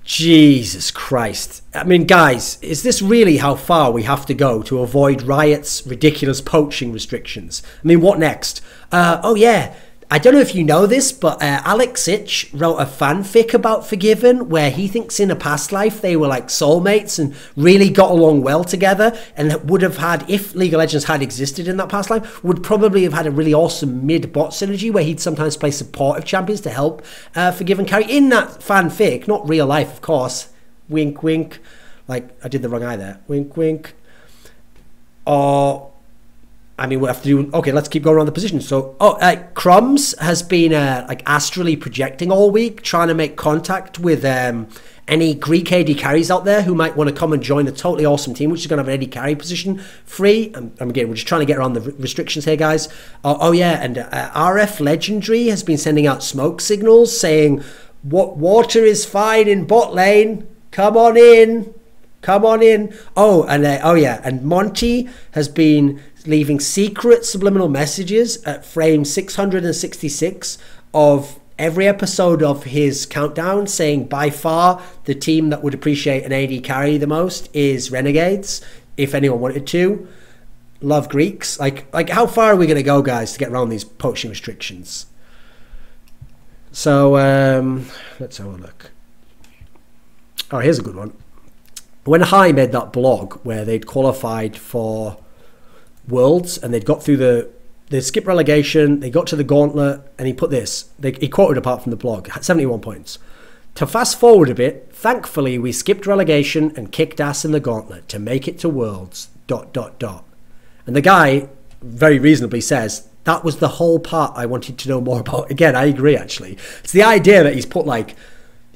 Jesus Christ. I mean, guys, is this really how far we have to go to avoid Riot's ridiculous poaching restrictions? I mean, what next? Oh, yeah. I don't know if you know this, but Alex Ich wrote a fanfic about Forgiven where he thinks in a past life they were like soulmates and really got along well together and would have had, if League of Legends had existed in that past life, would probably have had a really awesome mid-bot synergy where he'd sometimes play supportive champions to help Forgiven carry. In that fanfic, not real life, of course, wink, wink, like I did the wrong eye there, wink, wink, or... I mean, we'll have to do... Okay, let's keep going around the position. So, Crumbs has been like astrally projecting all week, trying to make contact with any Greek AD carries out there who might want to come and join a totally awesome team, which is going to have an AD carry position free. And again, we're just trying to get around the restrictions here, guys. Oh yeah, and RF Legendary has been sending out smoke signals saying, "What water is fine in bot lane? Come on in, come on in." Oh, and oh yeah, and Monty has been leaving secret subliminal messages at frame 666 of every episode of his countdown, saying by far the team that would appreciate an AD carry the most is Renegades, if anyone wanted to. Love Greeks. Like how far are we going to go, guys, to get around these poaching restrictions? So let's have a look. Oh, here's a good one. When High made that blog where they'd qualified for Worlds and they'd got through they skipped relegation, they got to the gauntlet, and he put this, he quoted apart from the blog, 71 points. To fast forward a bit, thankfully we skipped relegation and kicked ass in the gauntlet to make it to Worlds, ... And the guy very reasonably says, that was the whole part I wanted to know more about. Again, I agree, actually. It's the idea that he's put, like,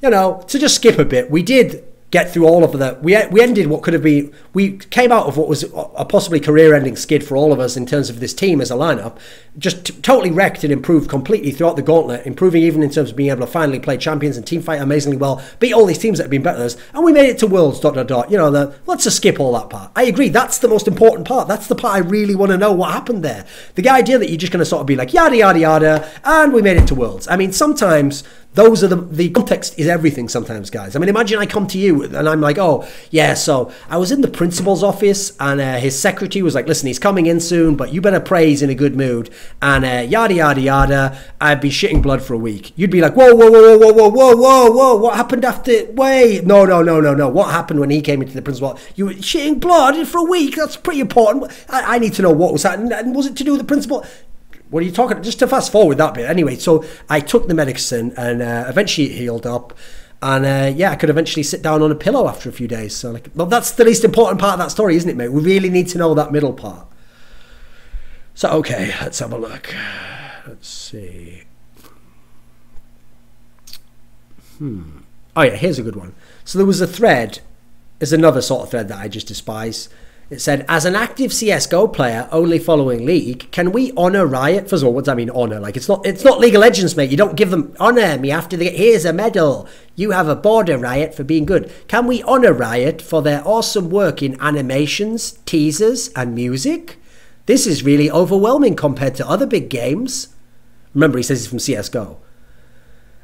you know, to just skip a bit. We did get through all of that. We ended what could have been, we came out of what was a possibly career-ending skid for all of us in terms of this team as a lineup, just totally wrecked and improved completely throughout the gauntlet, improving even in terms of being able to finally play champions and team fight amazingly well, beat all these teams that have been better than us, and we made it to Worlds, ... You know, let's just skip all that part. I agree, that's the most important part. That's the part I really want to know what happened there. The idea that you're just going to sort of be like, yada, yada, yada, and we made it to Worlds. I mean, sometimes those are the context is everything sometimes, guys. I mean, imagine I come to you and I'm like, oh, yeah, so I was in the principal's office and his secretary was like, listen, he's coming in soon, but you better pray he's in a good mood. And yada, yada, yada, I'd be shitting blood for a week. You'd be like, whoa, whoa, whoa, whoa, whoa, whoa, whoa, whoa, what happened after, wait, no. What happened when he came into the principal? You were shitting blood for a week? That's pretty important. I need to know what was happening. And was it to do with the principal? What are you talking? Just to fast forward that bit. Anyway, so I took the medicine and eventually it healed up. And yeah, I could eventually sit down on a pillow after a few days. So like, well, that's the least important part of that story, isn't it, mate? We really need to know that middle part. So, okay, let's have a look. Let's see. Oh yeah, here's a good one. So there was a thread. There's another sort of thread that I just despise. It said, as an active CSGO player only following League, can we honour Riot? First of all, what does that mean, honour? Like, it's not League of Legends, mate. You don't give them honour me after they get, here's a medal. You have a border, Riot, for being good. Can we honour Riot for their awesome work in animations, teasers, and music? This is really overwhelming compared to other big games. Remember, he says he's from CSGO.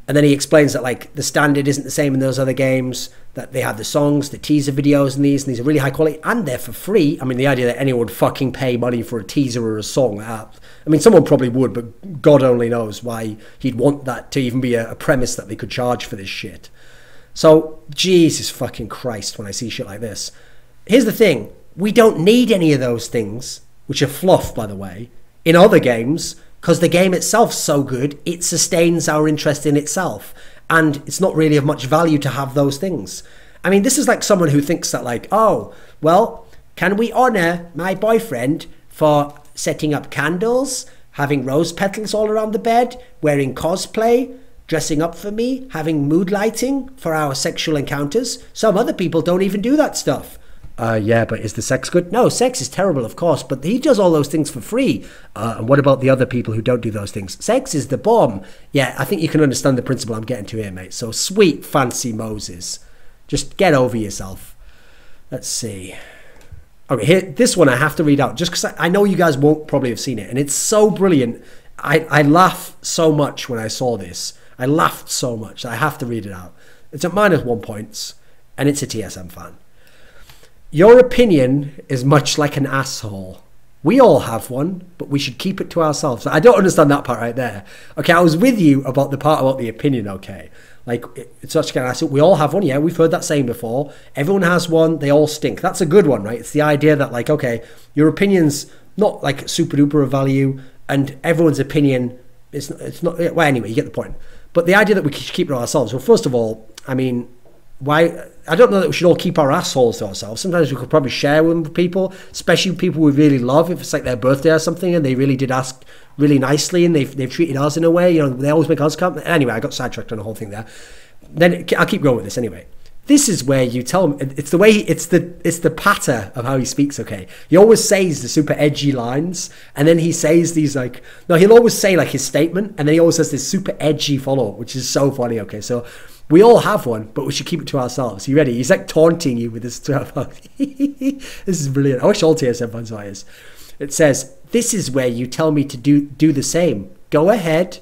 And then he explains that, like, the standard isn't the same in those other games, that they have the songs, the teaser videos, and these are really high quality, and they're for free. I mean, the idea that anyone would fucking pay money for a teaser or a song, I mean, someone probably would, but God only knows why he'd want that to even be a premise that they could charge for this shit. So, Jesus fucking Christ, when I see shit like this. Here's the thing. We don't need any of those things, which are fluff, by the way, in other games, because the game itself's so good, it sustains our interest in itself. And it's not really of much value to have those things. I mean, this is like someone who thinks that, like, oh, well, can we honour my boyfriend for setting up candles, having rose petals all around the bed, wearing cosplay, dressing up for me, having mood lighting for our sexual encounters? Some other people don't even do that stuff. Yeah, but is the sex good? No, sex is terrible, of course, but he does all those things for free. And what about the other people who don't do those things? Sex is the bomb. Yeah, I think you can understand the principle I'm getting to here, mate. So sweet, fancy Moses. Just get over yourself. Let's see. Okay, here, this one I have to read out, just because I know you guys won't probably have seen it, and it's so brilliant. I laugh so much when I saw this. I laughed so much. I have to read it out. It's at -1 points, and it's a TSM fan. Your opinion is much like an asshole. We all have one, but we should keep it to ourselves. I don't understand that part right there. Okay, I was with you about the part about the opinion, okay. Like, it's such an asshole. We all have one, yeah, we've heard that saying before. Everyone has one, they all stink. That's a good one, right? It's the idea that, like, okay, your opinion's not, like, super duper of value, and everyone's opinion, it's not, well, anyway, you get the point. But the idea that we should keep it to ourselves, well, first of all, I mean, why? I don't know that we should all keep our assholes to ourselves. Sometimes we could probably share them with people, especially people we really love. If it's like their birthday or something and they really did ask really nicely and they've treated us in a way, you know, they always make us come. Anyway, I got sidetracked on the whole thing there. Then I'll keep going with this anyway. This is where you tell him, it's the way, it's the patter of how he speaks, okay? He always says the super edgy lines, and then he says these like, no, he'll always say like his statement, and then he always says this super edgy follow-up, which is so funny, okay? So we all have one, but we should keep it to ourselves. You ready? He's like taunting you with this stuff. This is brilliant. I wish all TSM fans saw this. It says, this is where you tell me to do the same. Go ahead, ...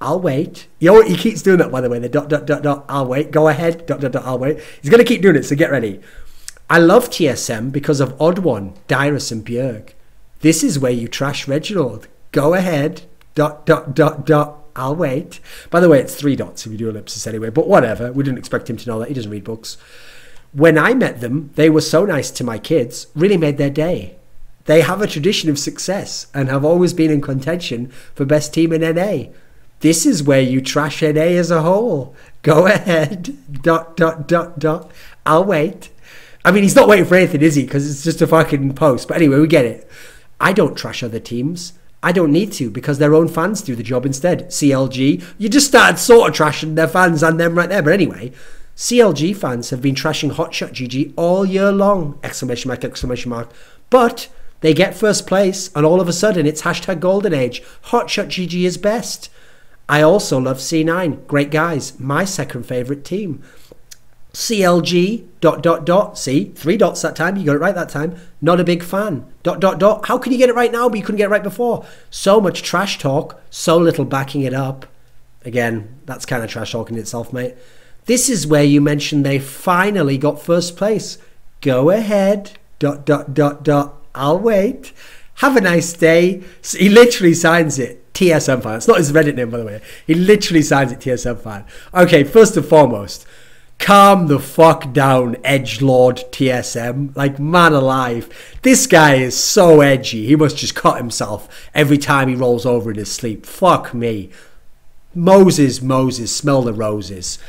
I'll wait. You know, he keeps doing that, by the way. The ... I'll wait. Go ahead, ... I'll wait. He's going to keep doing it, so get ready. I love TSM because of Odd One, Dyrus, and Bjerg. This is where you trash Reginald. Go ahead, ... I'll wait. By the way, it's 3 dots if you do ellipsis anyway, but whatever. We didn't expect him to know that. He doesn't read books. When I met them, they were so nice to my kids, really made their day. They have a tradition of success and have always been in contention for best team in NA. This is where you trash NA as a whole. Go ahead, ... I'll wait. I mean, he's not waiting for anything, is he? Because it's just a fucking post. But anyway, we get it. I don't trash other teams. I don't need to, because their own fans do the job instead. CLG, you just started sort of trashing their fans and them right there. But anyway, CLG fans have been trashing Hotshot GG all year long! Exclamation mark, exclamation mark. But they get first place, and all of a sudden it's hashtag golden age. Hotshot GG is best. I also love C9. Great guys. My second favourite team. CLG ... See, 3 dots that time. You got it right that time. Not a big fan. ... How can you get it right now, but you couldn't get it right before? So much trash talk, so little backing it up. Again, that's kind of trash talking itself, mate. This is where you mentioned they finally got first place. Go ahead, ... I'll wait. Have a nice day. So he literally signs it. TSM fan. It's not his Reddit name, by the way. He literally signs it TSM fan. Okay, first and foremost, calm the fuck down, edgelord TSM. Like, man alive. This guy is so edgy. He must just cut himself every time he rolls over in his sleep. Fuck me. Moses, smell the roses.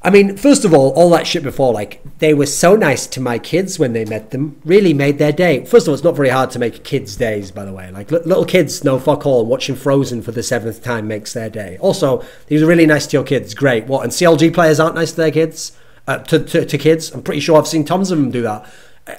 I mean, first of all that shit before, like, they were so nice to my kids when they met them, really made their day. First of all, it's not very hard to make kids' days, by the way. Like, little kids know fuck all, and watching Frozen for the 7th time makes their day. Also, these are really nice to your kids, great. What, and CLG players aren't nice to their kids? To kids? I'm pretty sure I've seen tons of them do that.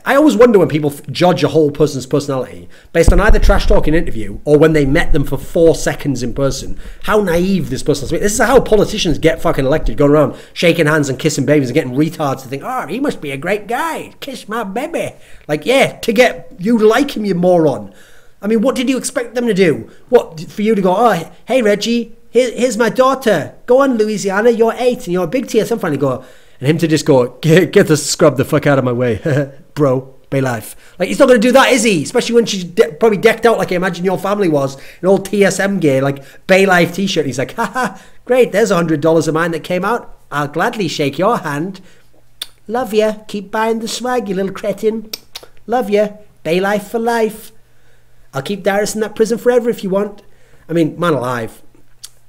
I always wonder when people judge a whole person's personality based on either trash talk in interview or when they met them for 4 seconds in person. How naive this person is. This is how politicians get fucking elected, going around shaking hands and kissing babies and getting retards to think, oh, he must be a great guy. Kiss my baby. Like, yeah, to get you to like him, you moron. I mean, what did you expect them to do? What, for you to go, oh, hey, Reggie, here's my daughter. Go on, Louisiana, you're 8 and you're a big TSM fan. You go, and him to just go, get the scrub the fuck out of my way, bro, bay life. Like, he's not going to do that, is he? Especially when she's probably decked out like I imagine your family was, an old TSM gear, like bay life t-shirt. He's like, haha, great, there's $100 of mine that came out. I'll gladly shake your hand. Love ya. Keep buying the swag, you little cretin. Love ya. Bay life for life. I'll keep Darius in that prison forever if you want. I mean, man alive.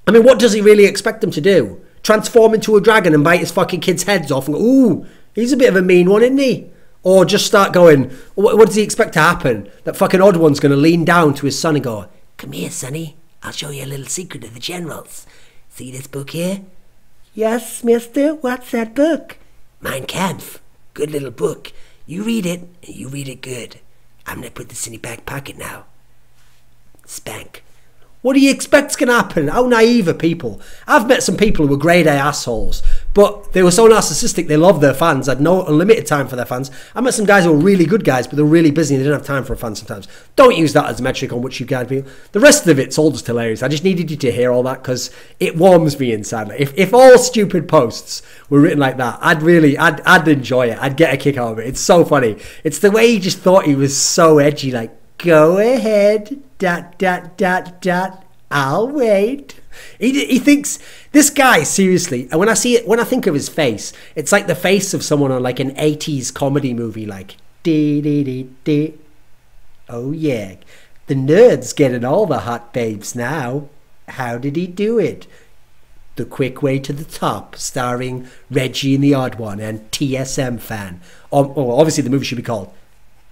I mean, what does he really expect them to do? Transform into a dragon and bite his fucking kids' heads off and go, ooh, he's a bit of a mean one, isn't he? Or just start going, what does he expect to happen? That fucking odd one's going to lean down to his son and go, come here, sonny, I'll show you a little secret of the generals. See this book here? Yes, mister, what's that book? Mein Kampf. Good little book. You read it, and you read it good. I'm going to put this in your back pocket now. Spank. What do you expect's going to happen? How naive are people? I've met some people who were grade A assholes, but they were so narcissistic, they loved their fans, had no unlimited time for their fans. I met some guys who were really good guys, but they were really busy and they didn't have time for a fan sometimes. Don't use that as a metric on which you guide people. The rest of it's all just hilarious. I just needed you to hear all that because it warms me inside. If all stupid posts were written like that, I'd enjoy it. I'd get a kick out of it. It's so funny. It's the way he just thought he was so edgy, like, go ahead, ... I'll wait. He thinks, this guy, seriously, and when I think of his face, it's like the face of someone on like an 80s comedy movie, like, dee dee dee dee. Oh yeah, the nerd's getting all the hot babes now. How did he do it? The Quick Way to the Top, starring Reggie and the Odd One and TSM fan. Obviously the movie should be called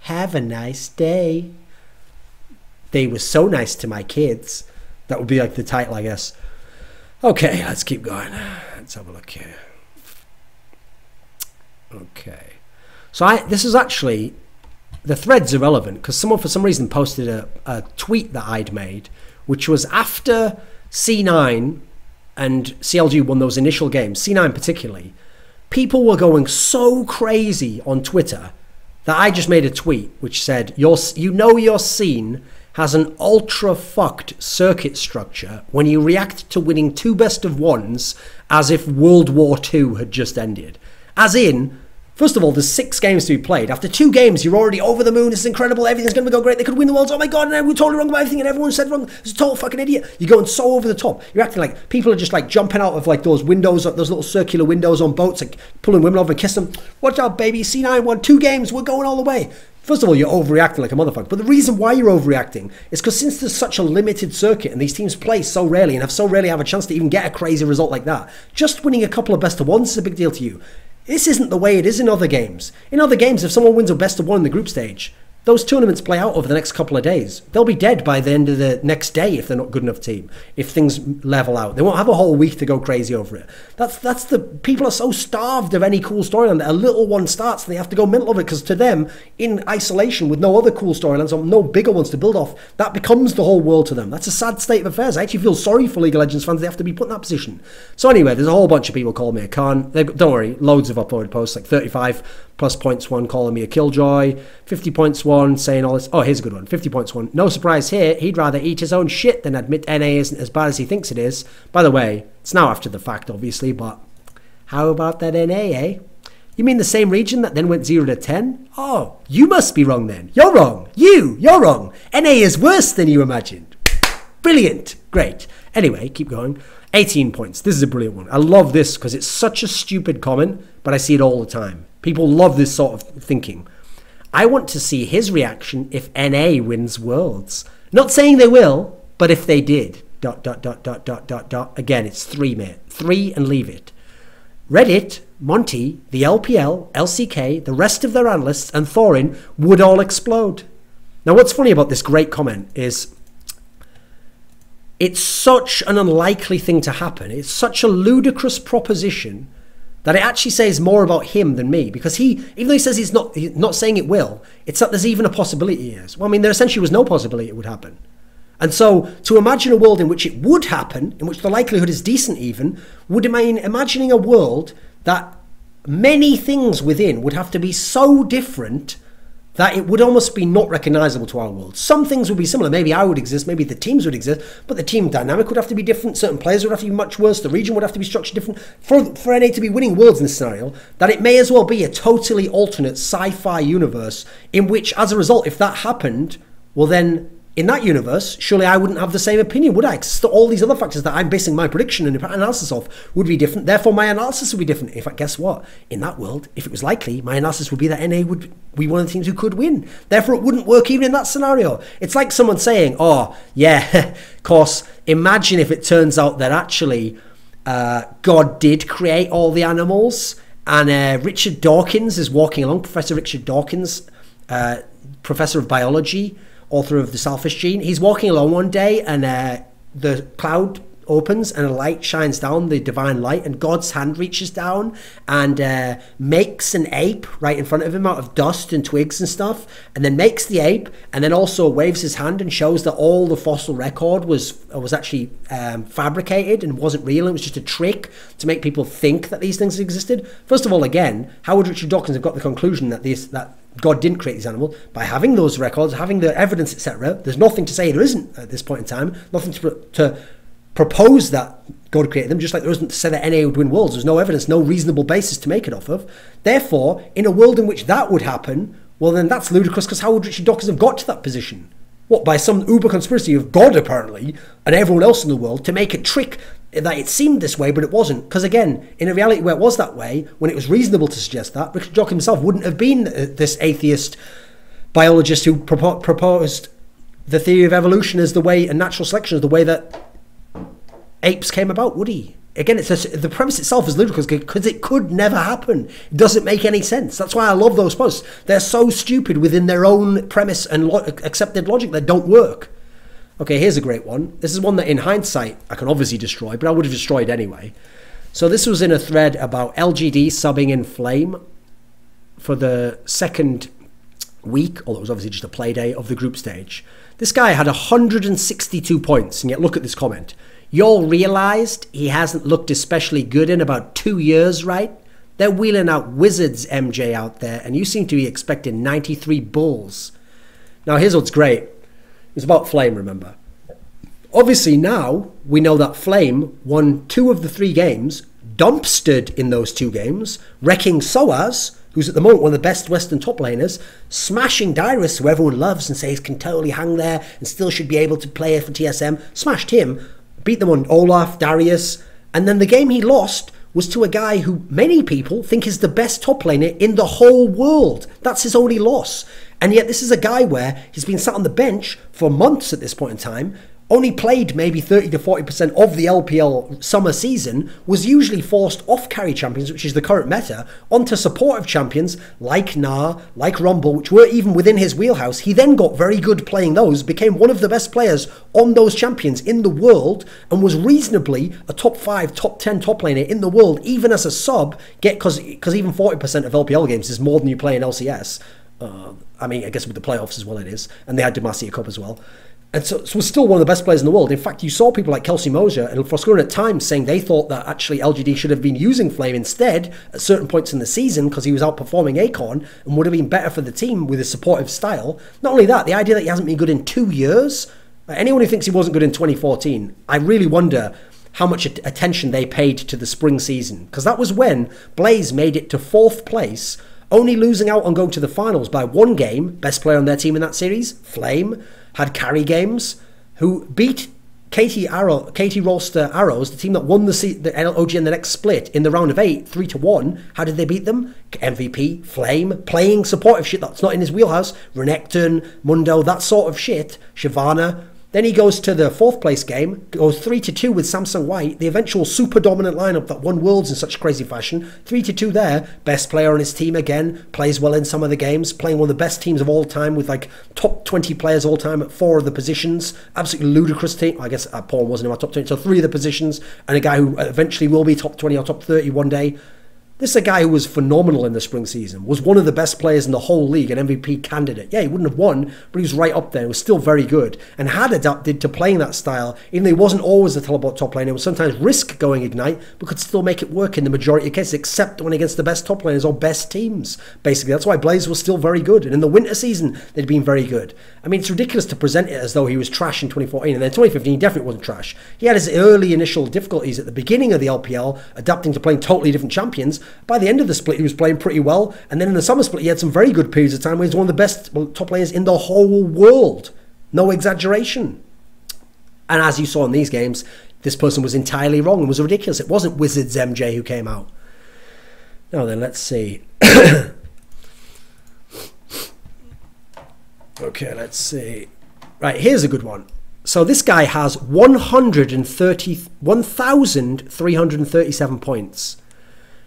Have a Nice Day. They were so nice to my kids. That would be like the title, I guess. Okay, let's keep going. Let's have a look here. Okay. So this is actually, the thread's irrelevant because someone for some reason posted a tweet that I'd made, which was after C9 and CLG won those initial games, C9 particularly, people were going so crazy on Twitter that I just made a tweet which said, your scene has an ultra fucked circuit structure when you react to winning 2 best of 1s as if World War II had just ended. As in, first of all, there's 6 games to be played. After 2 games, you're already over the moon. This is incredible. Everything's going to go great. They could win the world. Oh my God, and we're totally wrong about everything and everyone said wrong. It's a total fucking idiot. You're going so over the top. You're acting like people are just like jumping out of like those windows, those little circular windows on boats, like pulling women over and kissing them. Watch out, baby. C9 won 2 games. We're going all the way. First of all, you're overreacting like a motherfucker. But the reason why you're overreacting is because since there's such a limited circuit and these teams play so rarely and have so rarely have a chance to even get a crazy result like that, just winning a couple of best of 1s is a big deal to you. This isn't the way it is in other games. In other games, if someone wins a best of 1 in the group stage, those tournaments play out over the next couple of days. They'll be dead by the end of the next day if they're not good enough team. If things level out, they won't have a whole week to go crazy over it. That's the people are so starved of any cool storyline that a little one starts and they have to go mental over it because to them, in isolation with no other cool storylines or no bigger ones to build off, that becomes the whole world to them. That's a sad state of affairs. I actually feel sorry for League of Legends fans. They have to be put in that position. So anyway, there's a whole bunch of people calling me a con. Don't worry, loads of uploaded posts, like 35 plus points one calling me a killjoy, 50 points one saying all this. Oh, here's a good one. 50 points one. No surprise here. He'd rather eat his own shit than admit NA isn't as bad as he thinks it is. By the way, it's now after the fact, obviously, but how about that NA, eh? You mean the same region that then went 0 to 10? Oh, you must be wrong then. You're wrong. You're wrong. NA is worse than you imagined. Brilliant. Great. Anyway, keep going. 18 points. This is a brilliant one. I love this because it's such a stupid comment, but I see it all the time. People love this sort of thinking. I want to see his reaction if NA wins Worlds. Not saying they will, but if they did. Again, it's 3, mate. 3 and leave it. Reddit, Monty, the LPL, LCK, the rest of their analysts, and Thorin would all explode. Now, what's funny about this great comment is it's such an unlikely thing to happen. It's such a ludicrous proposition that it actually says more about him than me, because even though he says he's not saying it will, it's that there's even a possibility he is. Well, I mean, there essentially was no possibility it would happen. And so to imagine a world in which it would happen, in which the likelihood is decent even, would mean imagining a world that many things within would have to be so different that it would almost be not recognizable to our world. Some things would be similar. Maybe I would exist, maybe the teams would exist, but the team dynamic would have to be different. Certain players would have to be much worse. The region would have to be structured different. For NA to be winning worlds in this scenario, that it may as well be a totally alternate sci-fi universe in which, as a result, if that happened, well then, in that universe, surely I wouldn't have the same opinion, would I? Because all these other factors that I'm basing my prediction and analysis of would be different. Therefore, my analysis would be different. In fact, guess what? In that world, if it was likely, my analysis would be that NA would be one of the teams who could win. Therefore, it wouldn't work even in that scenario. It's like someone saying, oh, yeah, of course, imagine if it turns out that actually God did create all the animals, and Richard Dawkins is walking along, Professor Richard Dawkins, Professor of Biology, author of The Selfish Gene. He's walking along one day and the cloud opens and a light shines down, the divine light, and God's hand reaches down and makes an ape right in front of him out of dust and twigs and stuff, and then makes the ape, and then also waves his hand and shows that all the fossil record was actually fabricated and wasn't real. It was just a trick to make people think that these things existed. First of all, again, how would Richard Dawkins have got the conclusion that God didn't create these animals? By having those records, having the evidence, etc. There's nothing to say there isn't at this point in time. Nothing to propose that God created them, just like there isn't to say that NA would win worlds. There's no evidence, no reasonable basis to make it off of. Therefore, in a world in which that would happen, well then that's ludicrous, because how would Richard Dawkins have got to that position? What, by some uber conspiracy of God apparently, and everyone else in the world, to make a trick that it seemed this way, but it wasn't. Because again, in a reality where it was that way, when it was reasonable to suggest that, Richard Dawkins himself wouldn't have been this atheist biologist who proposed the theory of evolution as the way, and natural selection as the way that apes came about, would he? Again, the premise itself is ludicrous because it could never happen. It doesn't make any sense. That's why I love those posts. They're so stupid within their own premise and accepted logic that don't work. Okay, here's a great one. This is one that in hindsight I can obviously destroy, but I would have destroyed anyway. So this was in a thread about LGD subbing in Flame for the second week, although it was obviously just a play day of the group stage. This guy had 162 points, and yet look at this comment. Y'all realized he hasn't looked especially good in about 2 years, right? They're wheeling out Wizards MJ out there, and you seem to be expecting 93 Bulls. Now, here's what's great. It's about Flame, remember. Obviously, now we know that Flame won 2 of the 3 games, dumpstered in those 2 games, wrecking Soaz, who's at the moment one of the best Western top laners, smashing Dyrus, who everyone loves and says can totally hang there and still should be able to play for TSM, smashed him, beat them on Olaf, Darius, and then the game he lost was to a guy who many people think is the best top laner in the whole world. That's his only loss. And yet this is a guy where he's been sat on the bench for months at this point in time, only played maybe 30 to 40% of the LPL summer season, was usually forced off carry champions, which is the current meta, onto supportive champions like Gnar, like Rumble, which were even within his wheelhouse. He then got very good playing those, became one of the best players on those champions in the world, and was reasonably a top 5, top 10 top laner in the world, even as a sub, because even 40% of LPL games is more than you play in LCS. I mean, I guess with the playoffs as well it is, and they had Demacia Cup as well. And so was still one of the best players in the world. In fact, you saw people like Kelsey Mosier and Froskuren at times saying they thought that actually LGD should have been using Flame instead at certain points in the season because he was outperforming Acorn and would have been better for the team with his supportive style. Not only that, the idea that he hasn't been good in 2 years, anyone who thinks he wasn't good in 2014, I really wonder how much attention they paid to the spring season, because that was when Blaze made it to 4th place, only losing out on going to the finals by 1 game. Best player on their team in that series, Flame, had carry games, who beat Katie Rolster Arrows, the team that won the OG in the next split in the round of 8, 3-1. How did they beat them? MVP, Flame, playing supportive shit that's not in his wheelhouse, Renekton, Mundo, that sort of shit, Shyvana, Then he goes to the 4th place game, goes 3-2 with Samsung White, the eventual super dominant lineup that won Worlds in such crazy fashion. 3-2 there, best player on his team again, plays well in some of the games, playing one of the best teams of all time with like top 20 players all time at 4 of the positions. Absolutely ludicrous team. I guess Paul wasn't in my top 20, so 3 of the positions, and a guy who eventually will be top 20 or top 30 one day. This is a guy who was phenomenal in the spring season, was one of the best players in the whole league, an MVP candidate. Yeah, he wouldn't have won, but he was right up there. He was still very good and had adapted to playing that style, even though he wasn't always a teleport top laner. It was sometimes risk going Ignite, but could still make it work in the majority of cases, except when against the best top laners or best teams. Basically, that's why Blaze was still very good. And in the winter season, they'd been very good. I mean, it's ridiculous to present it as though he was trash in 2014. And then 2015, he definitely wasn't trash. He had his early initial difficulties at the beginning of the LPL, adapting to playing totally different champions. By the end of the split, he was playing pretty well, and then in the summer split he had some very good periods of time where he was one of the best top players in the whole world. No exaggeration. And as you saw in these games, this person was entirely wrong and was ridiculous. It wasn't Wizards MJ who came out. Now then, let's see. Okay, let's see. Right, here's a good one. So this guy has 1,337 points.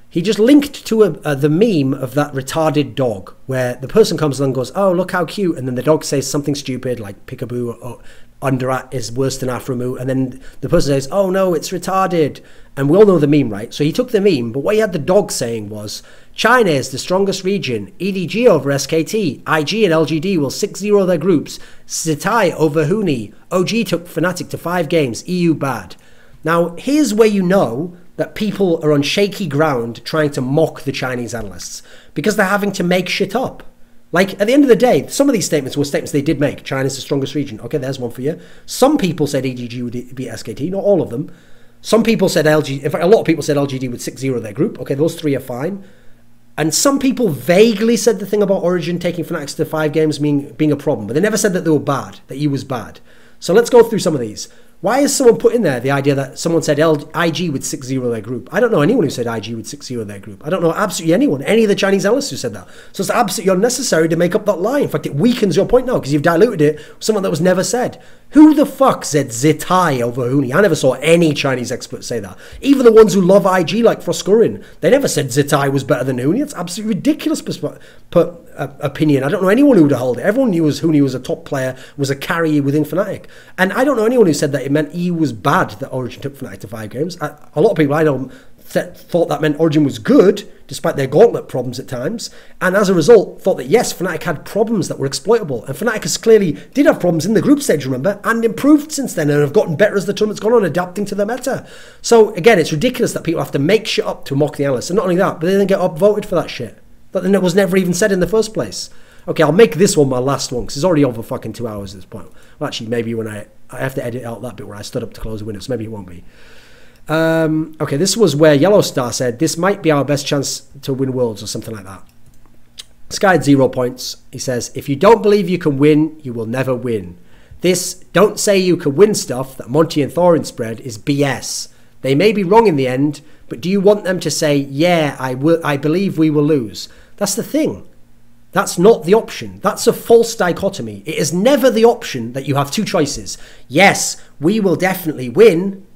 He just linked to the meme of that retarded dog where the person comes along and goes, oh, look how cute. And then the dog says something stupid like Peekaboo or Underat is worse than Aframu. And then the person says, oh, no, it's retarded. And we all know the meme, right? So he took the meme, but what he had the dog saying was, China is the strongest region. EDG over SKT. IG and LGD will 6-0 their groups. Zitai over Huni. OG took Fnatic to 5 games. EU bad. Now, here's where you know that people are on shaky ground trying to mock the Chinese analysts because they're having to make shit up. Like, at the end of the day, some of these statements were statements they did make. China's the strongest region. Okay, there's one for you. Some people said EGG would beat SKT, not all of them. Some people said LG, in fact, a lot of people said LGD would 6-0 their group. Okay, those 3 are fine. And some people vaguely said the thing about Origin taking Fnatic to 5 games being a problem, but they never said that they were bad, that he was bad. So let's go through some of these. Why has someone put in there the idea that someone said IG would 6-0 their group? I don't know anyone who said IG would 6-0 their group. I don't know absolutely anyone, any of the Chinese analysts who said that. So it's absolutely unnecessary to make up that lie. In fact, it weakens your point now because you've diluted it with someone that was never said. Who the fuck said Zitai over Huni? I never saw any Chinese experts say that. Even the ones who love IG like Froskurin, they never said Zitai was better than Huni. It's absolutely ridiculous opinion. I don't know anyone who would hold it. Everyone knew Huni was a top player, was a carry within Fnatic. And I don't know anyone who said that it meant he was bad that Origin took Fnatic to 5 games. A lot of people I know thought that meant Origin was good, despite their gauntlet problems at times, and as a result thought that yes, Fnatic had problems that were exploitable, and Fnatic has clearly did have problems in the group stage, remember, and improved since then, and have gotten better as the tournament's gone on, adapting to the meta. So again, it's ridiculous that people have to make shit up to mock the analysts, and not only that, but they then get upvoted for that shit. That was never even said in the first place. Okay, I'll make this one my last one, because it's already over fucking 2 hours at this point. Well, actually, maybe when I have to edit out that bit where I stood up to close the window, so maybe it won't be. Okay, this was where Yellow Star said, this might be our best chance to win Worlds or something like that. Sky had 0 points. He says, if you don't believe you can win, you will never win. This don't say you can win stuff that Monty and Thorin spread is BS. They may be wrong in the end, but do you want them to say, yeah, I believe we will lose? That's the thing. That's not the option. That's a false dichotomy. It is never the option that you have 2 choices. Yes, we will definitely win,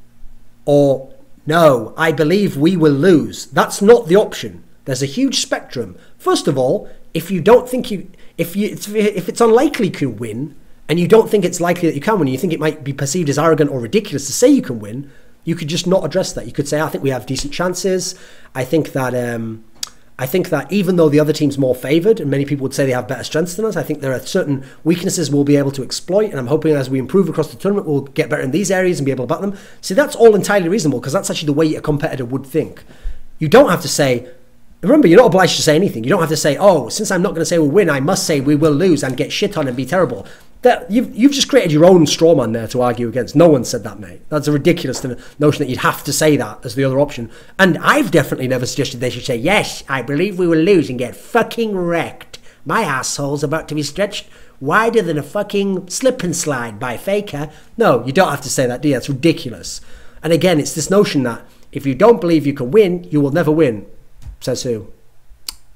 or no, I believe we will lose. That's not the option. There's a huge spectrum. First of all, if you don't think if it's unlikely you can win, and you don't think it's likely that you can win, you think it might be perceived as arrogant or ridiculous to say you can win, you could just not address that. You could say, I think we have decent chances. I think that even though the other team's more favoured, and many people would say they have better strengths than us, I think there are certain weaknesses we'll be able to exploit, and I'm hoping as we improve across the tournament, we'll get better in these areas and be able to bat them. See, that's all entirely reasonable, because that's actually the way a competitor would think. You don't have to say, remember, you're not obliged to say anything. You don't have to say, oh, since I'm not going to say we'll win, I must say we will lose and get shit on and be terrible. That you've just created your own straw man there to argue against. No one said that, mate. That's a ridiculous notion that you'd have to say that as the other option. And I've definitely never suggested they should say, yes, I believe we will lose and get fucking wrecked. My asshole's about to be stretched wider than a fucking slip and slide by Faker. No, you don't have to say that, do you? That's ridiculous. And again, it's this notion that if you don't believe you can win, you will never win. Says who?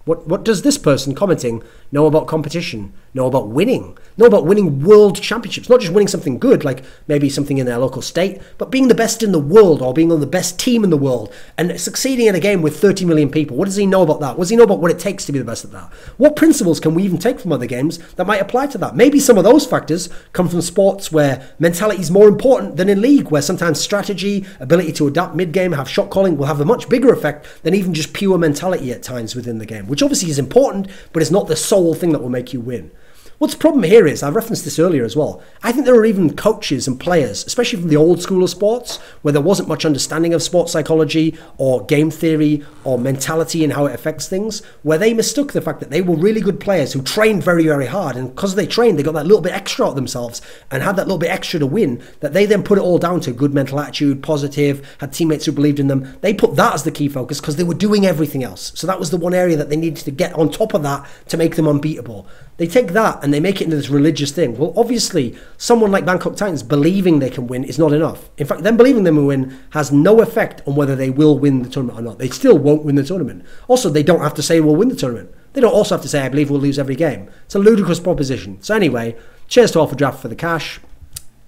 What does this person commenting know about competition, know about winning? know about winning world championships, not just winning something good, like maybe something in their local state, but being the best in the world or being on the best team in the world and succeeding in a game with 30 million people. What does he know about that? What does he know about what it takes to be the best at that? What principles can we even take from other games that might apply to that? Maybe some of those factors come from sports where mentality is more important than in League, where sometimes strategy, ability to adapt mid-game, have shot calling will have a much bigger effect than even just pure mentality at times within the game, which obviously is important, but it's not the sole thing that will make you win. What's the problem here is, I referenced this earlier as well, I think there are even coaches and players, especially from the old school of sports, where there wasn't much understanding of sports psychology or game theory or mentality and how it affects things, where they mistook the fact that they were really good players who trained very, very hard, and because they trained, they got that little bit extra out themselves and had that little bit extra to win, that they then put it all down to good mental attitude, positive, had teammates who believed in them. They put that as the key focus because they were doing everything else. So that was the one area that they needed to get on top of that to make them unbeatable. They take that and they make it into this religious thing. Well, obviously, someone like Bangkok Titans believing they can win is not enough. In fact, them believing they will win has no effect on whether they will win the tournament or not. They still won't win the tournament. Also, they don't have to say we'll win the tournament. They don't also have to say, I believe we'll lose every game. It's a ludicrous proposition. So anyway, cheers to Alpha Draft for the cash.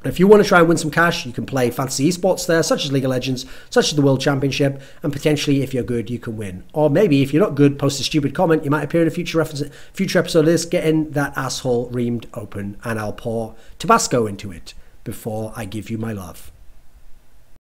If you want to try and win some cash, you can play fantasy esports there, such as League of Legends, such as the World Championship, and potentially, if you're good, you can win. Or maybe, if you're not good, post a stupid comment, you might appear in a future episode of this, getting that asshole reamed open, and I'll pour Tabasco into it before I give you my love.